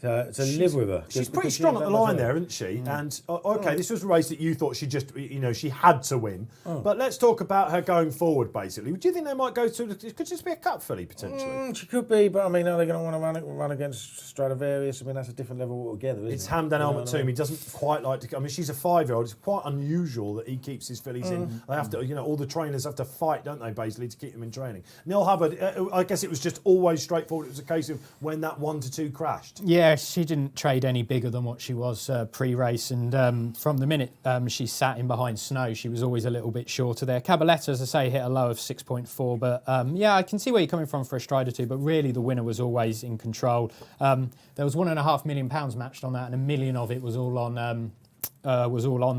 live with her. She's pretty strong at the line there, isn't she? And this was a race that you thought she just, she had to win. But let's talk about her going forward, basically. Do you think they might go to? It could just be a cup filly potentially. She could be, but I mean, are they going to want to run against Stradivarius? I mean, that's a different level altogether. Isn't It's it? Hamdan Al Maktoum. He doesn't quite like to. I mean, she's a 5-year-old. It's quite unusual that he keeps his fillies in. They have to, all the trainers have to fight, don't they, basically, to keep them in training. Neil Hubbard, I guess it was just always straightforward. It was a case of when that 1-2 crashed. Yeah, she didn't trade any bigger than what she was pre-race, and from the minute she sat in behind Snow, she was always a little bit shorter there. Cabaletta, as I say, hit a low of 6.4, but I can see where you're coming from for a Strider 2, but really the winner was always in control. There was £1.5 million matched on that, and £1 million of it was all on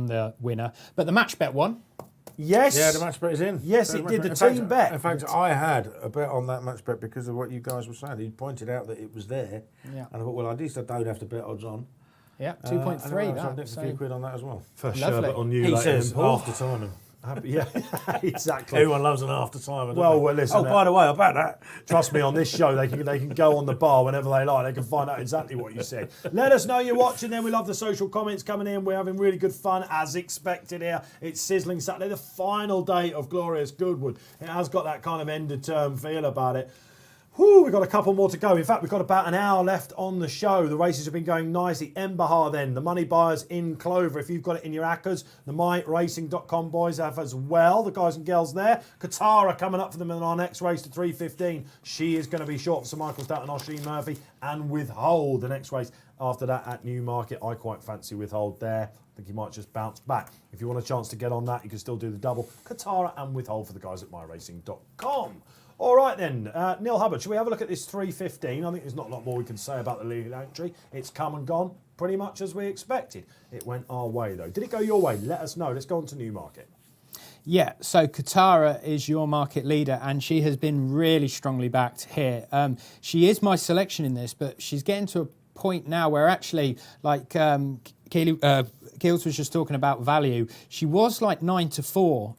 the winner. But the match bet won. Yes. Yeah, the match bet is in. Yes, it did. The team bet. In fact, I had a bet on that match bet because of what you guys were saying. He pointed out that it was there. Yeah. And I thought, well, at least I don't have to bet odds on. Yeah, 2.3. So I nicked a few quid on that as well. First Lovely. sherbet on you. He later says then, Paul. after timing. Yeah, exactly. Everyone loves an after timer. Well, listen. Oh, by the way, about that. Trust me, on this show, they can go on the bar whenever they like. They can find out exactly what you said. Let us know you're watching then. We love the social comments coming in. We're having really good fun, as expected here. It's sizzling Saturday, the final day of Glorious Goodwood. It has got that kind of end-of-term feel about it. Whew, we've got a couple more to go. In fact, we've got about an hour left on the show. The races have been going nicely. Emberhar then, the money buyers in Clover. If you've got it in your ACCAs, the myracing.com boys have as well. The guys and girls there. Qatar coming up for them in our next race to 3:15. She is going to be short for Sir Michael Stout and Oisin Murphy. And Withhold, the next race after that at Newmarket. I quite fancy Withhold there. I think he might just bounce back. If you want a chance to get on that, you can still do the double. Qatar and Withhold for the guys at myracing.com. All right then, Neil Hubbard, shall we have a look at this 3:15? I think there's not a lot more we can say about the lead entry. It's come and gone pretty much as we expected. It went our way though. Did it go your way? Let us know. Let's go on to Newmarket. Yeah, so Katara is your market leader, and she has been really strongly backed here. She is my selection in this, but she's getting to a point now where actually, like Keels was just talking about value, she was like 9-4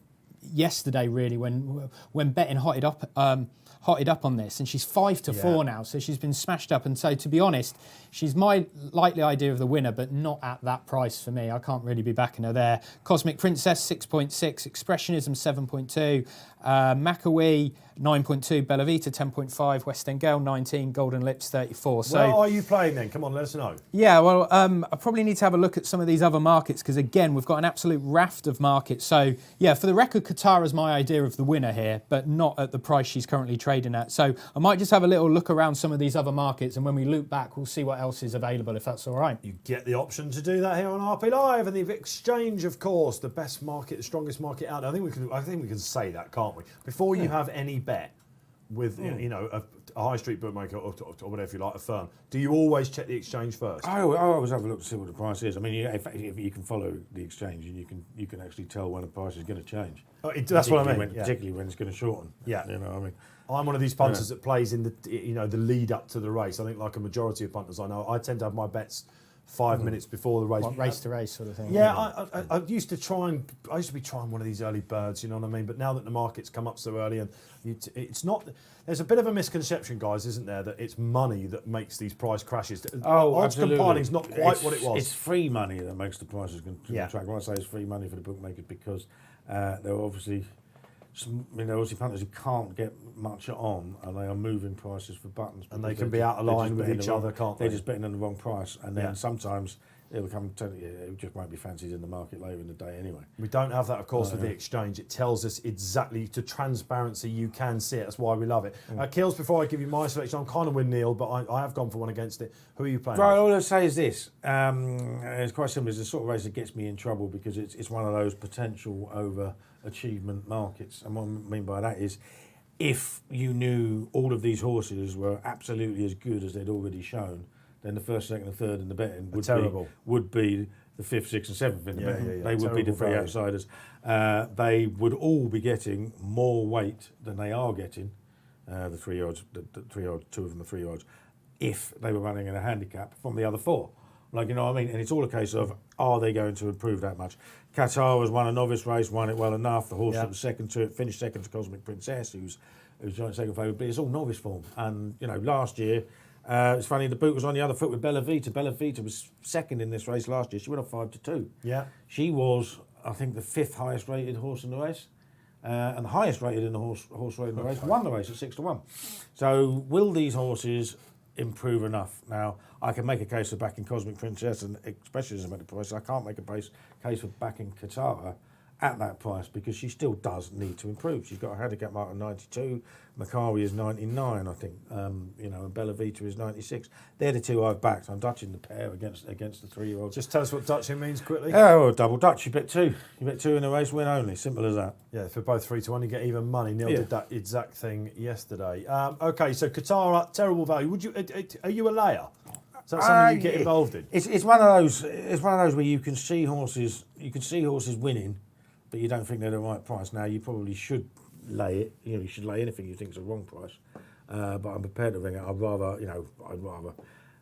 yesterday, really, when betting hotted up on this, and she's 5-4 now, so she's been smashed up. And so, to be honest, she's my likely idea of the winner, but not at that price for me. I can't really be backing her there. Cosmic Princess 6.6, Expressionism 7.2, Macawee 9.2, Bellavita 10.5, West End Girl 19, Golden Lips 34. So, where are you playing then? Come on, let us know. Yeah, well, I probably need to have a look at some of these other markets because, again, we've got an absolute raft of markets. So, yeah, for the record, Katara's my idea of the winner here, but not at the price she's currently trading at. So I might just have a little look around some of these other markets, and when we loop back, we'll see what else is available, if that's all right. You get the option to do that here on RP Live, and the Exchange, of course, the best market, the strongest market out there. I think we can say that, can't we? Before you have any bet with a high street bookmaker or whatever you like, a firm, do you always check the Exchange first? I always have a look to see what the price is. I mean, in fact, if you can follow the Exchange, and you can actually tell when the price is going to change. That's what I mean. Particularly when it's going to shorten. Yeah. You know what I mean? I'm one of these punters that plays in the lead up to the race. I think like a majority of punters I know, I tend to have my bets 5 minutes before the race. What, race to race sort of thing? Yeah, I used to be trying one of these early birds, you know what I mean? But now that the market's come up so early, and it's not, there's a bit of a misconception, guys, isn't there, that it's money that makes these price crashes. Odds compiling's not quite what it was. It's free money that makes the prices contract. Yeah. When I say it's free money for the bookmakers, because they're obviously some, Aussie punters who can't get much on, and they are moving prices for buttons. And they can be out of line with each other, can't they? They're just betting on the wrong price, and then sometimes it'll come. It just won't be fancied in the market later in the day anyway. We don't have that, of course, with the exchange. It tells us exactly to transparency. You can see it. That's why we love it. Keels, before I give you my selection, I'm kind of with Neil, but I have gone for one against it. Who are you playing? Right, all I'll say is this. It's quite simple. It's the sort of race that gets me in trouble because it's one of those potential overachievement markets. And what I mean by that is if you knew all of these horses were absolutely as good as they'd already shown, then the first, second, and third in the betting would be the fifth, sixth, and seventh in the betting. They would be the three outsiders. They would all be getting more weight than they are getting. The 3 yards, the 3 yards, two of them are 3 yards, if they were running in a handicap from the other four. Like, you know what I mean? And it's all a case of, are they going to improve that much? Qatar has won a novice race, won it well enough. The horse that was second to it, finished second to Cosmic Princess, who's joint second favourite, but it's all novice form. And, last year, it's funny, the boot was on the other foot with Bella Vita. Bella Vita was second in this race last year. She went off 5-2. Yeah. She was, I think, the fifth highest rated horse in the race. And the highest rated in the horse race in the race, won the race at 6-1. So will these horses improve enough? Now, I can make a case for backing Cosmic Princess, and especially as a better price. I can't make a case for backing Qatar at that price because she still does need to improve. She's got a handicap mark of 92. Macari is 99, I think. And Bella Vita is 96. They're the two I've backed. I'm Dutching the pair against the 3-year-olds. Just tell us what Dutching means quickly. Oh, double Dutch. You bet two. You bet two in a race, win only. Simple as that. Yeah, for both 3-1, you get even money. Neil did that exact thing yesterday. Okay, so Qatar, terrible value. Are you a layer? Is that something you get involved in? It's one of those. It's one of those where you can see horses. You can see horses winning, but you don't think they're the right price. Now you probably should lay it. You should lay anything you think is a wrong price. But I'm prepared to ring it. I'd rather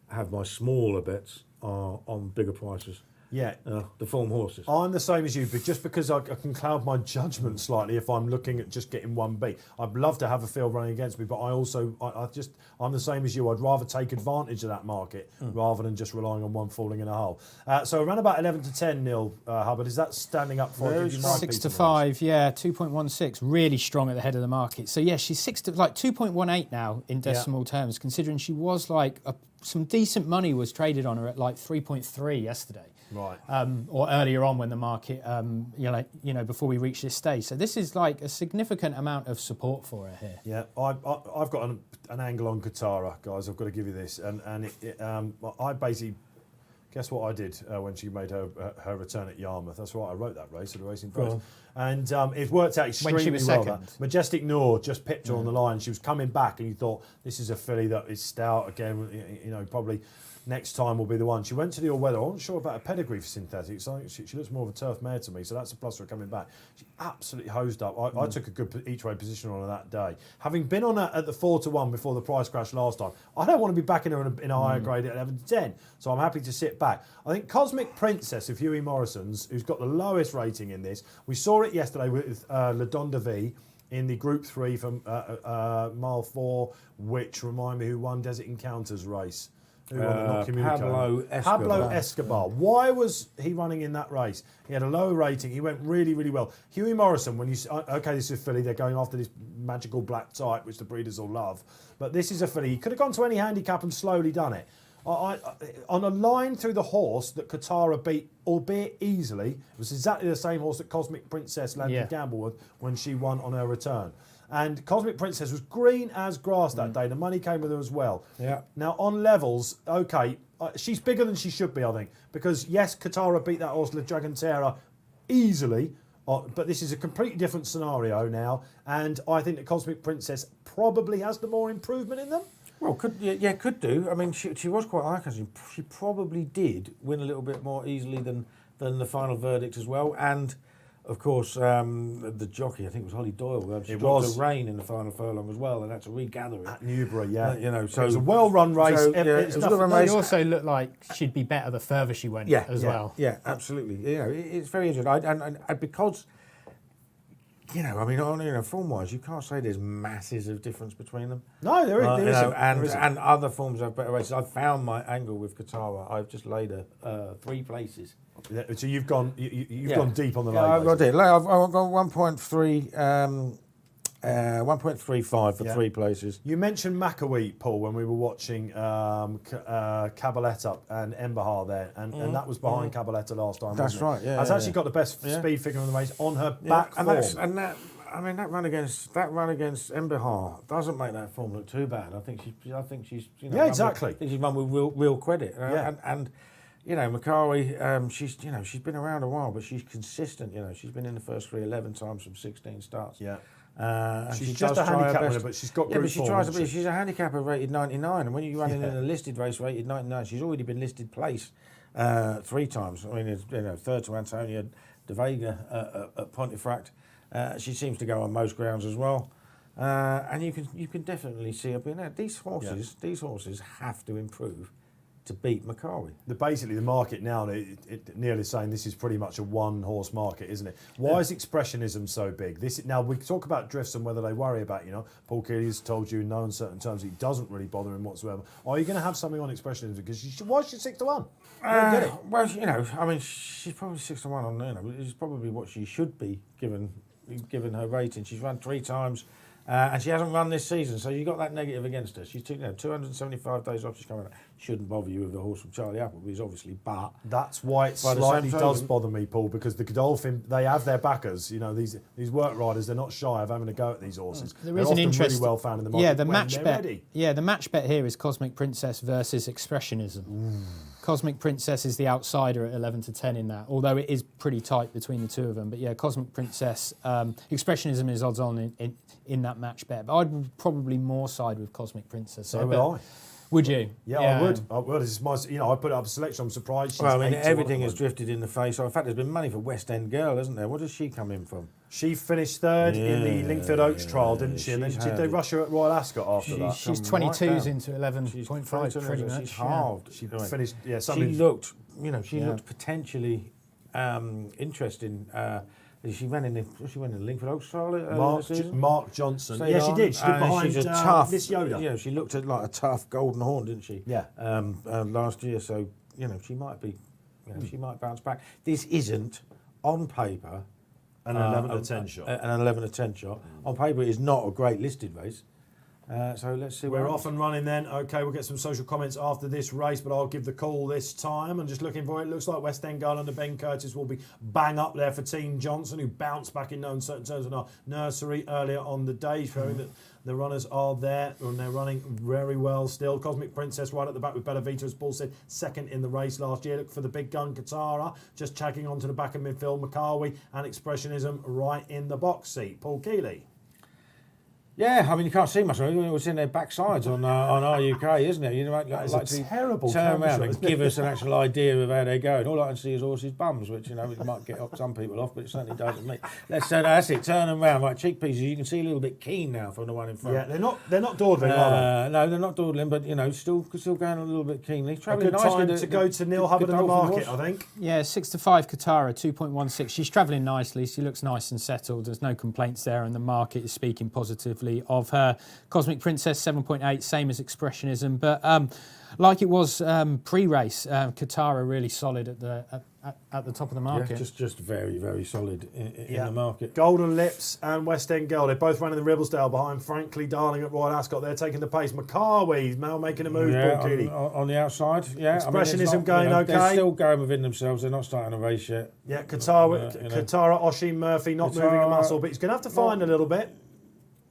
have my smaller bets on bigger prices. Yeah. The form horses. I'm the same as you, but just because I can cloud my judgment slightly if I'm looking at just getting one beat. I'd love to have a field running against me, but I'm the same as you. I'd rather take advantage of that market rather than just relying on one falling in a hole. So around about 11 to 10, Neil Hubbard, is that standing up for 6 to 5, yeah, 2.16, really strong at the head of the market. So yeah, she's 2.18 now in decimal terms, considering she was some decent money was traded on her at 3.3 yesterday. Right. Or earlier on when the market, before we reach this stage. So this is a significant amount of support for her here. Yeah, I've got an angle on Qatar, guys. I've got to give you this, and I basically guess what I did when she made her return at Yarmouth. That's why I wrote that race at the Racing Post, and it worked out extremely when she was well. second. Majestic Noor just pipped her on the line. She was coming back, and you thought this is a filly that is stout again. Probably. Next time will be the one. She went to the all-weather. I wasn't sure about a pedigree for synthetics. I think she looks more of a turf mare to me, so that's a plus for her coming back. She absolutely hosed up. I took a good each-way position on her that day. Having been on her at the 4-1 before the price crash last time, I don't want to be backing her in a higher grade at 11 to 10, so I'm happy to sit back. I think Cosmic Princess of Hughie Morrison's, who's got the lowest rating in this, we saw it yesterday with La Donde V in the Group 3 from Mile 4, which, remind me, who won Desert Encounters race? Pablo Escobar. Why was he running in that race? He had a low rating. He went really, really well. Hughie Morrison, when this is a filly, they're going after this magical black type, which the breeders all love. But this is a filly. He could have gone to any handicap and slowly done it. On a line through the horse that Qatar beat, albeit easily, it was exactly the same horse that Cosmic Princess landed Gamble with when she won on her return. And Cosmic Princess was green as grass that day. The money came with her as well. Yeah. Now, on levels, she's bigger than she should be, I think. Because, yes, Qatar beat that horse, La Dragantera, easily. But this is a completely different scenario now. And I think that Cosmic Princess probably has the more improvement in them. Well, could do. I mean, she was quite eye-catching. She probably did win a little bit more easily than the final verdict as well. And... Of course, the jockey, I think it was Holly Doyle. She dropped the rain in the final furlong as well, and had to regather it. At Newbury, yeah. So it was a well-run race. It was a good run race. It also looked like she'd be better the further she went as well. Yeah, absolutely. It's very interesting. And because you know, I mean, form-wise, you can't say there's masses of difference between them. No, there isn't. And other forms of better races. I've found my angle with Qatar. I've just laid 3 places. So you've gone gone deep on the lay. I've got it. I've got 1.3. 1.35 for 3 places. You mentioned Macawee, Paul, when we were watching Cabaletta and Emberhar there, and that was behind Cabaletta last time. That's right. Yeah, Has actually got the best speed figure in the race on her back form. That run against Emberhar doesn't make that form look too bad. I think she's exactly. I think she's run with real credit. And you know, Macari, she's been around a while, but she's consistent. You know, she's been in the first 3 11 times from 16 starts. Yeah. She's just a handicap winner, but she's got good form. She's a handicapper rated 99, and when you run in a listed race rated 99, she's already been listed place 3 times. I mean, third to Antonia de Vega at Pontefract. She seems to go on most grounds as well, and you can definitely see her being there. These horses have to improve to beat Macari. Basically, the market now, Neil is saying this is pretty much a one-horse market, isn't it? Why is expressionism so big? Now, we talk about drifts and whether they worry about, Paul Kealy has told you in no uncertain terms it doesn't really bother him whatsoever. Are you going to have something on expressionism? Because why is she 6 to 1? I don't get it. Well, I mean, she's probably 6 to 1 on, it's probably what she should be given her rating. She's run 3 times. And she hasn't run this season, so you've got that negative against her. She's 275 days off. She's coming out. Shouldn't bother you with the horse from Charlie Appleby's, obviously, but that's why it slightly does bother me, Paul, because the Godolphin, they have their backers. These work riders, they're not shy of having a go at these horses. There is an interest. Really well found in the market. Yeah, the match bet. Yeah, the match bet here is Cosmic Princess versus Expressionism. Cosmic Princess is the outsider at 11 to 10 in that, although it is pretty tight between the two of them. But yeah, Cosmic Princess, Expressionism is odds on in that match bet. But I'd probably more side with Cosmic Princess. So would I. Would you? Yeah, I would. This is my, I put up a selection. I'm surprised. Everything has drifted in the face. In fact, there's been money for West End Girl, hasn't there? What does she come in from? She finished 3rd in the Lingfield Oaks trial, didn't she? And then did they rush her at Royal Ascot after that? She's 22s into 11.5 pretty much. She's halved. She finished. Yeah, she looked potentially interesting. She ran in the Lingfield Oaks trial. Mark Johnson. She did. She did behind she's a tough, Miss Yoda. Yeah, she looked like a tough golden horn, didn't she? Yeah. Last year, so she might be. She might bounce back. This isn't on paper an 11 to 10 shot. An 11 to 10 shot. On paper, it is not a great listed race. So let's see. We're off and running then. Okay, we'll get some social comments after this race, but I'll give the call this time. I'm just looking for it. Looks like West End Girl under Ben Curtis will be bang up there for Team Johnson, who bounced back in no uncertain terms in our nursery earlier on the day, showing that the runners are there and they're running very well still. Cosmic Princess right at the back with Bella Vita, as Paul said, 2nd in the race last year. Look for the big gun Katara, just tagging onto the back of midfield. Macari and Expressionism right in the box seat. Paul Kealy. Yeah, I mean, you can't see much. It was in their backsides on RUK, isn't it? Like to terrible turn around and give us an actual idea of how they're going. All I can see is horses' bums, which, it might get some people off, but it certainly doesn't me. That's it, turn them round. Right, cheek pieces, you can see a little bit keen now from the one in front. Yeah, they're not dawdling, are they? No, they're not dawdling, but, still going a little bit keenly. A good time to go to Neil Hubbard in the market, I think. Yeah, 6 to 5 Katara, 2.16. She's travelling nicely. She looks nice and settled. There's no complaints there, and the market is speaking positively of her. Cosmic Princess 7.8, same as Expressionism, but like it was pre-race, Katara really solid at the top of the market. Yeah, just very, very solid in the market. Golden Lips and West End Girl, they're both running the Ribblesdale behind Frankly Darling at Royal Ascot. They're taking the pace. Macari now making a move. On the outside. Yeah, Expressionism going okay. They're still going within themselves. They're not starting a race yet. Yeah, Katara, Oisin Murphy not moving a muscle, but he's going to have to find a little bit.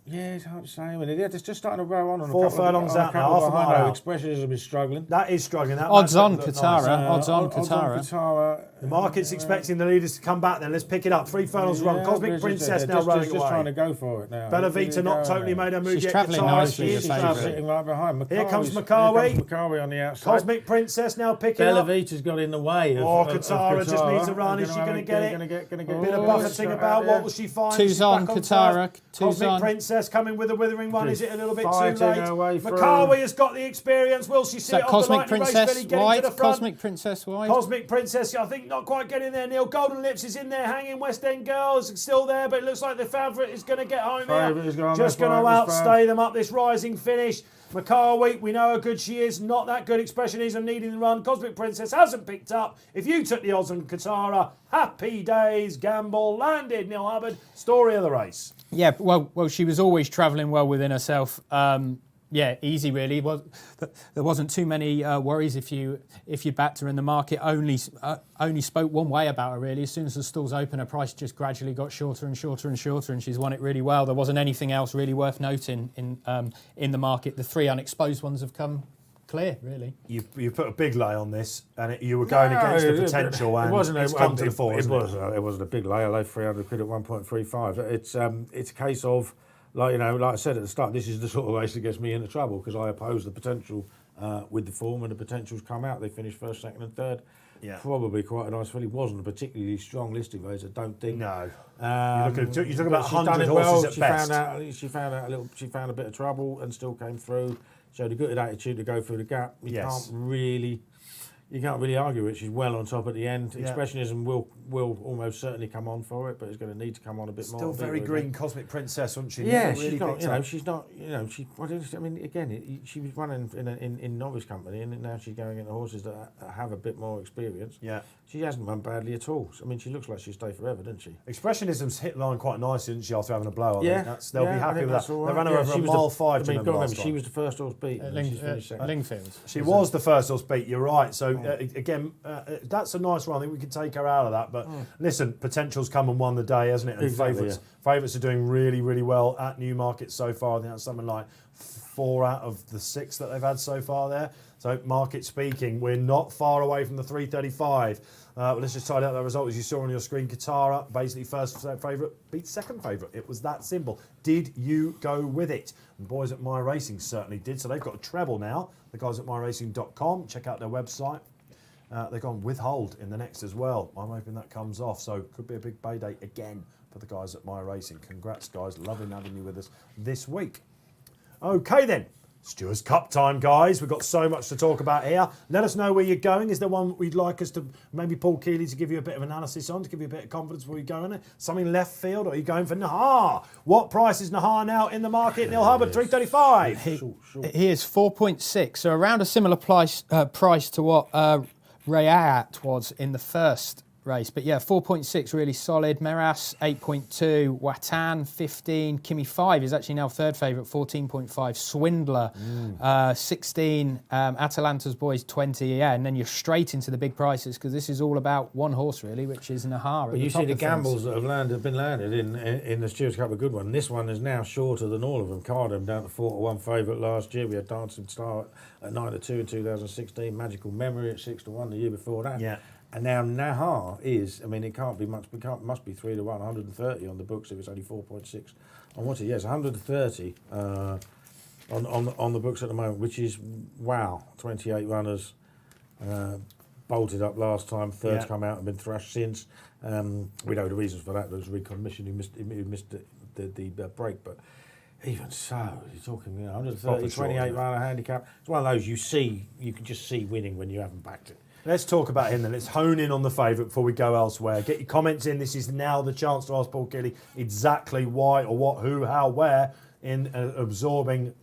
Yeah, it's hard to say. I mean, they're just starting to row on. 4 furlongs out now, half a mile out. Expressionism is struggling. That is struggling. Odds on Katara. Odds on Katara. The market's expecting the leaders to come back then. Let's pick it up. 3 furlongs run. Cosmic Princess now running away. Just trying to go for it now. Bella Vita not totally made her move yet. She's travelling nicely. She is sitting right behind. Here comes Macari. Macari on the outside. Cosmic Princess now picking Bella up. Vita's got in the way of Katara just needs a run. Is she going to get it? A bit of buffeting about. What will she find? 2's on Katara. Cosmic Princess coming with a withering one. Is it a little bit too late? Macari has got the experience. Will she see it on the lightning race? Wide. Cosmic Princess wide. Cosmic Princess, I think not quite getting there, Neil. Golden Lips is in there hanging. West End Girls still there, but it looks like the favourite is going to get home here. Just going to outstay them up this rising finish. Macaw Week, we know how good she is. Not that good. Expressionism needing the run. Cosmic Princess hasn't picked up. If you took the odds on Katara, happy days. Gamble landed. Neil Hubbard, story of the race. Yeah, well, she was always travelling well within herself. Yeah, easy really. There wasn't too many worries if you backed her in the market. Only spoke one way about her really. As soon as the stalls open, her price just gradually got shorter and shorter and shorter, and she's won it really well. There wasn't anything else really worth noting in the market. The 3 unexposed ones have come clear, really. You put a big lay on this, and you were going against the potential, and it's come to the fore. It wasn't a big lay. I laid 300 quid at 1.35. It's a case of, like I said at the start, this is the sort of race that gets me into trouble because I oppose the potential with the form, and the potential's come out. They finished first, second, and third. Yeah. Probably quite a nice filly. Wasn't a particularly strong listing race, I don't think. No. You're talking about 100 horses at best. She found a bit of trouble and still came through. Showed a good attitude to go through the gap. You can't really argue it. She's well on top at the end. Yeah. Expressionism will almost certainly come on for it, but it's going to need to come on a bit more. Still very green, Cosmic Princess, wasn't she? Yeah, she's not. She's not. I mean, again, she was running in novice company, and now she's going into horses that have a bit more experience. Yeah, she hasn't run badly at all. I mean, she looks like she'll stay forever, doesn't she? Expressionism's hit line quite nicely, didn't she? After having a blow, they'll be happy with that. Right. They ran her over a mile 5. I mean, she was the first horse beat. Lingfield. She was the first horse beat. You're right. So again. That's a nice run. I think we can take her out of that. But listen, potential's come and won the day, hasn't it? And favourites are doing really, really well at Newmarket so far. I think that's something like 4 out of the 6 that they've had so far there. So market speaking, we're not far away from the 335. Let's just tidy out the result as you saw on your screen. Katara, basically first favourite, beat second favourite. It was that simple. Did you go with it? And the boys at My Racing certainly did. So they've got a treble now. The guys at myracing.com. Check out their website. They've gone with hold in the next as well. I'm hoping that comes off. So could be a big payday again for the guys at My Racing. Congrats, guys. Loving having you with us this week. Okay, then. Stewards Cup time, guys. We've got so much to talk about here. Let us know where you're going. Is there one we'd like us to, maybe Paul Kealy, to give you a bit of analysis on, to give you a bit of confidence before you go in it? Something left field, or are you going for Nahar? What price is Nahar now in the market? Neil Hubbard, 335. He is 4.6, so around a similar price to what Rayat was in the first race. But yeah, 4.6 really solid. Meras 8.2, Watan 15, Kimi 5 is actually now third favourite, 14.5, Swindler 16, Atalanta's Boys 20, yeah, and then you're straight into the big prices because this is all about one horse really, which is Nahar. But you see the gambles that have been landed in the Stewards Cup, a good one. This one is now shorter than all of them. Cardham down to 4-1 favourite last year. We had Dancing Star at 9-2 in 2016, Magical Memory at 6-1 the year before that. Yeah. And now Nahar is, I mean, it can't be much, must be 3-1, 130 on the books if it's only 4.6. On what's it? Yes, 130 on the books at the moment, which is, wow, 28 runners bolted up last time, thirds come out and been thrashed since. We know the reasons for that. There was recommission, he missed the break, but even so, you're talking 130, 28 runner handicap. It's one of those you can just see winning when you haven't backed it. Let's talk about him then. Let's hone in on the favourite before we go elsewhere. Get your comments in. This is now the chance to ask Paul Kealy exactly why or what, who, how, where in absorbing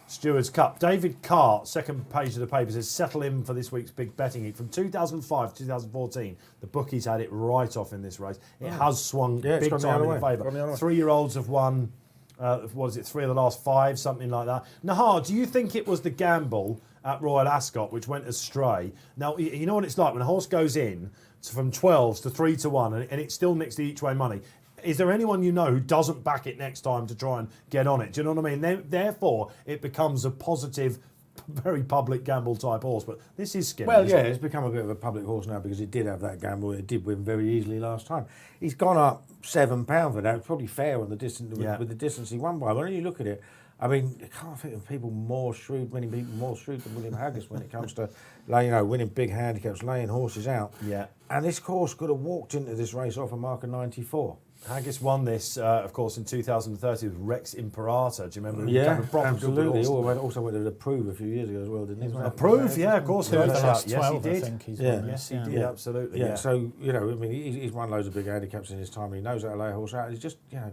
Stewards Cup. David Carr, second page of the paper, says settle in for this week's big betting heat. From 2005 to 2014, the bookies had it right off in this race. It has swung big time in favour. 3-year-olds have won, 3 of the last 5, something like that. Nahar, do you think it was the gamble at Royal Ascot which went astray? Now, you know what it's like when a horse goes in from 12s to 3-1 and it still nicks the each way money. Is there anyone you know who doesn't back it next time to try and get on it? Do you know what I mean? Therefore, it becomes a positive, very public gamble type horse. But this is scary. Well, yeah, it's become a bit of a public horse now because it did have that gamble. It did win very easily last time. He's gone up £7 for that. It's probably fair on the distance with the distance he won by. When you look at it, I mean, I can't think of many people more shrewd than William Haggis when it comes to, winning big handicaps, laying horses out. Yeah. And this course could have walked into this race off a mark of 94. Haggis won this, of course, in 2030 with Rex Imperator. Do you remember? Yeah, absolutely. Also went to Approve a few years ago as well, didn't he? Approve, yeah, of course. Two of the last yes, 12, he did. I think he's Yeah. won. Yes, he did, absolutely. Yeah. So, you know, I mean, he's won loads of big handicaps in his time, and he knows how to lay a horse out. He's just, you know,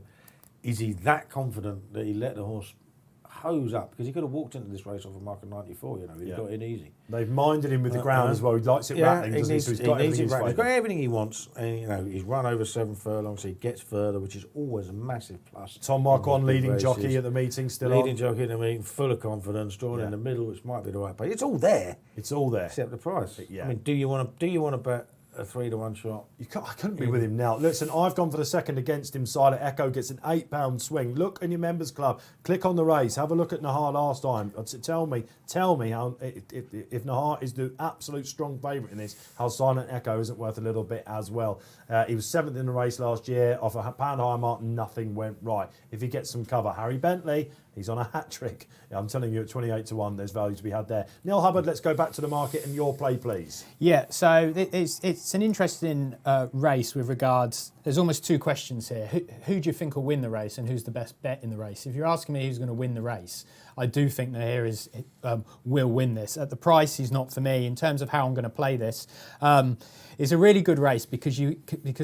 is he that confident that he let the horse hose up? Because he could have walked into this race off a mark of 94, you know, he got in easy. They've minded him with the ground as well. He likes it rattling, doesn't he? So he's got everything He's got everything he wants, and, you know, he's run over 7 furlongs, so he gets further, which is always a massive plus. Tom Marquand, leading races. jockey at the meeting, still leading on. jockey at the meeting, full of confidence, drawn in the middle, which might be the right place. It's all there. It's all there. Except the price. Yeah. I mean, do you want to bet a 3-1 shot? I couldn't be with him now. Listen, I've gone for the second against him. Silent Echo gets an £8 swing. Look in your members club. Click on the race. Have a look at Nahar last time. Tell me how if Nahar is the absolute strong favourite in this, how Silent Echo isn't worth a little bit as well. He was 7th in the race last year. Off a pound higher mark, nothing went right. If he gets some cover, Harry Bentley, he's on a hat trick. Yeah, I'm telling you, at 28-1, there's value to be had there. Neil Hubbard, let's go back to the market and your play, please. Yeah, so it's an interesting race with regards. There's almost 2 questions here. Who do you think will win the race, and who's the best bet in the race? If you're asking me who's going to win the race, I do think that here is will win this. At the price, he's not for me. In terms of how I'm going to play this, it's a really good race because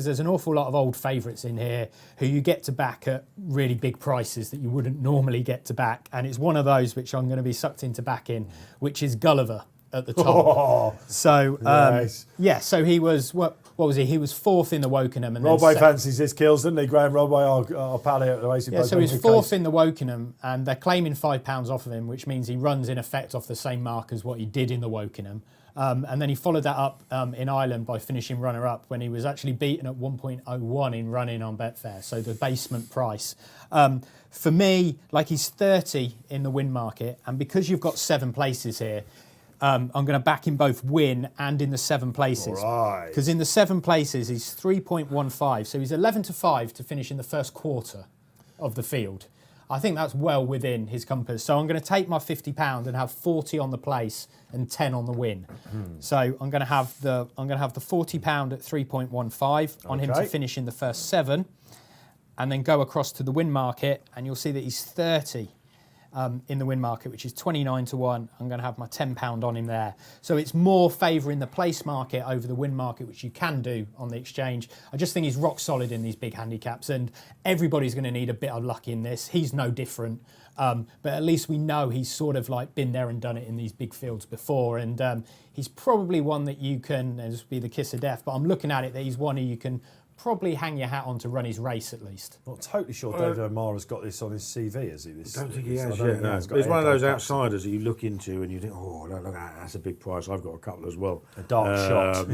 there's an awful lot of old favourites in here who you get to back at really big prices that you wouldn't normally get to back, and it's one of those which I'm going to be sucked into backing, which is Gulliver at the top. Oh, so nice. yeah, so he was what was he? He was 4th in the Wokenham, and Robbo fancies his kills, didn't he? Graham Robbo, our pally at the race. Yeah, so he's 4th in the Wokenham, and they're claiming £5 off of him, which means he runs in effect off the same mark as what he did in the Wokenham. And then he followed that up in Ireland by finishing runner-up when he was actually beaten at 1.01 in running on Betfair, so the basement price. For me, like, he's 30 in the win market, and because you've got 7 places here, I'm going to back him both win and in the 7 places. Right. Because in the 7 places, he's 3.15, so he's 11-5 to finish in the first quarter of the field. I think that's well within his compass. So I'm going to take my £50 and have 40 on the place and 10 on the win. So I'm going to have the £40 at 3.15 on him to finish in the first 7, and then go across to the win market, and you'll see that he's 30 in the win market, which is 29-1. I'm going to have my £10 on him there. So it's more favouring the place market over the win market, which you can do on the exchange. I just think he's rock solid in these big handicaps, and everybody's going to need a bit of luck in this. He's no different. But at least we know he's sort of like been there and done it in these big fields before. And he's probably one that you can, and this will be the kiss of death, but I'm looking at it that he's one who you can probably hang your hat on to run his race at least. Not totally sure David O'Mara's got this on his CV, has he? I don't think he has yet. No. It's one of those outsiders that you look into and you think, oh, look, that's a big price. I've got a couple as well. A dark shot.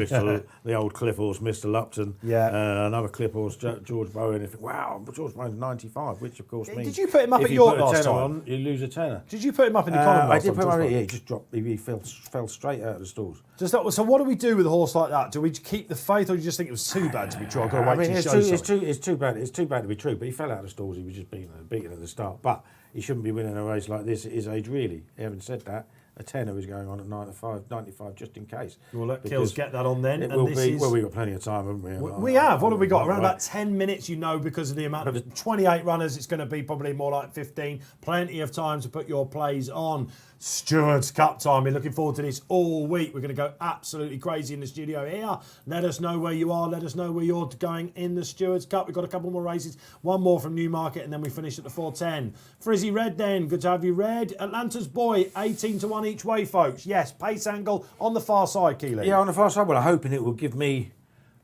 The old cliff horse, Mr. Lupton. Yeah. Another cliff horse, George Bowen. If wow, George Bowen's 95, which of course means... Did you put him up at York last time? On, you lose a tenner. Did you put him up in the column last time? I did put him up, yeah, he just dropped. He fell straight out of the stalls. So what do we do with a horse like that? Do we keep the faith, or do you just think it was too bad to be true? I've got to wait to show something. It's too bad. It's too bad to be true. But he fell out of the stalls. He was just beaten at the start. But he shouldn't be winning a race like this at his age, really. Having said that, a tenner is going on at 95, just in case. We'll let Kills get that on then. It will be. Well, we've got plenty of time, haven't we? We have. What have we got? Around about 10 minutes, because of the amount of 28 runners. It's going to be probably more like 15. Plenty of time to put your plays on. Stewards Cup time. We're looking forward to this all week. We're going to go absolutely crazy in the studio here. Let us know where you are. Let us know where you're going in the Stewards Cup. We've got a couple more races. One more from Newmarket, and then we finish at the 4:10. Frizzy Red then. Good to have you, Red. Atlanta's Boy, 18-1 each way, folks. Yes, pace angle on the far side, Kealy. Yeah, on the far side. Well, I'm hoping it will give me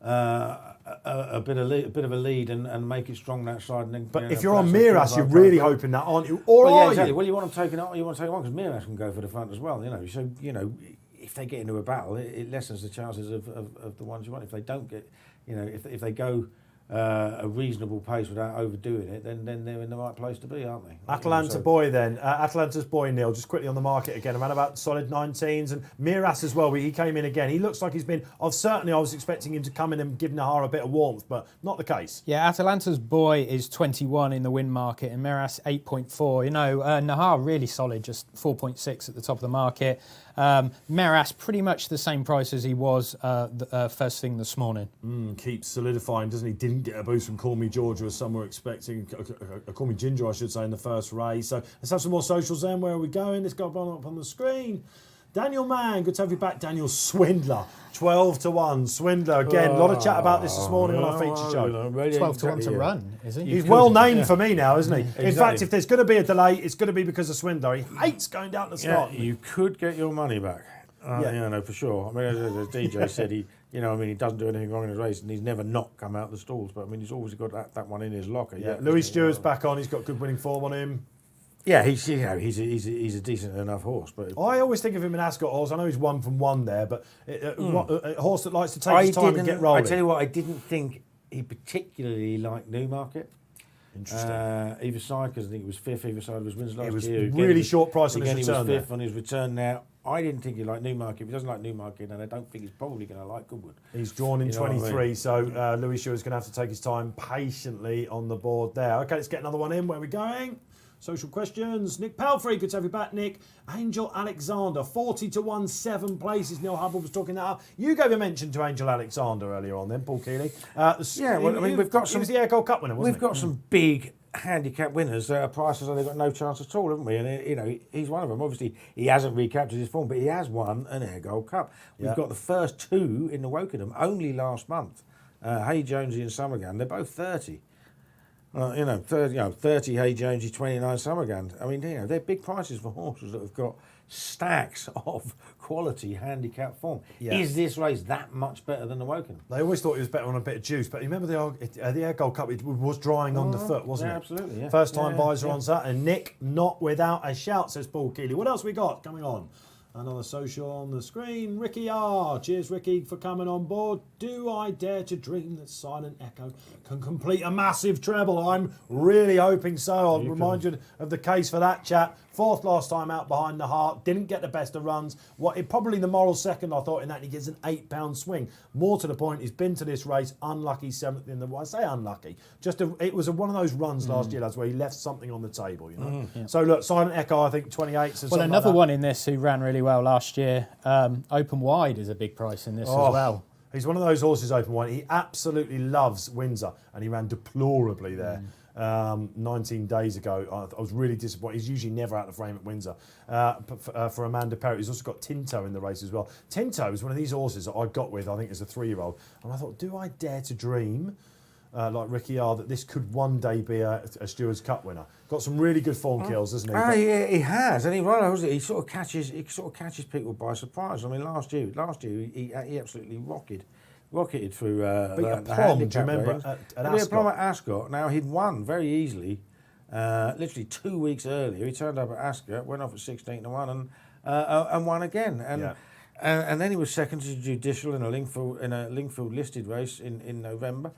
a bit of a lead and make it strong that side. And then, but if you're on Miras, you're really hoping that, aren't you? Or well, are yeah, exactly. you? Well, you want them taken on. You want to take one because Miras can go for the front as well. So if they get into a battle, it lessens the chances of the ones you want. If they don't get, if they go a reasonable pace without overdoing it, then they're in the right place to be, aren't they? Atlanta Boy then. Atlanta's Boy, Neil, just quickly on the market again, around about solid 19s. And Miras as well, he came in again. He looks like he's been, certainly I was expecting him to come in and give Nahar a bit of warmth, but not the case. Yeah, Atalanta's Boy is 21 in the win market and Miras 8.4. Nahar really solid, just 4.6 at the top of the market. Miras pretty much the same price as he was first thing this morning. Keeps solidifying, doesn't he? didn't get a boost from Call Me Georgia as some were expecting. Call Me Ginger, I should say, in the first race. So let's have some more socials then. Where are we going? Let's go up on the screen. Daniel Mann, good to have you back. Daniel Swindler, 12-1. Swindler again. A lot of chat about this morning on our feature show. 12-1 to run, is he? He's well named for me now, isn't he? Exactly. In fact, if there's going to be a delay, it's going to be because of Swindler. He hates going down the start. Yeah, you could get your money back. For sure. I mean, as DJ said, he doesn't do anything wrong in his race, and he's never not come out the stalls. But I mean, he's always got that one in his locker. Yeah. Louis Stewart's back on. He's got good winning form on him. Yeah, he's a decent enough horse. But I always think of him an Ascot horse. I know he's 1 from 1 there, but a horse that likes to take his time and get rolling. I tell you what, I didn't think he particularly liked Newmarket. Interesting. Either side, because I think he was 5th either side of his wins last year. It was really short price on his return. He was 5th on his return now. I didn't think he liked Newmarket. If he doesn't like Newmarket, then I don't think he's probably going to like Goodwood. He's drawn in 23, so Louis Stewart's going to have to take his time patiently on the board there. Okay, let's get another one in. Where are we going? Social questions. Nick Palfrey, good to have you back, Nick. Angel Alexander, 40-1, 7 places. Neil Hubbard was talking that up. You gave a mention to Angel Alexander earlier on then, Paul Kealy. We've got some... He was the Air Gold Cup winner, wasn't We've got some big handicap winners that are prices they've got no chance at all, haven't we? And, he's one of them. Obviously, he hasn't recaptured his form, but he has won an Air Gold Cup. We've got the first 2 in the Wokingham only last month. Hay Jonesy and Summergan, they're both 30. 30 Hay Jonesy, 29 Summergan. I mean, they're big prices for horses that have got stacks of quality handicap form. Yeah. Is this race that much better than the Wokingham? They always thought it was better on a bit of juice, but you remember the Air Gold Cup, it was drying on the foot, wasn't it? Absolutely, yeah. First time buys are on Saturday. And Nick, not without a shout, says Paul Kealy. What else we got coming on? Another social on the screen. Ricky R. Cheers, Ricky, for coming on board. Do I dare to dream that Silent Echo can complete a massive treble? I'm really hoping so. I'll remind you of the case for that chap. 4th last time out behind the Heart. Didn't get the best of runs. Probably the moral second, I thought, in that. He gets an £8 swing. More to the point, he's been to this race unlucky 7th in the... I say unlucky. It was one of those runs last year, lads, where he left something on the table, So look, Silent Echo, I think 28. Well, another one in this who ran really well last year. Open Wide is a big price in this as well. He's one of those horses, Open Wide. He absolutely loves Windsor, and he ran deplorably there. 19 days ago. I was really disappointed. He's usually never out of the frame at Windsor. For Amanda Perry, he's also got Tinto in the race as well. Tinto is one of these horses that I got with, I think, as a 3-year-old. And I thought, do I dare to dream, like Ricky R, that this could one day be a Stewards Cup winner? Got some really good form kills, hasn't he? Yeah, he has, and he sort of catches people by surprise. I mean, last year he absolutely rocketed through the Plum, do you remember, at Ascot? Plum at Ascot. Now, he'd won very easily, literally 2 weeks earlier. He turned up at Ascot, went off at 16-1 and won again. And then he was second to Judicial in a Lingfield listed race in November.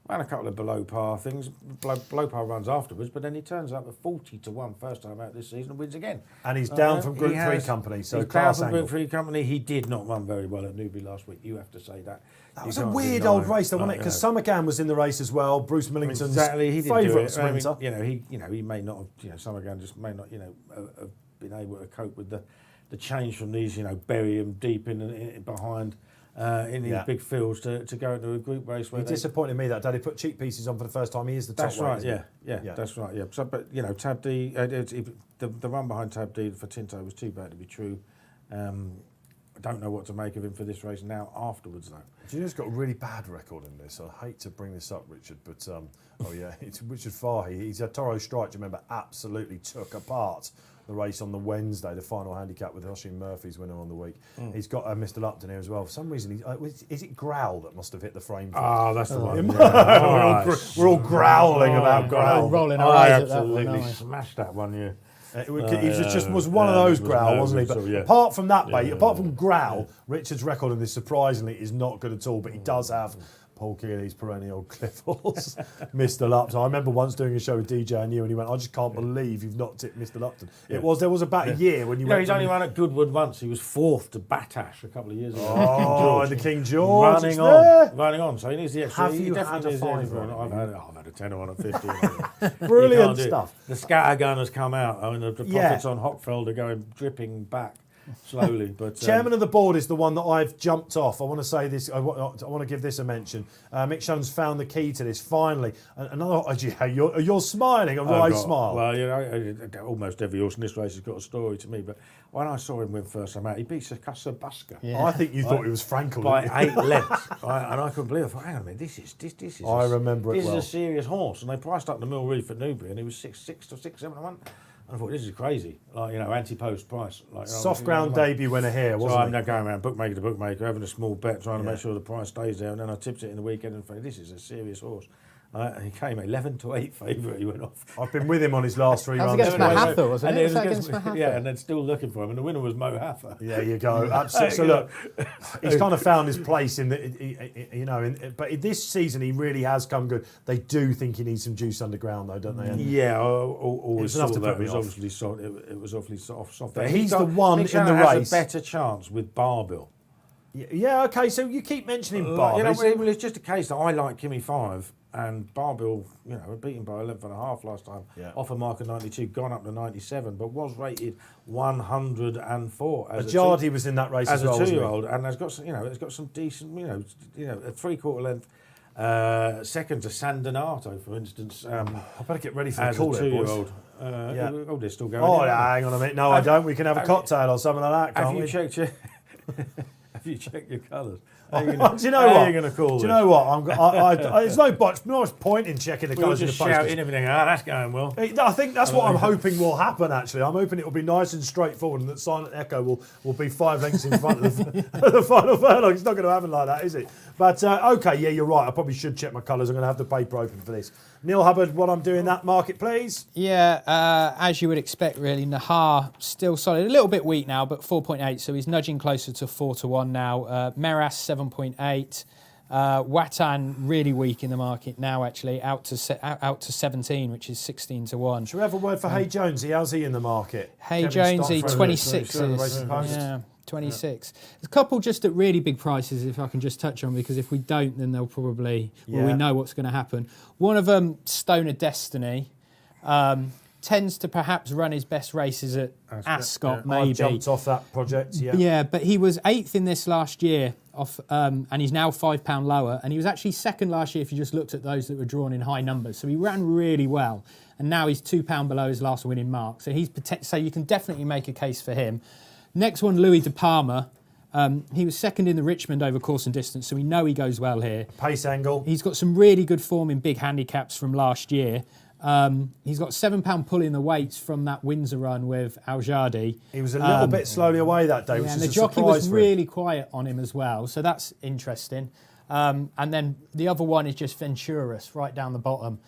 Ran a couple of below par things, below par runs afterwards, but then he turns up at 40-1 first time out this season and wins again. And he's down from Group 3 company, so he's class down from angle. Group 3 company. He did not run very well at Newbury last week. You have to say that. That was a weird old race, though, wasn't it? Because Summergan was in the race as well. Bruce Millington's favourite sprinter. He may not have. Summergan just may not. Have been able to cope with the change from these. Bury him deep in behind. In these big fields to go into a group race where he disappointed me that day. He put cheap pieces on for the first time. He is the top. That's right. Yeah, that's right. Yeah. So, but Tab D, the run behind Tab D for Tinto was too bad to be true. I don't know what to make of him for this race now. Afterwards, though, Junior's got a really bad record in this. I hate to bring this up, Richard, but it's Richard Fahey. He's a Toro Strike. Do you remember? Absolutely took apart the race on the Wednesday, the final handicap with Oisin Murphy's winner on the week. He's got Mr. Lupton here as well. For some reason, is it Growl that must have hit the frame? That's the one. We're all growling about Growl. Rolling our eyes at that absolutely one, smashed that one, yeah. He was one of those Growl, wasn't he? But apart from that, apart from Growl, Richard's record in this, surprisingly, is not good at all, but he does have Paul Kealy's perennial cliff horse, Mr. Lupton. I remember once doing a show with DJ and you, and he went, I just can't believe you've not tipped Mr. Lupton. There was about a year when you went... he's only run at Goodwood once. He was 4th to Batash a couple of years ago. Oh, the King George. Running on. So he needs the extra... Have you had a 5 I've had a 10 on at 50. Brilliant stuff. The scattergun has come out. I mean, the profits on Hockfeld are going dripping back. slowly. But Chairman of the board is the one that I've jumped off. I want to say this. I want to give this a mention. Mick Shunn's found the key to this finally. You're smiling a wry smile. Well, you know, almost every horse in this race has got a story to me. But when I saw him win first time out, he beat Sabuska. Yeah. I think you thought it was Frankel by 8 lengths, and I couldn't believe it. I thought, hang on a minute, this is. I remember it This well. is a serious horse, and they priced up the Mill Reef at Newbury, and he was 6-7-1. I thought, this is crazy, anti-post price. Soft ground debut winner here, wasn't I'm it? now going around bookmaker to bookmaker, having a small bet, trying to make sure the price stays there, and then I tipped it in the weekend and thought, this is a serious horse. He came 11-8 favourite. He went off. I've been with him on his last 3 runs. Against Mahathir, wasn't it? Against Mahathir? Yeah, and then still looking for him, and the winner was Mo Haffer. There you go. Absolutely. So look, he's kind of found his place in the, but this season he really has come good. They do think he needs some juice underground, though, don't they? And yeah, I always enough thought to that put me was off. obviously soft. It was awfully soft. But he's the one Nick in the Shannon race. has a better chance with Barbill. Yeah. Okay. So you keep mentioning Bar. Well, it's just a case that I like Kimmy 5. And Barbill, beaten by 11.5 last time, off a mark of 92, gone up to 97, but was rated 104 as Ajadi was in that race as well, a 2-year-old, and has got some decent, a 3/4 length second to San Donato, for instance. I better get ready for the as call a there, boys. 2-year-old. Oh, they're still going. Oh, hang on a minute. No, I don't. We can have a cocktail or something like that, can't we? Have you checked your colours? Do you know what? Are you going to call Do you know what? There's no point in checking the we were colours in the just posters. shouting everything. That's going well. I think that's what I'm hoping will happen, actually. I'm hoping it will be nice and straightforward and that Silent Echo will be 5 lengths in front of the final furlong. It's not going to happen like that, is it? But, OK, yeah, you're right. I probably should check my colours. I'm going to have the paper open for this. Neil Hubbard, what I'm doing that market, please? Yeah, as you would expect, really. Nahar still solid. A little bit weak now, but 4.8, so he's nudging closer to 4-1 now. Meras, 7.8. Watan, really weak in the market now, actually, out to 17, which is 16-1. Should we have a word for Hay Jonesy? How's he in the market? Hay Jonesy, 26 is. Yeah. 26. There's a couple just at really big prices, if I can just touch on, because if we don't, then they'll probably, we know what's going to happen. One of them, Stone of Destiny, tends to perhaps run his best races at Ascot, maybe. I jumped off that project, Yeah, but he was 8th in this last year, and he's now £5 lower, and he was actually second last year if you just looked at those that were drawn in high numbers. So he ran really well, and now he's £2 below his last winning mark. So so you can definitely make a case for him. Next one, Louis De Palma. He was second in the Richmond over course and distance, so we know he goes well here. Pace angle. He's got some really good form in big handicaps from last year. He's got £7 pull in the weights from that Windsor run with Al-Jadi. He was a little bit slowly away that day, which is and a the jockey surprise was for him. really quiet on him as well, so that's interesting. And then the other one is just Venturas, right down the bottom.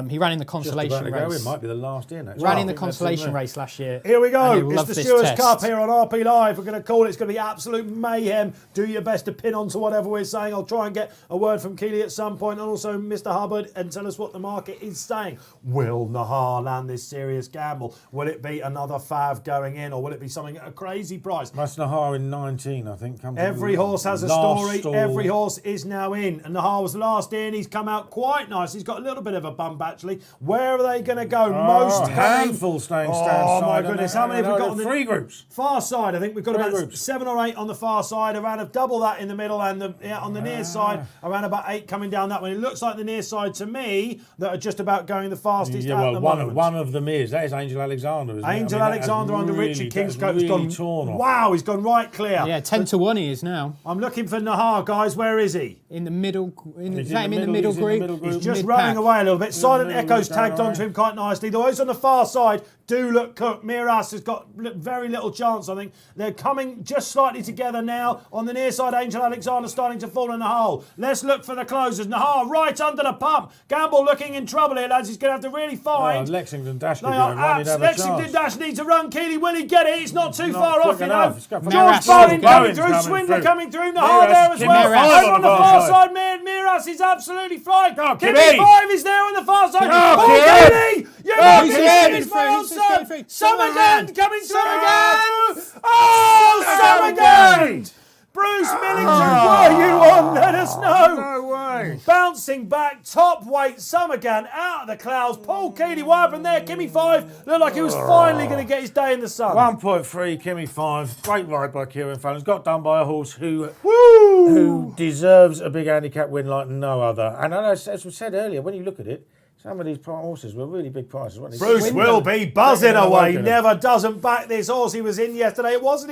He ran in the consolation race. It might be the last in, actually. Ran in the consolation race last year. Here we go. It's the Stewards test. Cup here on RP Live. We're going to call it. It's going to be absolute mayhem. Do your best to pin on to whatever we're saying. I'll try and get a word from Kealy at some point, and also Mr. Hubbard, and tell us what the market is saying. Will Nahar land this serious gamble? Will it be another fav going in, or will it be something at a crazy price? That's Nahar in 19, I think. Every horse has a story. Every horse is now in. And Nahar was last in. He's come out quite nice. He's got a little bit of a bump, actually. Where are they going to go? Most handful staying stand my goodness. How many have we got on the 3 groups? Far side? I think we've got Three about groups. 7 or 8 on the far side, around double that in the middle, and on the near side, around about 8 coming down that way. It looks like the near side to me that are just about going the fastest at the moment. One of them is. That is Angel Alexander, isn't it? Angel Alexander under Richard Kingscote has gone torn off. Wow, he's gone right clear. Yeah, 10-1 he is now. I'm looking for Nahar, guys. Where is he? In the middle. Is that him in in the the middle middle- he's in the group? middle He's just Mid-pack. running away a little bit. Silent middle, Echo's he's down tagged the onto right. him quite nicely. Those on the far side do look cooked. Miras has got very little chance, I think. They're coming just slightly together now. On the near side, Angel Alexander starting to fall in the hole. Let's look for the closers. Nahar right under the pump. Gamble looking in trouble here, lads. He's going to have to really find. Lexington Dash could They go are and run. He'd have a Lexington chance. Dash needs a run. Kealy, will he get it? It's not too Not far quick off, you enough. know. It's got George Miras Bowen coming Bowen's through. coming Swindler through. coming through. Nahar Miras, there as Kim well. Miras Over on the far side, Miras is absolutely flying. Kimmy Kimmy. 5 is there on the far side. Oh, Kimmy! You're not Who's kidding. going It's my old through? son. Who's going through? Summergan coming through again. Summergan. Oh, Summergan! Bruce Millington, were you on? Let us know. No way. Bouncing back, top weight, Summergan out of the clouds. Paul Kealy, what happened there? Kimmy 5 looked like he was finally going to get his day in the sun. 1.3, Kimmy 5. Great ride by Kieran Fallon's. Got done by a horse who deserves a big handicap win like no other. And as we said earlier, when you look at it, some of these horses were really big prices, weren't they? Bruce will be buzzing away. Never doesn't back this horse. He was in yesterday. It was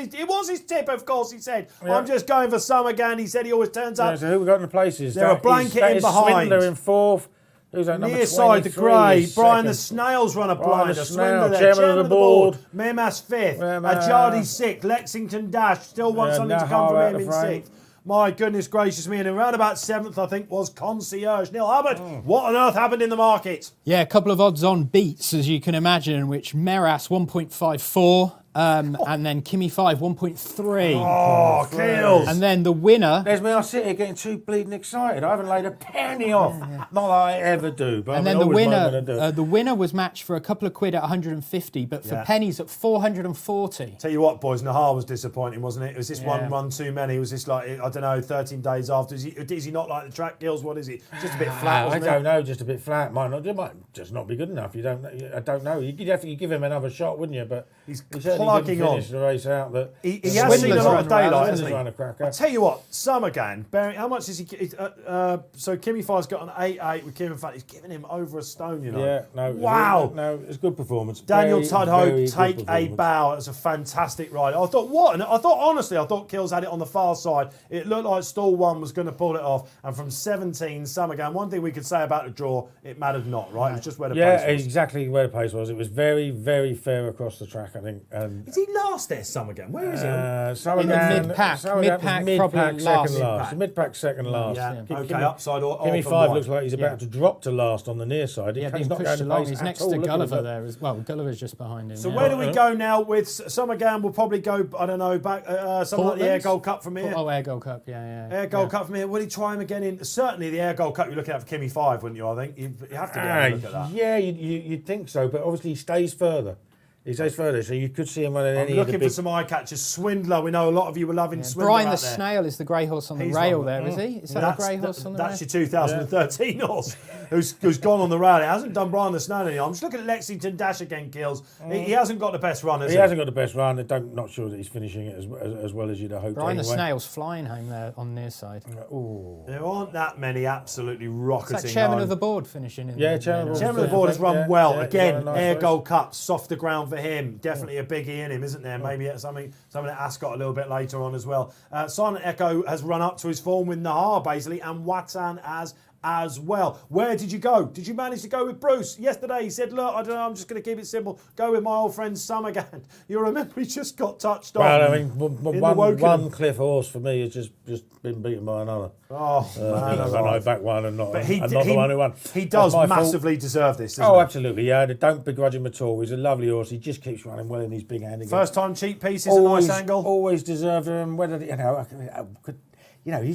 his tip, of course, he said. Yeah. I'm just going for Summergan. He said he always turns up. So who we got in the places? There are Blanket in behind. Swindler in 4th. Who's that number Near side the grey. Brian the second. Snail's run a Brian blinder. the Swindler Snail, there. chairman of the board. Memas 5th. Memas. Ajadi 6th. Lexington Dash. Still wants something to come from him in 6th. My goodness gracious me. And around about 7th, I think, was Concierge. Neil Hubbard, what on earth happened in the market? Yeah, a couple of odds-on beats, as you can imagine, which Meras 1.54, and then Kimmy 5 1.3. Oh, kills. And then the winner. There's me, I sit here getting too bleeding excited. I haven't laid a penny off. Not that I ever do. But And then the winner was matched for a couple of quid at 150, but for pennies at 440. Tell you what, boys, Nahar was disappointing, wasn't it? Was this one run too many? Was this like, I don't know, 13 days after? Is he not like the track kills? What is it? Just a bit flat, wasn't I don't know, just a bit flat. It might just not be good enough. I don't know. You'd definitely give him another shot, wouldn't you? But he's certainly didn't finish the race out. But he has seen a lot of daylight, hasn't he? I I'll tell you what, Summergan, how much is he? So Kimmy 5's got an 8-8 with Kieran Fallon. He's giving him over a stone, you know. Yeah, no. Wow. No, it's good performance. Daniel Tudhope, very take a bow. It's a fantastic ride. I thought honestly, Kills had it on the far side. It looked like stall 1 was going to pull it off. And from 17, Summergan, one thing we could say about the draw, it mattered not, right? It was just where the pace was. Yeah, exactly where the pace was. It was very, very fair across the track, I think. Is he last there, Summergan? Where is he? In the mid-pack. Mid-pack, second last. Mid-pack, second last. Yeah. Okay, upside or Kimmy 5 looks like he's about to drop to last on the near side. He's not pushed along. He's next to Gulliver there as well. Gulliver's just behind him. So where do we go now with Summergan? We'll probably go, I don't know, back something like the Air Gold Cup from here. Oh, Air Gold Cup, yeah. Air Gold Cup from here. Will he try him again in? Certainly the Air Gold Cup you're looking at for Kimmy 5, wouldn't you? I think you have to get a look at that. Yeah, you'd think so, but obviously he stays further. So you could see him running any. I'm looking for some eye catchers. Swindler, we know a lot of you were loving Swindler. Brian the Snail is the grey horse on the rail there, is he? Is that the grey horse on the rail? That's your 2013 horse who's gone on the rail. It hasn't done Brian the Snail anymore. I'm just looking at Lexington Dash again, Kills. He hasn't got the best run, has he? He hasn't got the best run. Not sure that he's finishing it as well as you'd have hoped. Brian the Snail's flying home there on near side. There aren't that many absolutely rocketing. It's like chairman of the board finishing in. Yeah, chairman of the board has run well. Again, nice Air race. Gold Cup, softer ground for him. Definitely a biggie in him, isn't there? Maybe something that Ascot a little bit later on as well. Silent Echo has run up to his form with Nahar basically, and Watan as well. Where did you go? Did you manage to go with Bruce? Yesterday he said, look, I don't know, I'm just going to keep it simple. Go with my old friend Summergan. You remember he just got touched on. Well, I mean, one Cliff horse for me has just been beaten by another. I back one and not the one who won. He does massively deserve this, doesn't he? Absolutely, yeah. Don't begrudge him at all. He's a lovely horse. He just keeps running well in these big handicaps. First time cheap pieces, a nice angle. Always deserved them. Whether he's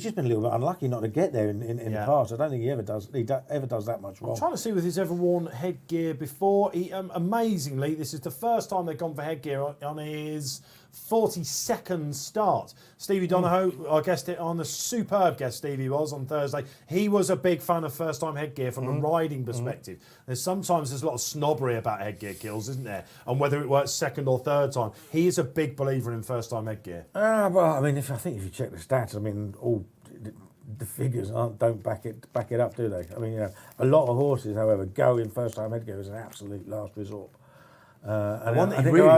just been a little bit unlucky not to get there in the past. I don't think he ever does. Ever does that much wrong. I'm trying to see if he's ever worn headgear before. He amazingly, this is the first time they've gone for headgear on his 42nd start. Stevie Donohoe, I guessed it on the superb guest Stevie was on Thursday. He was a big fan of first-time headgear from a riding perspective. There's a lot of snobbery about headgear, Kills, isn't there? And whether it works second or third time. He is a big believer in first-time headgear. Well, I mean, I think if you check the stats, I mean, all the figures don't back it up, do they? I mean, a lot of horses, however, go in first-time headgear as an absolute last resort. And there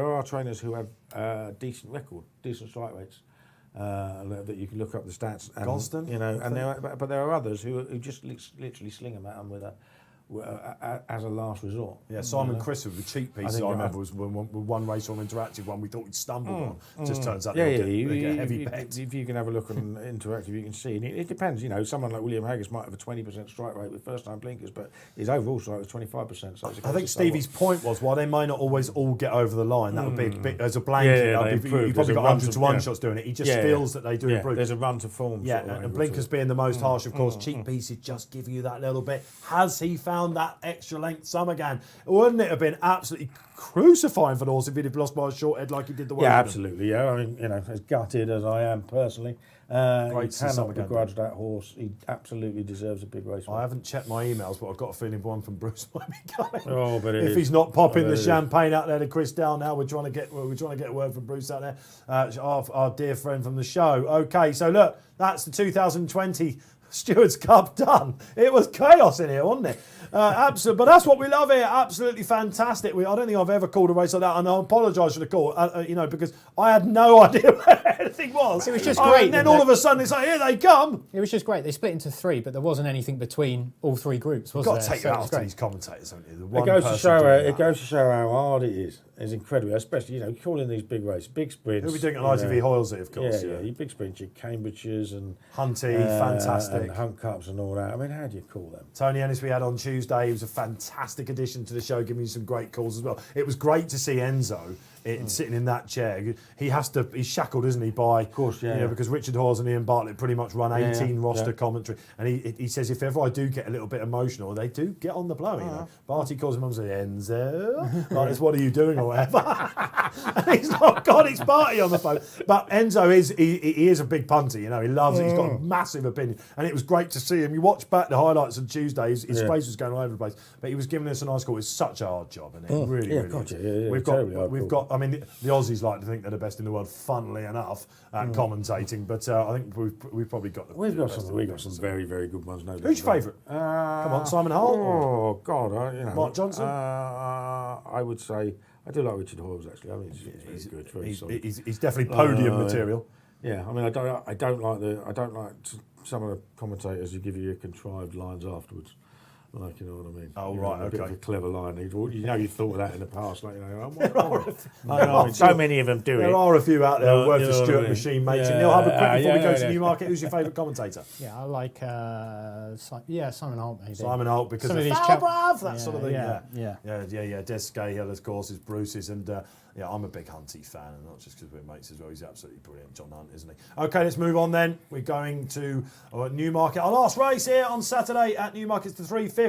are trainers who have decent record, decent strike rates. That you can look up the stats. And, Gosden, but there are others who just literally sling them at them as a last resort. Yeah, Simon Chris with the cheap pieces I remember was one race on Interactive one we thought we'd stumbled on. Just turns out they get heavy bets. If you can have a look on Interactive, you can see. And it depends, someone like William Haggis might have a 20% strike rate with first-time blinkers, but his overall strike was 25%. So I think Stevie's point was, while they may not always all get over the line, that would be a bit, as a blanket, you probably got 100 to 1 shots doing it. He just feels that they do improve. There's a run to form. Yeah, and blinkers being the most harsh, of course, cheap pieces just give you that little bit. Has he found found that extra length Summergan. Wouldn't it have been absolutely crucifying for the horse if he'd have lost by a short head like he did the Woden? Yeah, absolutely. Yeah, I mean, as gutted as I am personally, you cannot begrudge that horse. He absolutely deserves a big race. I haven't checked my emails, but I've got a feeling one from Bruce might be coming. Oh, but if he's not popping the champagne out there to Chris Dow now, we're trying to get a word from Bruce out there, our dear friend from the show. Okay, so look, that's the 2020 Stewards Cup done. It was chaos in here, wasn't it? Absolutely, but that's what we love here. Absolutely fantastic. I don't think I've ever called a race like that, and I apologise for the call. Because I had no idea where anything was. It was just great. And then all of a sudden it's like, here they come. It was just great. They split into three, but there wasn't anything between all three groups, was there? You've got to take that after these commentators, haven't you? It goes to show how hard it is. It's incredible, especially calling these big races, big sprints. We'll be doing an ITV Hoylesy, of course. Yeah, your big sprints, your Cambridges and Hunty, fantastic, and Hunt Cups and all that. I mean, how do you call them? Tony Ennis we had on Tuesday. He was a fantastic addition to the show, giving me some great calls as well. It was great to see Enzo sitting in that chair. He's shackled, isn't he, by, of course, because Richard Hawes and Ian Bartlett pretty much run 18 roster commentary. And he says, if ever I do get a little bit emotional, they do get on the blow, Barty calls him up and says, Enzo, like, what are you doing or whatever? And he's like, God, it's Barty on the phone. But Enzo he is a big punter, he loves it. He's got a massive opinion. And it was great to see him. You watch back the highlights on Tuesday, his face was going all over the place. But he was giving us a nice call. It's such a hard job, and it really. We've got. I mean, the Aussies like to think they're the best in the world, funnily enough, at commentating. But I think we've probably got the. We've got some very, very good ones. No, who's your favourite? Come on, Simon Holt. Oh God, Mark Johnson. I would say I do like Richard Hawes actually. I mean, he's good. He's definitely podium material. Yeah, I mean, I don't like some of the commentators who give you your contrived lines afterwards. Like, you know what I mean? Oh, right, a bit of a clever line. You thought of that in the past. Like, so many of them do it. There are a few out there worth the Stuart machine making. Neil Hubbard, quick before we go to Newmarket, who's your favourite commentator? Yeah, I like Simon Holt, maybe. Simon Holt, because of that sort of thing. Yeah. Des Scahill, of course, is Bruce's, and I'm a big Hunty fan, and not just because we're mates as well. He's absolutely brilliant, John Hunt, isn't he? Okay, let's move on then. We're going to Newmarket. Our last race here on Saturday at Newmarket is the 350.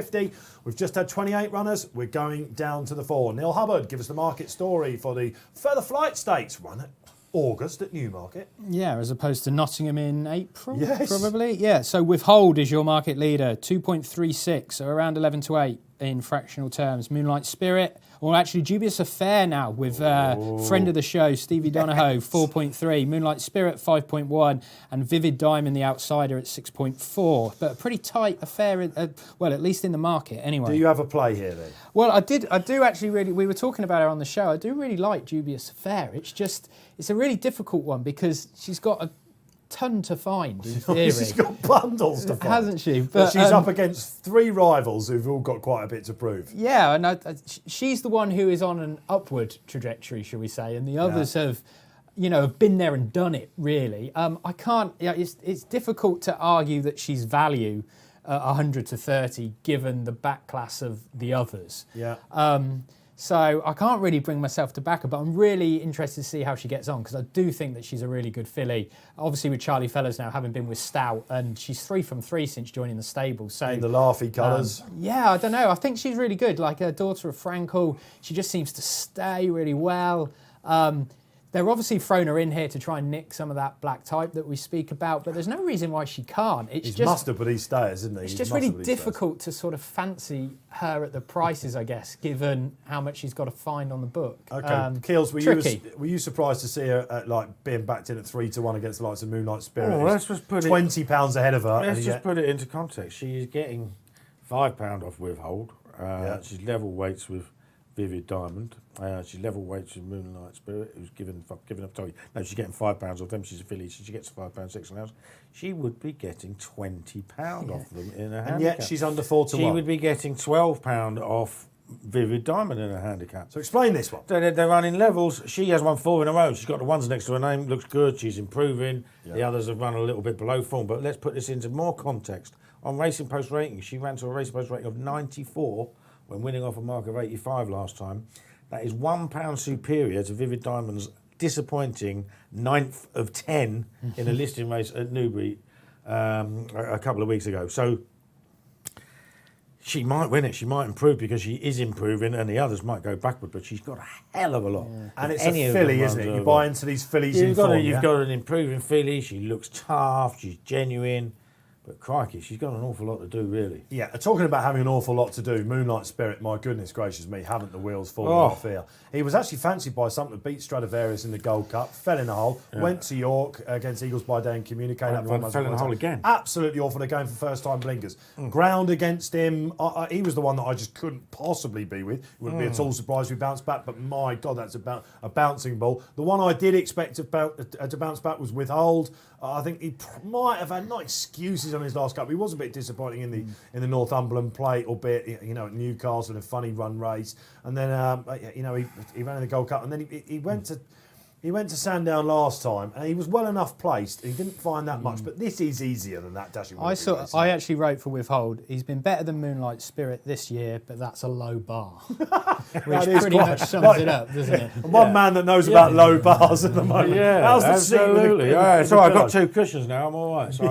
We've just had 28 runners. We're going down to the 4. Neil Hubbard, give us the market story for the Feather Flight Stakes run at August at Newmarket. Yeah, as opposed to Nottingham in April, yes. Probably. Yeah, so Withhold is your market leader, 2.36, so around 11 to 8 in fractional terms. Moonlight Spirit, or actually Dubious Affair now with friend of the show, Stevie Donahoe, 4.3. Moonlight Spirit, 5.1. And Vivid Diamond, the outsider, at 6.4. But a pretty tight affair, at least in the market anyway. Do you have a play here then? Well, I do actually really, we were talking about her on the show, I do really like Dubious Affair. It's a really difficult one because she's got a ton to find, in theory. She's got bundles to find. Hasn't she? But she's up against 3 rivals who've all got quite a bit to prove. Yeah, and she's the one who is on an upward trajectory, shall we say, and the others have been there and done it, really. I can't, it's difficult to argue that she's value 100 to 30 given the back class of the others. Yeah. So I can't really bring myself to back her, but I'm really interested to see how she gets on because I do think that she's a really good filly. Obviously with Charlie Fellows now having been with Stout, and she's 3 from 3 since joining the stable. So in the laughy colours. Yeah, I don't know. I think she's really good. Like her daughter of Frankel, she just seems to stay really well. They're obviously thrown her in here to try and nick some of that black type that we speak about, but there's no reason why she can't. He's mustard with these stayers, isn't he? It's just really difficult to sort of fancy her at the prices, I guess, given how much she's got to find on the book. Okay, Keels, were you surprised to see her at, being backed in at 3-1 against the likes of Moonlight Spirit? Oh, let's just put £20 ahead of her. Let's just put it into context. She is getting £5 off Withhold. She's level weights with Vivid Diamond. She's level weights with Moonlight Spirit, who's given up. Sorry, no, she's getting £5 off them. She's a filly, so she gets £5 6 an ounce. She would be getting £20 off them in a handicap. And yet she's under 4-1. She would be getting £12 off Vivid Diamond in a handicap. So explain this one. They're running levels. She has won 4 in a row. She's got the ones next to her name. Looks good. She's improving. Yeah. The others have run a little bit below form. But let's put this into more context. On Racing Post rating, she ran to a Racing Post rating of 94 when winning off a mark of 85 last time. That is £1 superior to Vivid Diamond's disappointing 9th of 10 in a listing race at Newbury a couple of weeks ago. So She might win it. She might improve because she is improving, and the others might go backward. But she's got a hell of a lot. Yeah. And it's a filly, isn't it? You buy into these fillies. You've got an improving filly. She looks tough. She's genuine. But crikey, she's got an awful lot to do, really. Yeah, talking about having an awful lot to do, Moonlight Spirit, my goodness gracious me, haven't the wheels fallen off here. He was actually fancied by something, beat Stradivarius in the Gold Cup, fell in the hole, went to York against Eagles by Day and communicated. Fell in the hole again. Absolutely awful. They're going for first-time blinkers. Ground against him, he was the one that I just couldn't possibly be with. It wouldn't be at all surprised if he bounced back, but my God, that's a bouncing ball. The one I did expect to bounce back was Withhold. I think he might have had, not excuses on his last cup. He was a bit disappointing in the Northumberland Plate, albeit at Newcastle in a funny run race. And then he ran in the Gold Cup, and then he went to Sandown last time, and he was well enough placed. He didn't find that much, but this is easier than that dashing. I actually wrote for Withhold. He's been better than Moonlight Spirit this year, but that's a low bar, which pretty much sums it up, doesn't it? One man that knows about low bars at the moment. Yeah, how's the absolutely. So I've got 2 cushions now. I'm all right. So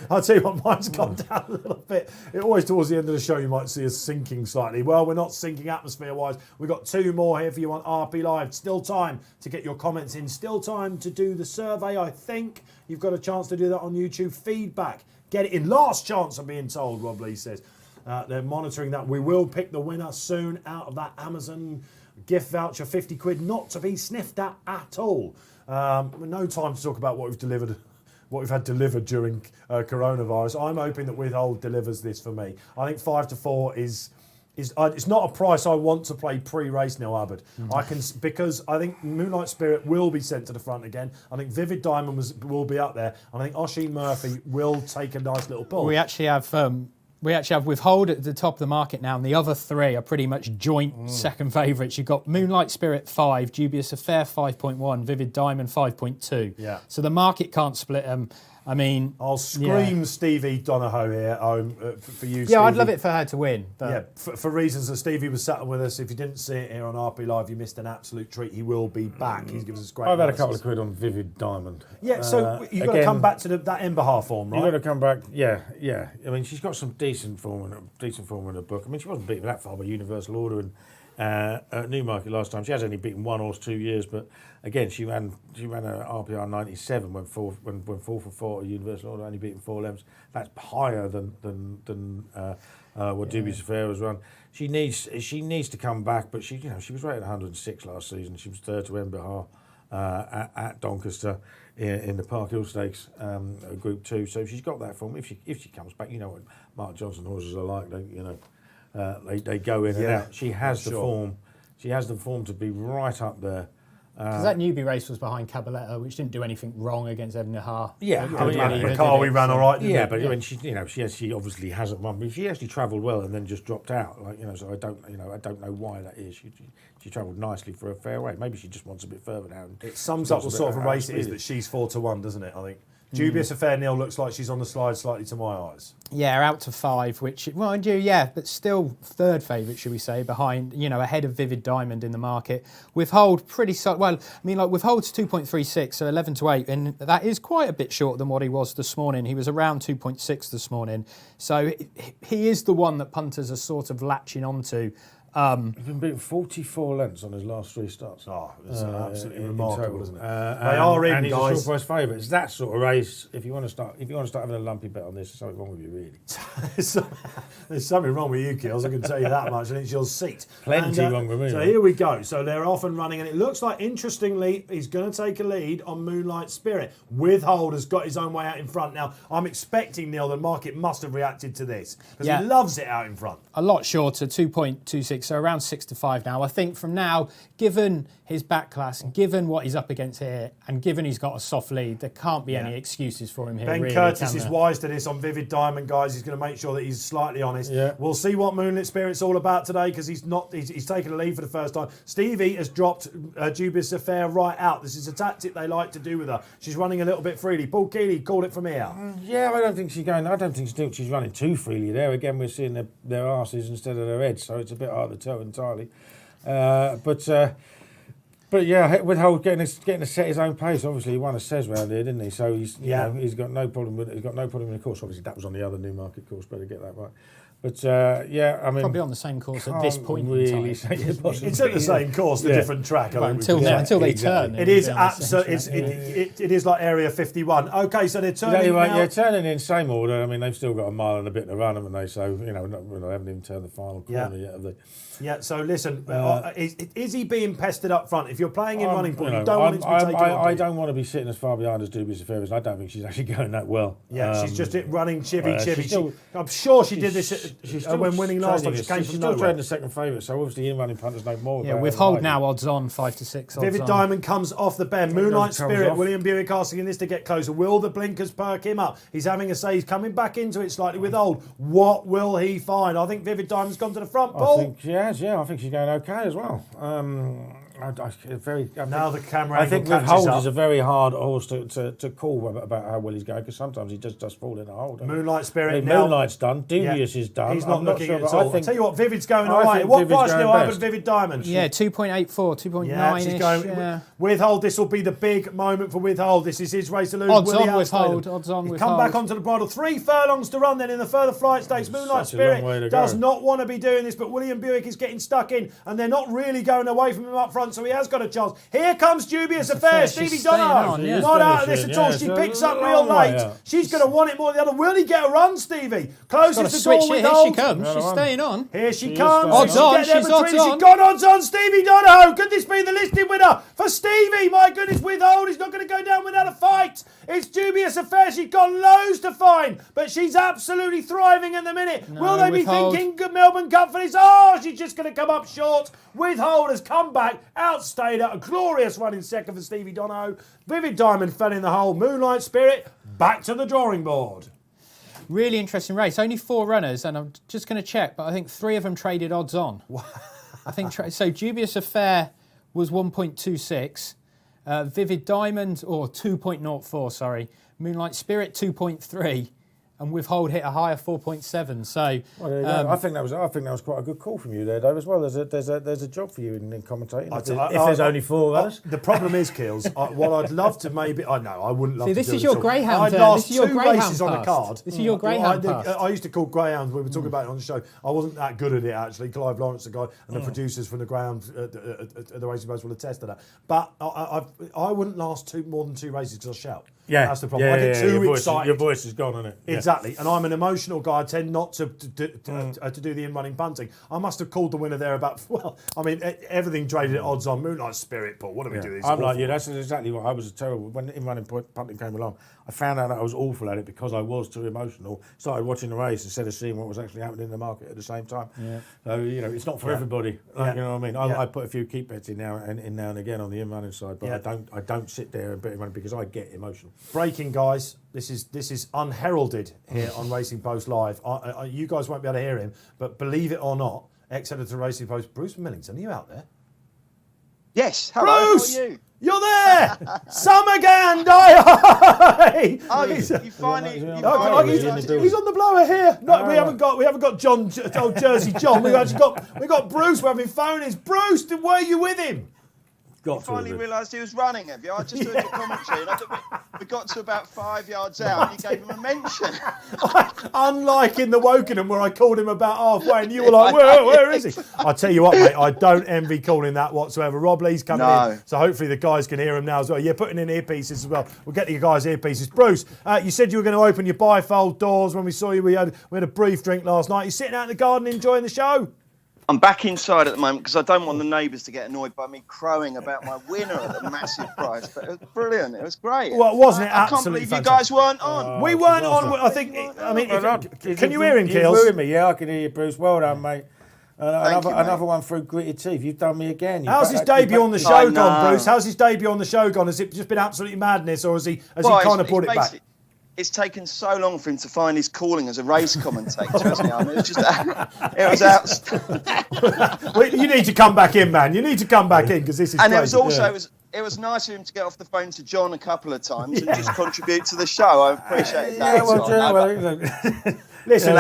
I'll tell you what, mine's gone down a little bit. It always towards the end of the show you might see us sinking slightly. Well, we're not sinking atmosphere-wise. We've got 2 more here for you on RP Live. Still time to get your comments in. Still time to do the survey, I think. You've got a chance to do that on YouTube. Feedback. Get it in. Last chance, I'm being told, Rob Lee says. They're monitoring that. We will pick the winner soon out of that Amazon gift voucher, 50 quid, not to be sniffed at all. No time to talk about what we've had delivered during coronavirus. I'm hoping that Withhold delivers this for me. I think 5-4 is it's not a price I want to play pre-race now, Hubbard. Because I think Moonlight Spirit will be sent to the front again. I think Vivid Diamond will be up there, and I think Oisin Murphy will take a nice little pull. We actually have Withhold at the top of the market now, and the other 3 are pretty much joint second favourites. You've got Moonlight Spirit 5, Dubious Affair 5.1, Vivid Diamond 5.2. Yeah. So the market can't split them. I mean, I'll scream Stevie Donahoe here for you, Stevie. Yeah, I'd love it for her to win. But yeah, for reasons that Stevie was sat with us. If you didn't see it here on RP Live, you missed an absolute treat. He will be back. He gives us great I've had a analysis. couple of quid on Vivid Diamond. Yeah, so you've got to come back to that Emberhar form, right? You've got to come back, yeah. I mean, she's got some decent form in her book. I mean, she wasn't beaten that far by Universal Order and at Newmarket last time. She has only beaten 1 horse 2 years, but again, she ran a RPR 97 when 4 for 4 at Universal Order, only beaten 4 lengths. That's higher than what Dubious Affair was run. She needs to come back, but she was rated 106 last season. She was third to Emberhar at Doncaster in the Park Hill Stakes Group 2. So she's got that form. If she comes back, you know what Mark Johnson horses are like. They go in and out. She has the form. She has the form to be right up there. Because that newbie race was behind Cabaletta, which didn't do anything wrong against Ebnihar. Yeah, the car we ran all right. Yeah, but I mean, she obviously hasn't won. But she actually travelled well and then just dropped out. So I don't know why that is. She travelled nicely for a fair way. Maybe she just wants a bit further down. It sums up what sort of a race it is that she's 4-1, doesn't it? I think. Dubious Affair, Neil, looks like she's on the slide slightly to my eyes. Yeah, out to 5, which, mind you, but still third favourite, should we say, behind, ahead of Vivid Diamond in the market. Withhold, pretty solid. Well, I mean, Withhold's 2.36, so 11 to 8, and that is quite a bit short than what he was this morning. He was around 2.6 this morning. So he is the one that punters are sort of latching onto. He's been beaten 44 lengths on his last 3 starts. Oh, it's absolutely remarkable, isn't it? They are in, and he's guys. a short price favourite. It's that sort of race. If you want to start having a lumpy bet on this, there's something wrong with you, really. There's something wrong with you, Kills. I can tell you that much, and it's your seat. Plenty wrong with me. So here we go. So they're off and running, and it looks like, interestingly, he's going to take a lead on Moonlight Spirit. Withhold has got his own way out in front. Now, I'm expecting, Neil, the market must have reacted to this because he loves it out in front. A lot shorter, 2.26. So around 6 to 5 now. I think from now, given his back class, given what he's up against here, and given he's got a soft lead, there can't be any excuses for him here. Ben really, Curtis is wise to this on Vivid Diamond, guys. He's going to make sure that he's slightly honest. Yeah. We'll see what Moonlit Spirit's all about today because he's taken a lead for the first time. Stevie has dropped Dubious Affair right out. This is a tactic they like to do with her. She's running a little bit freely. Paul Kealy called it from here. Yeah, I don't think she's running too freely there. Again, we're seeing their arses instead of their heads, so it's a bit hard to tell entirely. But yeah, Withhold getting to set his own pace. Obviously, he won a Cez round here, didn't he? So he's got no problem with the course. Obviously, that was on the other Newmarket course. Better get that right. But yeah, I mean, Probably on the same course at this point really in time. say it possibly. It's at the same course, a different track. Well, until they exactly. turn. It is absolutely. It is like Area 51. Okay, so they're turning now. Yeah, turning in same order. I mean, they've still got a mile and a bit to run, haven't they? So they haven't even turned the final corner yet, have they? Yeah. So listen, is he being pestered up front? If you're playing in running point, you don't want him to be taken on. I don't want to be sitting as far behind as Dubious Affair is. I don't think she's actually going that well. Yeah, she's just running chivvy. I'm sure she did this when winning last time. She came from nowhere. Still trading the second favourite, so obviously in running punters know more. Yeah, with hold now odds on 5 to 6. Vivid Diamond comes off the bend. Moonlight Spirit. William Buick asking this to get closer. Will the blinkers perk him up? He's having a say. He's coming back into it slightly with hold. What will he find? I think Vivid Diamond's gone to the front. Paul? I think she has. Yeah, I think she's going okay as well. Now the camera. I think with hold is a very hard horse to call about how well he's going, because sometimes he just does fall in a hold. Moonlight Spirit. Now, Moonlight's done. Dubious is done. He's not looking sure, at it at all. I'll tell you what, Vivid's going all right. What price do I have at Vivid Diamond? Yeah, 2.84, 2.9. Yeah, she's going. Withhold. This will be the big moment for Withhold. This is his race to lose. Odds on Withhold. Odds on Withhold. Come back onto the bridle. 3 furlongs to run then in the further flight stakes. Moonlight Spirit does not want to be doing this, but William Buick is getting stuck in, and they're not really going away from him up front, so he has got a chance. Here comes Dubious Affair. Stevie Donohoe. Not out of this at all. She picks up real late. She's going to want it more than the other. Will he get a run, Stevie? Closes the door with Here hold. she comes. She's staying on. Here she comes. Odds on. She's odds on. She's got odds on. Stevie Donohoe. Could this be the listed winner for Stevie? My goodness, Withhold is not going to go down without a fight. It's Dubious Affair. She's got loads to find, but she's absolutely thriving at the minute. Will they be thinking good Melbourne Cup for this? Oh, she's just going to come up short. Withhold has come back, outstayed her. A glorious run in second for Stevie Donohoe. Vivid Diamond fell in the hole. Moonlight Spirit back to the drawing board. Really interesting race. Only 4 runners, and I'm just going to check, but I think 3 of them traded odds on. I think so. Dubious Affair was 1.26. Vivid Diamond, or 2.04, sorry. Moonlight Spirit, 2.3. And Withhold hit a high of 4.7. So I think that was quite a good call from you there, Dave. As well, there's a job for you in commentating. If there's only 4 of us. The problem is, Keels. What I'd love to maybe I wouldn't love. See, to this do is it your at all. greyhound. I'd last This is your 2 greyhound races on a card. This is your greyhound. I used to call greyhounds. We were talking about it on the show. I wasn't that good at it actually. Clive Lawrence, the guy, and the producers from the greyhound at the Racing Post will attest to that. But I wouldn't last more than 2 races because I shout. Yeah, that's the problem. I get too excited. Your voice is gone, isn't it? Yeah. Exactly, and I'm an emotional guy. I tend not to do the in-running punting. I must have called the winner there about. Well, I mean, everything traded at odds on. Moonlight Spirit, Paul. What do we do? This I'm like you. That's exactly what I was terrible when in-running punting came along. I found out that I was awful at it because I was too emotional. Started watching the race instead of seeing what was actually happening in the market at the same time. Yeah. So it's not for everybody. You know what I mean? I put a few keep bets in now and again on the in-running side, but I don't sit there and bet in-running because I get emotional. Breaking, guys. This is unheralded here on Racing Post Live. You guys won't be able to hear him, but believe it or not, ex-editor Racing Post, Bruce Millington, are you out there? Yes. Hello. Bruce! How are you? You're there! Summergan, die! Oh, you finally. He's on the blower here. No, we haven't got John, old Jersey John. We've got Bruce. We're having phone-ins. Bruce, were you with him? You finally realised he was running, have you? I just heard the commentary, and I think we got to about 5 yards out, and you gave him a mention. Unlike in the Wokenham, where I called him about halfway, and you were like, where is he? I tell you what, mate, I don't envy calling that whatsoever. Rob Lee's coming in, so hopefully the guys can hear him now as well. Yeah, putting in earpieces as well. We'll get to you guys' earpieces. Bruce, you said you were going to open your bifold doors when we saw you. We had a brief drink last night. You sitting out in the garden enjoying the show? I'm back inside at the moment because I don't want the neighbours to get annoyed by me crowing about my winner at the massive prize. But it was brilliant. It was great. Well, wasn't it absolutely I can't believe fantastic. you guys weren't on. We weren't on. I think. I mean, can you hear him, Keels? You heard me. Yeah, I can hear you, Bruce. Well done, mate. Another one through gritted teeth. You've done me again. How's his debut on the show gone, Bruce? How's his debut on the show gone? Has it just been absolutely madness, or has he kind of brought it back? It's taken so long for him to find his calling as a race commentator, hasn't it? I mean, it was outstanding. Well, you need to come back in, man. You need to come back in because this is. And crazy. it was also it was nice of him to get off the phone to John a couple of times and just contribute to the show. I appreciate that. Listen,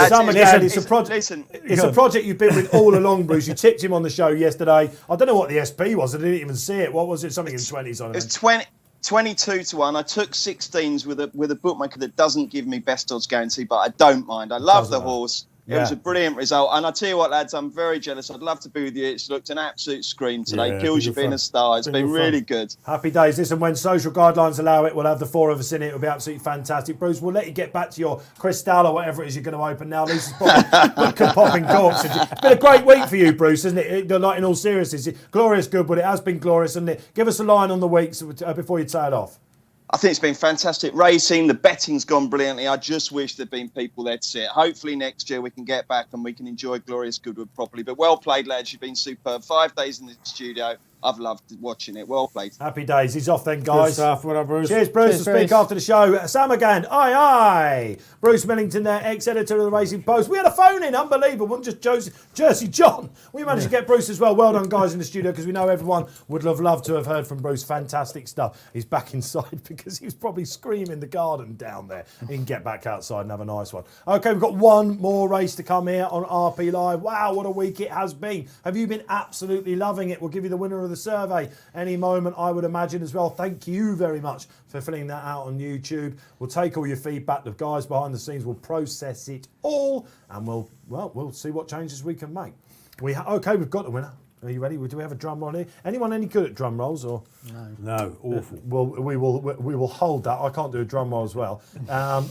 it's a project you've been with all along, Bruce. You tipped him on the show yesterday. I don't know what the SP was. I didn't even see it. What was it? Something in 20s on it. It was 22 to 1. I took 16s with a bookmaker that doesn't give me best odds guarantee, but I don't mind. I love the horse. It was a brilliant result. And I tell you what, lads, I'm very jealous. I'd love to be with you. It's looked an absolute scream today. Kills you being a star. It's been really good. Happy days. Listen, when social guidelines allow it, we'll have the 4 of us in it. It'll be absolutely fantastic. Bruce, we'll let you get back to your Cristal or whatever it is you're going to open now. Lisa's popping corks. It's been a great week for you, Bruce, isn't it? Like, in all seriousness, glorious Goodwood. It has been glorious, hasn't it? Give us a line on the week before you tail off. I think it's been fantastic racing. The betting's gone brilliantly. I just wish there'd been people there to see it. Hopefully next year we can get back and we can enjoy glorious Goodwood properly. But well played, lads. You've been superb. 5 days in the studio. I've loved watching it. Well played. Happy days. He's off then, guys. Good stuff. What up, Bruce? Cheers, Bruce. Cheers, We'll speak Bruce. after the show. Sam again. Aye, aye. Bruce Millington there, ex-editor of the Racing Post. We had a phone in. Unbelievable. Wasn't just Jersey John. We managed to get Bruce as well. Well done, guys, in the studio, because we know everyone would have loved to have heard from Bruce. Fantastic stuff. He's back inside because he was probably screaming the garden down there. He can get back outside and have a nice one. Okay, we've got one more race to come here on RP Live. Wow, what a week it has been. Have you been absolutely loving it? We'll give you the winner of the survey any moment, I would imagine, as well. Thank you very much for filling that out on YouTube. We'll take all your feedback. The guys behind the scenes will process it all, and we'll see what changes we can make. Okay, we've got the winner. Are you ready? Do we have a drum roll here? Anyone any good at drum rolls? Or No, awful. Well, we will hold that. I can't do a drum roll as well.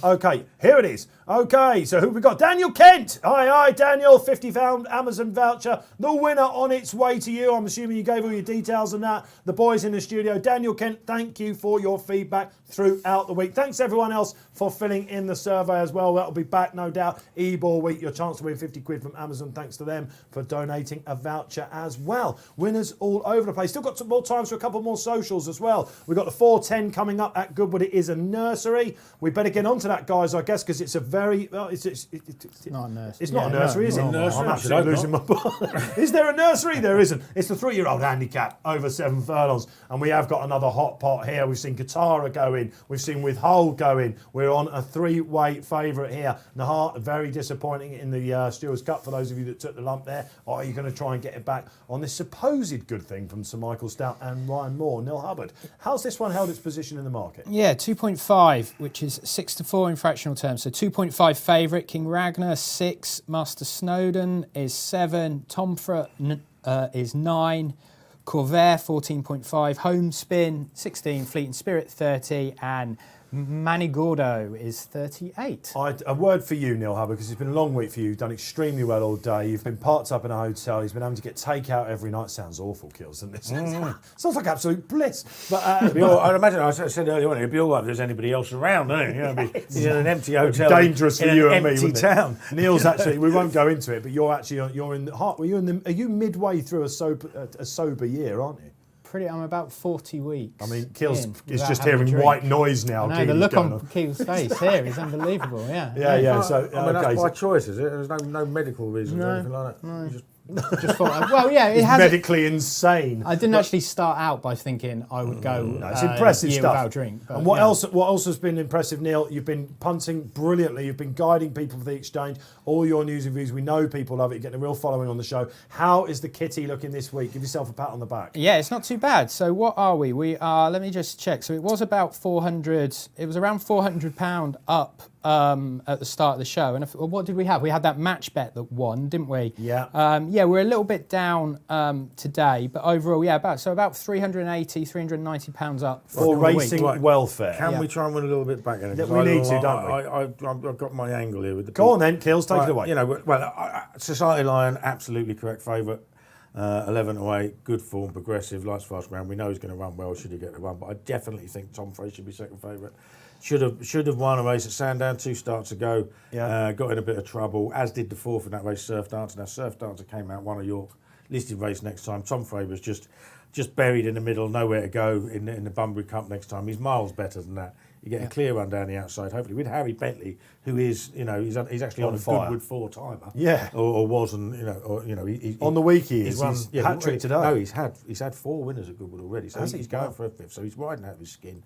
Okay, here it is. Okay, so who have we got? Daniel Kent. Aye, Daniel. £50 Amazon voucher. The winner on its way to you. I'm assuming you gave all your details on that. The boys in the studio. Daniel Kent, thank you for your feedback throughout the week. Thanks everyone else for filling in the survey as well. That'll be back, no doubt. E-Ball Week, your chance to win 50 quid from Amazon. Thanks to them for donating a voucher as well. Winners all over the place. Still got some more times for a couple more socials as well. We've got the 410 coming up at Goodwood. It is a nursery. We better get onto that, guys, I guess, because it's a very... it's not a nursery. It's not a nursery, is it? Not a nursery. I'm absolutely losing my mind. Is there a nursery? There isn't. It's the 3-year-old handicap over 7 furlongs. And we have got another hot pot here. We've seen Qatar go in. We've seen Withhold go in. We're on a 3-way favourite here. Nahar, very disappointing in the Stewards Cup for those of you that took the lump there. Or are you going to try and get it back on this supposed good thing from Sir Michael Stout and Ryan Moore? Neil Hubbard, how's this one held its position in the market? Yeah, 2.5, which is 6-4 in fractional terms. So 2.5 favourite, King Ragnar 6, Master Snowden is 7, Tomfra is 9, Corvair 14.5, Homespin 16, Fleet and Spirit 30, and Manigordo is 38. A word for you, Neil Hubbard, because it's been a long week for you. You've done extremely well all day. You've been parked up in a hotel. He's been having to get takeout every night. Sounds awful, Kills, doesn't it? Sounds like absolute bliss. But I'd imagine, I said earlier on, it'd be all right if there's anybody else around, wouldn't it? You know, he's in an empty hotel. Dangerous for you and me, empty wouldn't it? town. Neil's actually, we won't go into it, but you're in the heart. Are you midway through a sober year, aren't you? I'm about 40 weeks. I mean, Keel's in is without just having a hearing drink. white noise now. I know, the look on Keel's face here is unbelievable, yeah. Yeah. So, I mean, that's by choice, is it? There's no medical reason or anything like that. No. You just Just thought, well, yeah, it has. medically insane. I didn't actually start out by thinking I would go. It's impressive year stuff. without drink. But, And what else? What else has been impressive, Neil? You've been punting brilliantly. You've been guiding people for the exchange. All your news and views. We know people love it. You're getting a real following on the show. How is the kitty looking this week? Give yourself a pat on the back. Yeah, it's not too bad. So what are we? We are. Let me just check. So it was about 400. It was around £400 up at the start of the show. And what did we have? We had that match bet that won, didn't we? Yeah. Yeah, we're a little bit down today, but overall, yeah, about 380, £390 up For the week. racing welfare. Can we try and win a little bit back? Then? Yeah, we need to, don't we? I've got my angle here with the. Go on then, Kills, take it away. You know, Society Lion, absolutely correct favourite. 11 away, good form, progressive, lights fast ground. We know he's going to run well should he get the run, but I definitely think Tom Frey should be second favourite. Should have won a race at Sandown 2 starts ago. Yeah. Got in a bit of trouble, as did the fourth in that race, Surf Dancer. Now Surf Dancer came out, won a York listed race next time. Tom Frey was just buried in the middle, nowhere to go in the Bunbury Cup next time. He's miles better than that. You're getting a clear run down the outside, hopefully, with Harry Bentley, who is, you know, he's actually on a fire. Goodwood 4-timer. Yeah. Or was, and he On the week he is. He's He's hat-trick today. No, he's had 4 winners at Goodwood already, so he's going for a 5th. So he's riding out of his skin.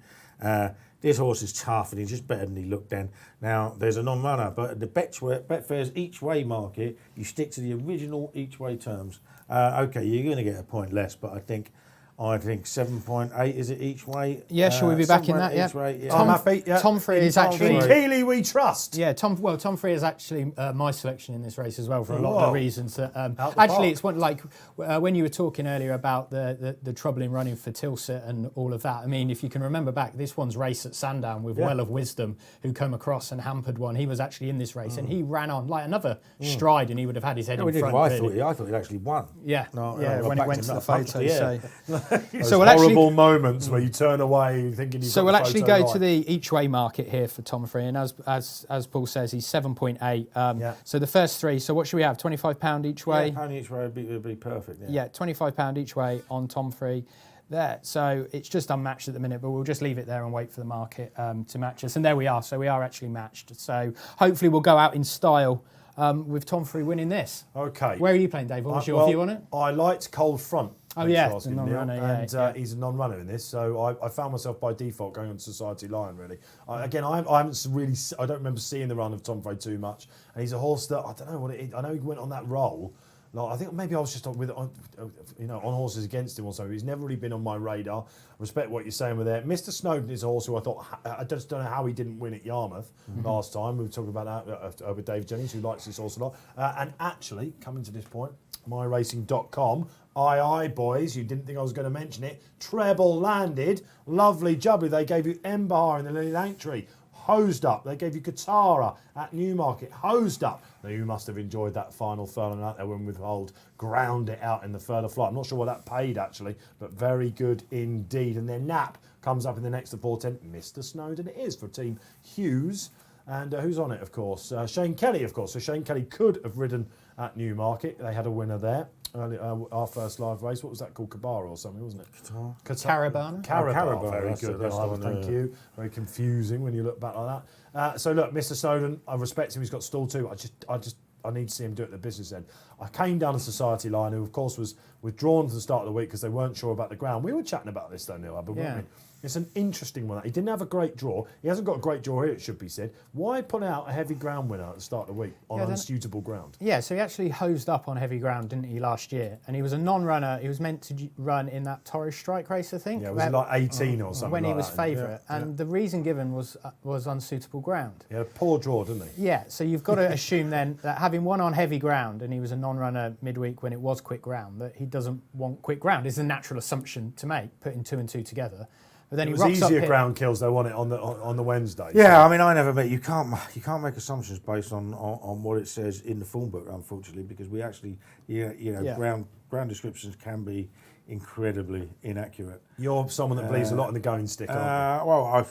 This horse is tough, and he's just better than he looked then. Now, there's a non-runner, but at the Betfair's each-way market, you stick to the original each-way terms. Okay, you're going to get a point less, but I think I think 7.8 is it each way? Yeah, shall we be back in that? 7.8 Yeah. each way, I'm happy. Yeah. Tom Free is In actually. Kealy we trust. Yeah, Tom Free is actually my selection in this race as well for a lot of Whoa. the reasons that. Out the Actually, park. it's one like when you were talking earlier about the trouble in running for Tilsit and all of that. I mean, if you can remember back, this one's race at Sandown with Well of Wisdom, who come across and hampered one. He was actually in this race and he ran on like another stride, and he would have had his head in front. I really. thought he'd actually won. Yeah, No, yeah. no, When back it went to to the that photo, photo, Those so we'll actually. horrible moments where you turn away thinking you've So got we'll the actually photo go right. to the each way market here for Tom Free, and as Paul says, he's 7.8. Yeah. So the first three. So what should we have? £25 each way. £1 each way would be perfect. Yeah, £25 each way on Tom Free. There. So it's just unmatched at the minute, but we'll just leave it there and wait for the market to match us. And there we are. So we are actually matched. So hopefully we'll go out in style with Tom Free winning this. Okay. Where are you playing, Dave? What was your view on it? I liked Cold Front. Oh, thanks yeah, for asking, the non-runner, Neil. yeah, And yeah. he's a non-runner in this, so I found myself by default going on Society Lion. Really, I haven't really. I don't remember seeing the run of Tom Frey too much, and he's a horse that I don't know what it is. I know he went on that roll. Like, I think maybe I was just on horses against him or something. He's never really been on my radar. I respect what you're saying with that. Mr. Snowden is a horse who I thought, I just don't know how he didn't win at Yarmouth last time. We were talking about that with Dave Jennings, who likes this horse a lot. And actually, coming to this point, myracing.com, aye, boys, you didn't think I was going to mention it. Treble landed, lovely jubbly. They gave you Embahar in the Lily Langtree. Hosed up. They gave you Katara at Newmarket. Hosed up. Now, you must have enjoyed that final furlong out there when Withhold ground it out in the further flight. I'm not sure what that paid, actually, but very good indeed. And then Nap comes up in the next to 410. Mr. Snowden it is for Team Hughes. And who's on it, of course? Shane Kelly, of course. So Shane Kelly could have ridden at Newmarket. They had a winner there. Our first live race. What was that called? Cabar or something, wasn't it? Caravana. Carabar. Very That's good. the one, Thank you. Very confusing when you look back like that. So look, Mr. Snowden, I respect him. He's got stall too. I need to see him do it at the business end. I came down to Society Line, who of course was withdrawn for the start of the week because they weren't sure about the ground. We were chatting about this though, Neil, weren't we? It's an interesting one. He didn't have a great draw. He hasn't got a great draw here, it should be said. Why put out a heavy ground winner at the start of the week on unsuitable ground? Yeah, so he actually hosed up on heavy ground, didn't he, last year? And he was a non-runner. He was meant to run in that Torres Strike race, I think. Yeah, was it like 18 or something? When like he was that? favourite. And the reason given was unsuitable ground. He had a poor draw, didn't he? Yeah, so you've got to assume then that having won on heavy ground and he was a non-runner midweek when it was quick ground, that he doesn't want quick ground is a natural assumption to make, putting two and two together. But then It he was rocks up easier here. ground kills, they won it on the Wednesday. Yeah, I mean, I never met. You can't make assumptions based on what it says in the form book, unfortunately, because we actually, ground descriptions can be incredibly inaccurate. You're someone that believes a lot in the going stick, aren't Well,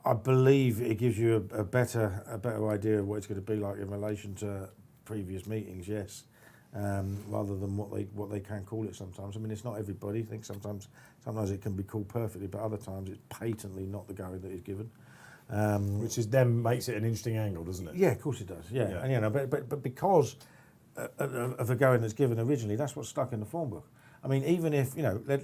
I believe it gives you a better idea of what it's going to be like in relation to previous meetings. Yes. Rather than what they can call it sometimes. I mean, it's not everybody. I think sometimes it can be called perfectly, but other times it's patently not the going that is given. Which is then makes it an interesting angle, doesn't it? Yeah, of course it does. Yeah. And but because of the going that's given originally, that's what's stuck in the form book. I mean, even if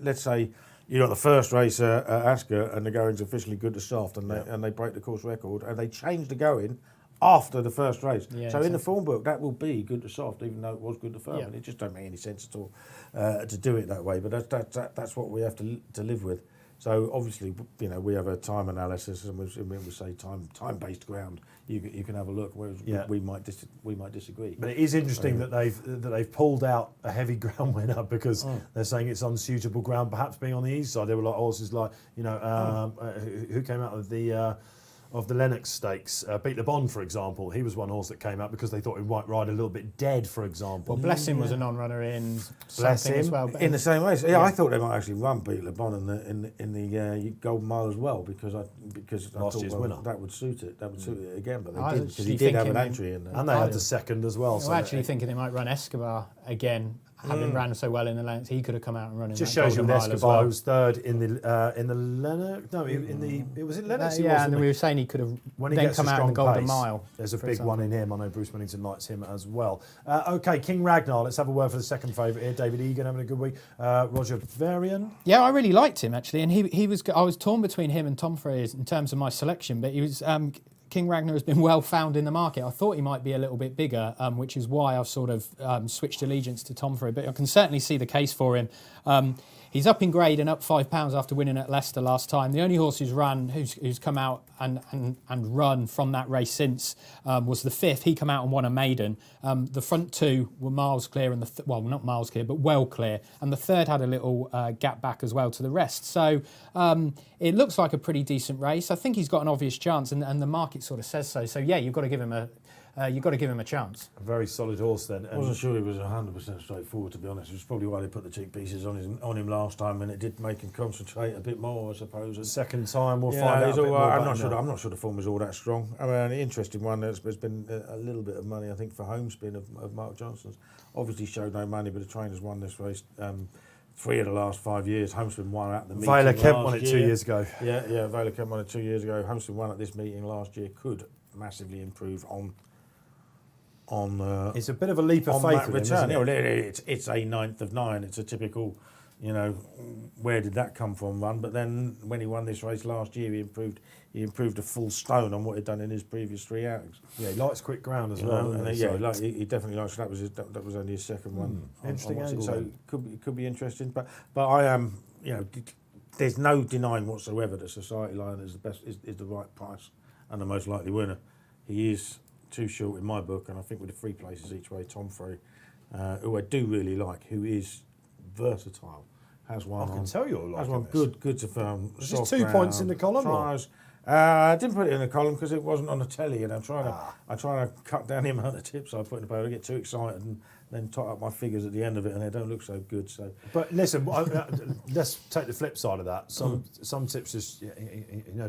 let's say you got the first race at Ascot and the going's officially good to soft, and they break the course record, and they change the going after the first race. Yeah, so in the form book, that will be good to soft, even though it was good to firm. Yeah. And it just don't make any sense at all to do it that way. But that's what we have to live with. So obviously, we have a time analysis, and we say time-based ground. You can have a look. Whereas we might disagree. But it is interesting that they've pulled out a heavy ground winner because they're saying it's unsuitable ground. Perhaps being on the east side, there were like horses like who came out of the Lennox Stakes, Beat Le Bon, for example. He was one horse that came out because they thought he might ride a little bit dead, for example. Well, Blessing was a non-runner in Bless something him. as well. In the same race, I thought they might actually run Beat Le Bon in the Golden Mile as well because I Last thought year's winner. that would suit it. That would suit it again, but I they was did because he actually did have an thinking entry in there. And they had the second as well. I was actually thinking they might run Escobar again, having ran so well in the Lennox. He could have come out and run in just that shows you Golden with Mile as Escobar, well. who was third in the Lennox. No, in the was it Lennox? He was, Yeah, and wasn't then he? we were saying he could have When he then gets come a out in the strong Golden pace, Mile. there's a for big one example. in him. I know Bruce Millington likes him as well. Okay, King Ragnar. Let's have a word for the second favourite here. David Egan having a good week. Roger Varian. Yeah, I really liked him actually, and he was. I was torn between him and Tom Frey in terms of my selection, but he was. King Ragnar has been well found in the market. I thought he might be a little bit bigger, which is why I've sort of switched allegiance to Tom Frey. But I can certainly see the case for him. He's up in grade and up £5 after winning at Leicester last time. The only horse who's come out and run from that race since was the 5th. He come out and won a maiden. The front 2 were miles clear, and not miles clear, but well clear. And the 3rd had a little gap back as well to the rest. So it looks like a pretty decent race. I think he's got an obvious chance, and the market sort of says so. So yeah, you've got to give him a chance. A very solid horse then. I wasn't sure he was 100% straightforward, to be honest. It was probably why they put the cheek pieces on him last time, and it did make him concentrate a bit more, I suppose. The second time, we'll find out. I'm not sure the form is all that strong. I mean, an interesting one. There's been a little bit of money, I think, for Homespin of Mark Johnson's. Obviously showed no money, but the trainers won this race 3 of the last 5 years. Homespin won at the meeting Vela Kemp last won it year. 2 years ago. Yeah, Vela Kemp won it 2 years ago. Homespin won at this meeting last year. Could massively improve on it's a bit of a leap of faith with him, isn't it? It's a 9th of 9. It's a typical, where did that come from run? But then when he won this race last year, he improved a full stone on what he'd done in his previous 3 outings. Yeah, he likes quick ground as well. He definitely likes. That was only his second one. Interesting angle. So it could be interesting. But I am, there's no denying whatsoever that Society Lion is the best, is the right price and the most likely winner. He is too short in my book, and I think with the 3 places each way, Tom Free, who I do really like, who is versatile, has one. I can tell you're liking has one this. good to firm. Is this 2 points in the column? Tries. I didn't put it in the column because it wasn't on the telly, and I'm trying to cut down the amount of tips I put in the paper. I get too excited and then tot up my figures at the end of it, and they don't look so good. So, but listen, let's take the flip side of that. Some tips just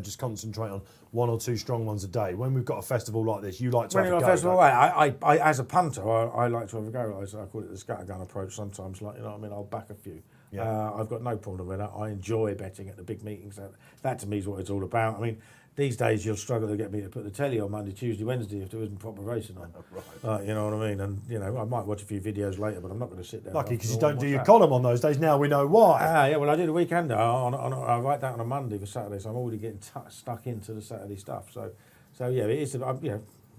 just concentrate on 1 or 2 strong ones a day. When we've got a festival like this, you like to have a go. Festival, I as a punter, I like to have a go. I call it the scattergun approach. Sometimes, I'll back a few. Yeah. I've got no problem with that. I enjoy betting at the big meetings. That to me is what it's all about. I mean, these days you'll struggle to get me to put the telly on Monday, Tuesday, Wednesday if there isn't proper racing on. Right. You know what I mean? And I might watch a few videos later, but I'm not going to sit there. Lucky because you don't do your column on those days. Now we know why. Yeah. Well, I did a weekend. I write that on a Monday for Saturday, so I'm already getting stuck into the Saturday stuff. So yeah, it is.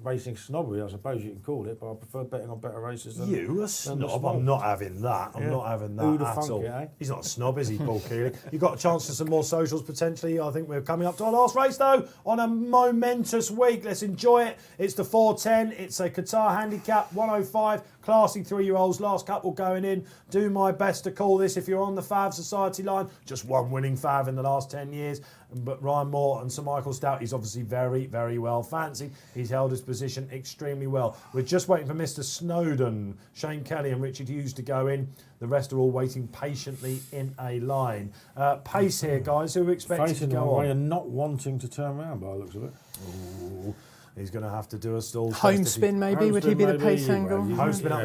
Racing snobbery, I suppose you can call it, but I prefer betting on better races than you a snob. I'm not having that. I'm not having that at all. He's not a snob, is he, Paul Kealy? You've got a chance for some more socials potentially. I think we're coming up to our last race though on a momentous week. Let's enjoy it. It's the 410. It's a Qatar handicap 105. Classy 3-year-olds, last couple going in. Do my best to call this if you're on the Fav Society line. Just one winning Fav in the last 10 years. But Ryan Moore and Sir Michael Stout, he's obviously very, very well fancied. He's held his position extremely well. We're just waiting for Mr. Snowden, Shane Kelly and Richard Hughes to go in. The rest are all waiting patiently in a line. Pace here, guys. Who are expected to go on? And not wanting to turn around by the looks of it. Ooh. He's going to have to do a stall home spin, maybe? Would he be the pace angle? Home spin up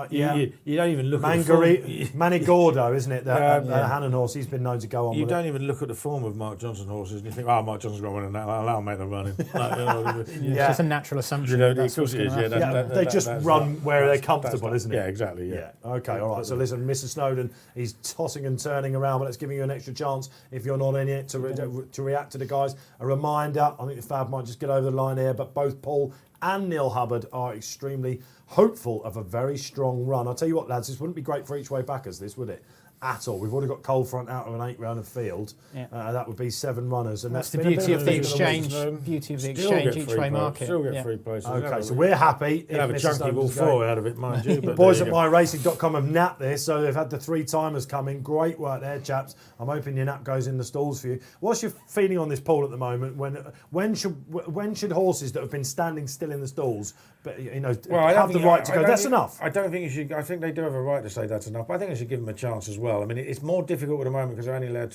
there. You don't even look at the form. Manigordo, isn't it? The Hannon horse, he's been known to go on You with don't even look at the form of Mark Johnson's horses and you think, Mark Johnson's got one in that, I'll make them running. It's just a natural assumption. Of course it is, they just run where they're comfortable, isn't it? Yeah, exactly, yeah. Okay, all right. So listen, Mr. Snowden, he's tossing and turning around, but it's giving you an extra chance if you're not in it to react to the guys. A reminder, I think the Fab might just get over the line here, but both Paul and Neil Hubbard are extremely hopeful of a very strong run. I'll tell you what, lads, this wouldn't be great for each way backers, this, would it? At all. We've already got Cold Front out of an 8-round field. Yeah. That would be 7 runners. And that's the beauty of the exchange. Beauty of the exchange each way market. Still get free places. Okay, so we're happy. You'll have a chunky Wolf 4 out of it, mind you. But boys at myracing.com have napped this, so they've had the 3-timers come in. Great work there, chaps. I'm hoping your nap goes in the stalls for you. What's your feeling on this poll at the moment? When should horses that have been standing still in the stalls, have the right to go? That's enough. I don't think you should. I think they do have a right to say that's enough. But I think I should give them a chance as well. I mean, it's more difficult at the moment because they're only allowed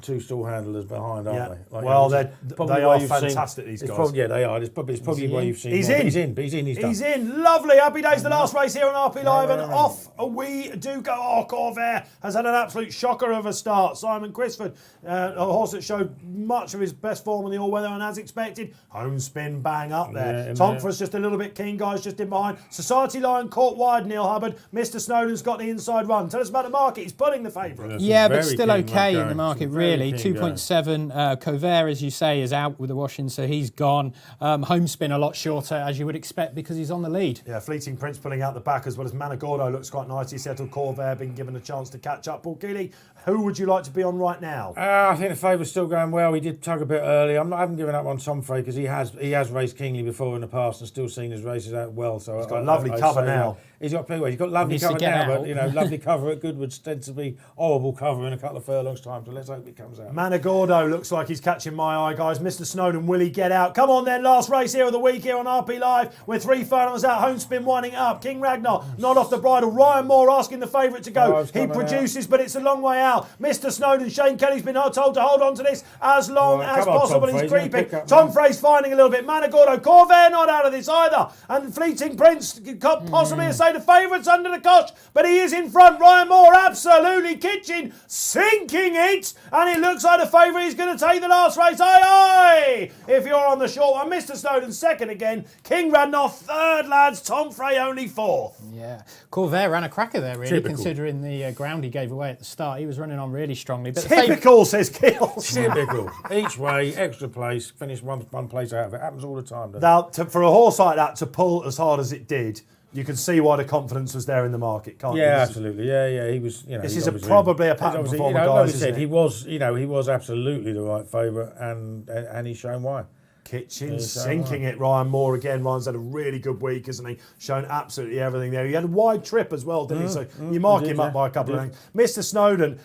two stall handlers behind, aren't they? They are fantastic, these guys. They are. It's probably why you've seen. He's in. He's in. Lovely. Happy days. The last race here on RP Live, and off we do go. Oh, Corvair has had an absolute shocker of a start. Simon Crisford, a horse that showed much of his best form in the all-weather, and as expected, home spin bang up there. Tomfra's just a little bit keen, guys, just in behind. Society Lion caught wide, Neil Hubbard. Mr. Snowden's got the inside run. Tell us about the market. He's pulling the favourite. Yeah, but still okay in the market. really. King 2.7. Covert, as you say, is out with the washing, so he's gone. Home spin a lot shorter, as you would expect, because he's on the lead. Yeah, Fleeting Prince pulling out the back, as well as Managordo looks quite nicely settled. Corvair being given a chance to catch up. Paul Kealy, who would you like to be on right now? I think the favourite's still going well. He did tug a bit early. I haven't given up on Tom Frey because he has raced Kingly before in the past and still seen his races out well. So he's got a lovely cover now. He's got lovely cover now, but lovely cover at Goodwood tends to be horrible cover in a couple of furlongs time. So let's hope it comes out. Managordo looks like he's catching my eye, guys. Mr. Snowden, will he get out? Come on then, last race here of the week here on RP Live. We're 3 furlongs out. Home spin winding up. King Ragnar not off the bridle. Ryan Moore asking the favourite to go. He produces, but it's a long way out. Mr. Snowden, Shane Kelly's been told to hold on to this as long as possible. He's creeping. Tom Frey's finding a little bit. Managordo, Corvair not out of this either. And Fleeting Prince could possibly say the favourites under the cosh, but he is in front. Ryan Moore absolutely kitchen, sinking it, and it looks like the favourite is going to take the last race. Aye, if you're on the short one. Mr. Snowden second again. King Ragnar third, lads. Tom Frey only fourth. Yeah, Corvair ran a cracker there, really, Typical. Considering the ground he gave away at the start. He was running on really strongly. But Typical, says Kills. Typical. Each way, extra place, finish one place out of it. Happens all the time. Now, for a horse like that to pull as hard as it did, you can see why the confidence was there in the market, can't you? Yeah, absolutely. Yeah. He was. This is probably a pattern performer, guys. Like he was absolutely the right favourite, and he's shown why. Kitchen sinking it. Ryan Moore again. Ryan's had a really good week, hasn't he? Shown absolutely everything there. He had a wide trip as well, didn't he? So you mark him up by a couple of things. Mr. Snowden,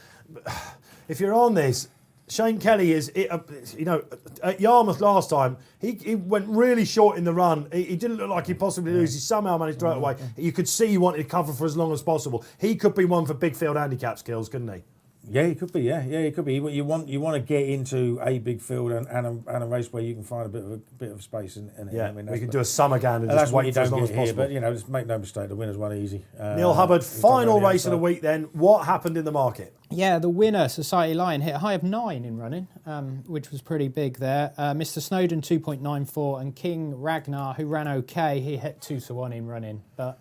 if you're on this, Shane Kelly is, at Yarmouth last time, he went really short in the run. He didn't look like he possibly lose. He somehow managed to throw it away. You could see he wanted to cover for as long as possible. He could be one for big field handicap skills, couldn't he? Yeah, he could be. Yeah, he could be. You want to get into a big field and a race where you can find a bit of space in it. Yeah, I mean, we can do a summer gander and just wait for as long as possible. But just make no mistake, the winner's one easy. Neil Hubbard, final race of the week. Then what happened in the market? Yeah, the winner, Society Lion, hit a high of 9 in running, which was pretty big there. Mr. Snowden, 2.94, and King Ragnar, who ran okay, he hit 2-1 in running. But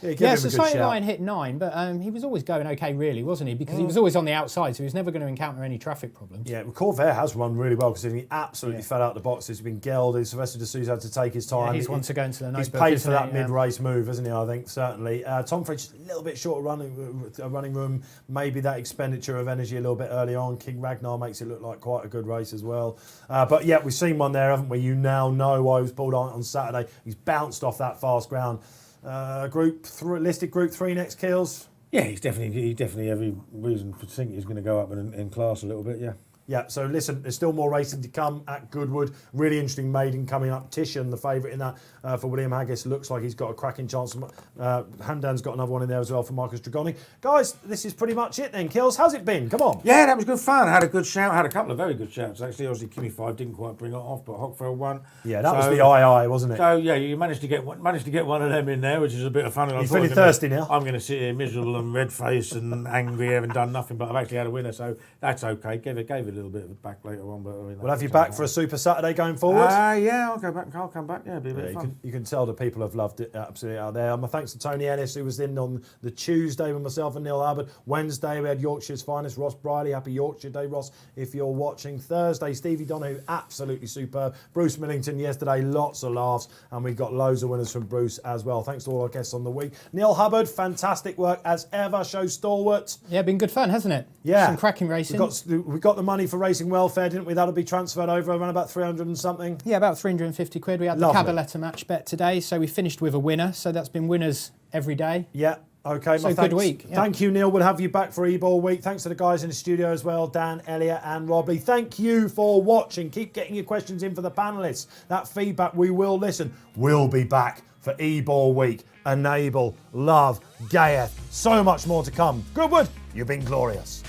Society Lion hit 9, but he was always going okay, really, wasn't he? Because he was always on the outside, so he was never going to encounter any traffic problems. Yeah, Corvair has run really well, considering he absolutely fell out the boxes. He's been gelded. Sylvester de Souza had to take his time. Yeah, he's one to go into the notebook. He's paid for that mid-race move, hasn't he? I think certainly. Tom Frey just a little bit short of running room. Maybe that expenditure of energy a little bit early on. King Ragnar makes it look like quite a good race as well. But yeah, we've seen one there, haven't we? You now know why he was pulled on Saturday. He's bounced off that fast ground. Listed Group 3 next, Kills. Yeah, he definitely every reason to think he's going to go up in class a little bit. Yeah. Yeah, so listen, there's still more racing to come at Goodwood. Really interesting maiden coming up. Titian, the favourite in that for William Haggis, looks like he's got a cracking chance. Hamdan's got another one in there as well for Marcus Dragoni. Guys, this is pretty much it then. Kills, how's it been? Come on. Yeah, that was good fun. Had a good shout. Had a couple of very good shouts, actually. Obviously, Kimmy 5 didn't quite bring it off, but Hockfeld won. Yeah, that was the II, wasn't it? So, yeah, you managed to get one of them in there, which is a bit of fun. You're feeling thirsty now? I'm going to sit here miserable and red-faced and angry, having done nothing, but I've actually had a winner, so that's okay. Gave it a little bit of a back later on. But we'll have you back for a Super Saturday going forward. Yeah, I'll go back. I'll come back. Yeah, it'll be a bit of fun. You can tell the people have loved it absolutely out there. My thanks to Tony Ellis, who was in on the Tuesday with myself and Neil Hubbard. Wednesday we had Yorkshire's finest, Ross Briley. Happy Yorkshire Day, Ross, if you're watching. Thursday, Stevie Donahue, absolutely superb. Bruce Millington yesterday, lots of laughs, and we got loads of winners from Bruce as well. Thanks to all our guests on the week. Neil Hubbard, fantastic work as ever. Show stalwart. Yeah, been good fun, hasn't it? Yeah, some cracking racing. We got the money for racing welfare, didn't we? That'll be transferred over around about 300 and something. Yeah, about 350 quid. We had the Cabaletta match bet today, so we finished with a winner. So that's been winners every day. Yeah. Okay, so good week. Yeah. Thank you, Neil. We'll have you back for E-Ball Week. Thanks to the guys in the studio as well, Dan, Elliot and Robbie. Thank you for watching. Keep getting your questions in for the panellists. That feedback we will listen. We'll be back for E-Ball Week. Enable, love, Gayeth. So much more to come. Goodwood, you've been glorious.